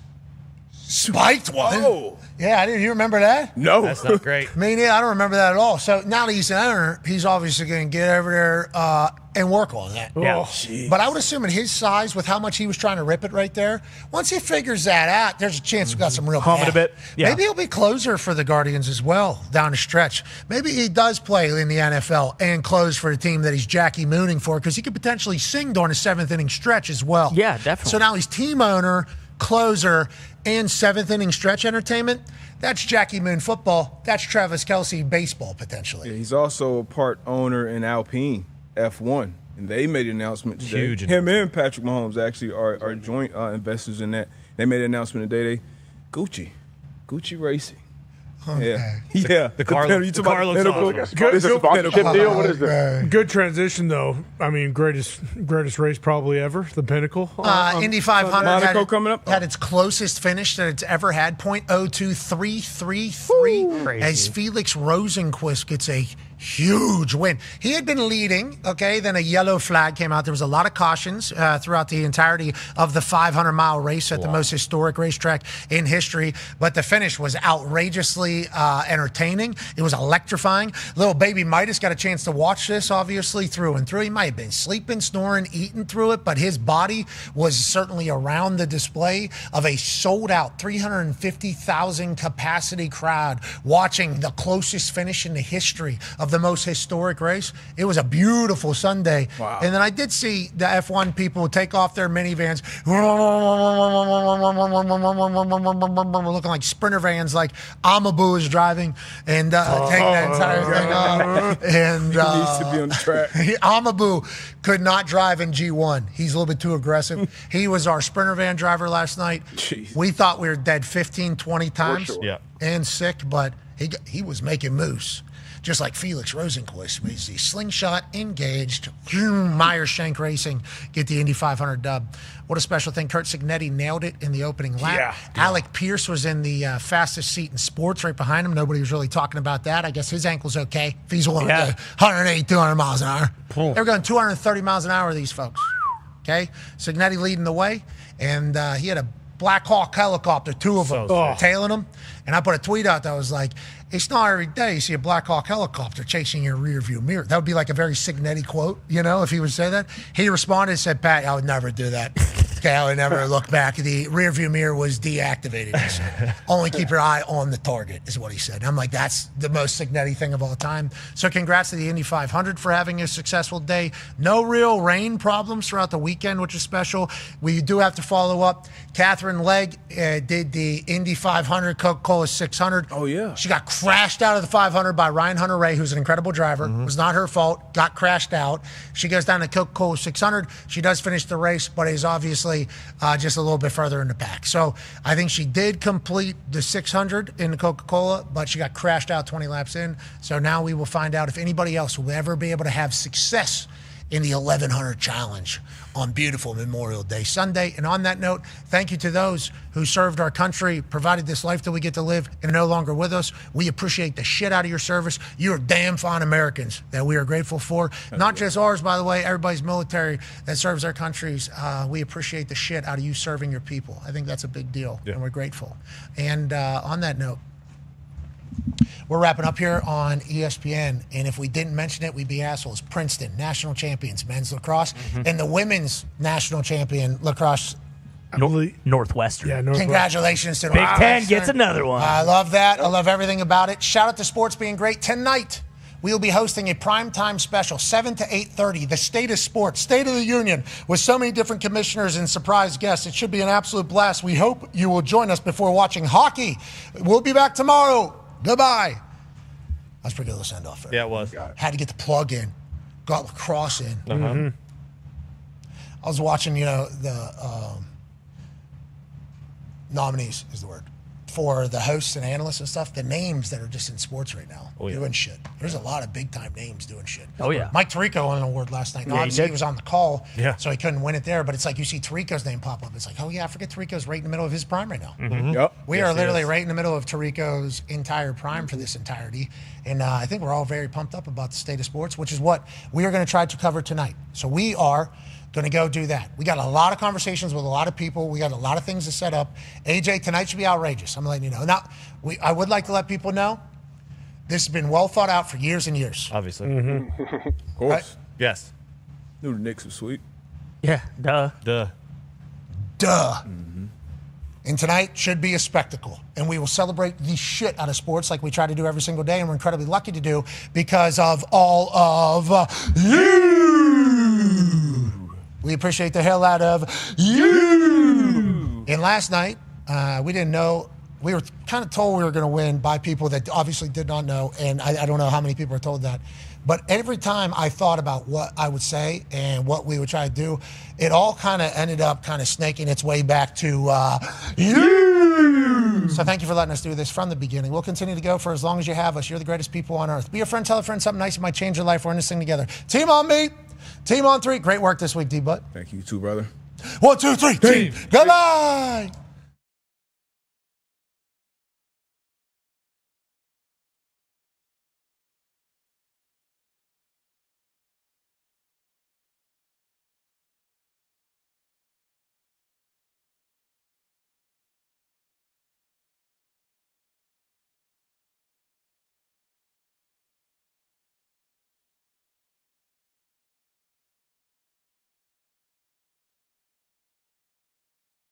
spiked one. Oh. Yeah, I didn't. You remember that? No. That's not great. Me neither. I don't remember that at all. So now that he's an owner, he's obviously going to get over there and work on that. Yeah. But I would assume at his size, with how much he was trying to rip it right there, once he figures that out, there's a chance we got some real Hum it a bit. Yeah. Maybe he'll be closer for the Guardians as well down the stretch. Maybe he does play in the NFL and close for a team that he's Jackie Mooning for, because he could potentially sing during a seventh inning stretch as well. Yeah, definitely. So now he's team owner, closer, and seventh inning stretch entertainment. That's Jackie Moon football. That's Travis Kelce baseball potentially. Yeah, he's also a part owner in Alpine F1, and they made an announcement today. Huge Him and Patrick Mahomes actually are joint investors in that. They made an announcement today. Gucci Racing. Okay. Yeah. The car looks awesome. Is it a sponsorship deal? What is this? Good transition, though. I mean, greatest race probably ever. The pinnacle. Indy 500 Monaco coming up? had its closest finish that it's ever had, .02333, as Felix Rosenqvist gets a huge win. He had been leading, okay, then a yellow flag came out. There was a lot of cautions throughout the entirety of the 500-mile race at the most historic racetrack in history, but the finish was outrageously entertaining. It was electrifying. Little baby Midas got a chance to watch this, obviously, through and through. He might have been sleeping, snoring, eating through it, but his body was certainly around the display of a sold-out 350,000 capacity crowd watching the closest finish in the history of the most historic race. It was a beautiful Sunday. Wow. And then I did see the F1 people take off their minivans, looking like sprinter vans, like Amabu is driving, and take that entire thing off. And He needs to be on the track. Amabu could not drive in G1. He's a little bit too aggressive. He was our sprinter van driver last night. Jeez. We thought we were dead 15, 20 times Yeah. and sick, but he was making moose. Just like Felix Rosenqvist, was the slingshot engaged. Meyer Shank Racing get the Indy 500 dub. What a special thing. Kurt Signetti nailed it in the opening lap. Yeah. Alec Pierce was in the fastest seat in sports right behind him. Nobody was really talking about that. I guess his ankle's okay if he's willing to go 180, 200 miles an hour. They're going 230 miles an hour, these folks. Okay? Signetti leading the way, and he had a Black Hawk helicopter, two of them, tailing him. And I put a tweet out that was like, it's not every day you see a Black Hawk helicopter chasing your rear view mirror. That would be like a very Signetti quote, if he would say that. He responded and said, Pat, I would never do that. Okay, I would never look back. The rear view mirror was deactivated. He said, only keep your eye on the target is what he said. And I'm like, that's the most Signetti thing of all time. So congrats to the Indy 500 for having a successful day. No real rain problems throughout the weekend, which is special. We do have to follow up. Catherine Legg did the Indy 500 Coca-Cola 600. Oh, yeah. She got crashed out of the 500 by Ryan Hunter-Reay, who's an incredible driver. It was not her fault. Got crashed out. She goes down to Coca-Cola 600. She does finish the race, but is obviously just a little bit further in the back. So I think she did complete the 600 in the Coca-Cola, but she got crashed out 20 laps in. So now we will find out if anybody else will ever be able to have success in the 1100 challenge on beautiful Memorial Day Sunday. And on that note, thank you to those who served our country, provided this life that we get to live, and are no longer with us. We appreciate the shit out of your service. You are damn fine Americans that we are grateful for. Not just ours, by the way, everybody's military that serves our countries. We appreciate the shit out of you serving your people. I think that's a big deal, and we're grateful. And on that note, we're wrapping up here on ESPN, and if we didn't mention it, we'd be assholes. Princeton, national champions, men's lacrosse, and the women's national champion lacrosse. Northwestern. Yeah, Northwestern. Congratulations to Big Ten gets another one. I love that. I love everything about it. Shout out to sports being great. Tonight, we will be hosting a primetime special, 7 to 8:30, the State of Sports, State of the Union, with so many different commissioners and surprise guests. It should be an absolute blast. We hope you will join us before watching hockey. We'll be back tomorrow. Goodbye. That's pretty good to send off. Yeah, it was. Had to get the plug in. Got lacrosse in. I was watching, the nominees is the word, for the hosts and analysts and stuff, the names that are just in sports right now doing shit. There's a lot of big-time names doing shit. Oh, yeah. Mike Tirico won an award last night. Now, Yeah, obviously, he he was on the call, Yeah. so he couldn't win it there, but it's like you see Tirico's name pop up. It's like, oh, yeah, I forget Tirico's right in the middle of his prime right now. Yep. We Yes, are he literally is. right in the middle of Tirico's entire prime for this entirety. And I think we're all very pumped up about the state of sports, which is what we are going to try to cover tonight. So we are Going to go do that. We got a lot of conversations with a lot of people. We got a lot of things to set up. AJ, tonight should be outrageous. I'm letting you know. Now, I would like to let people know this has been well thought out for years and years. Obviously. Of course. Right? Yes. Knew the Knicks were sweet. Yeah, duh. And tonight should be a spectacle. And we will celebrate the shit out of sports like we try to do every single day. And we're incredibly lucky to do because of all of you. We appreciate the hell out of you. And last night, we didn't know. We were kind of told we were going to win by people that obviously did not know. And I don't know how many people are told that. But every time I thought about what I would say and what we would try to do, it all kind of ended up kind of snaking its way back to you. So thank you for letting us do this from the beginning. We'll continue to go for as long as you have us. You're the greatest people on earth. Be a friend, tell a friend something nice that might change your life. We're in this thing together. Team on me. Team on three. Great work this week, D-Butt. Thank you, too, brother. 1, 2, 3. Team. Goodbye.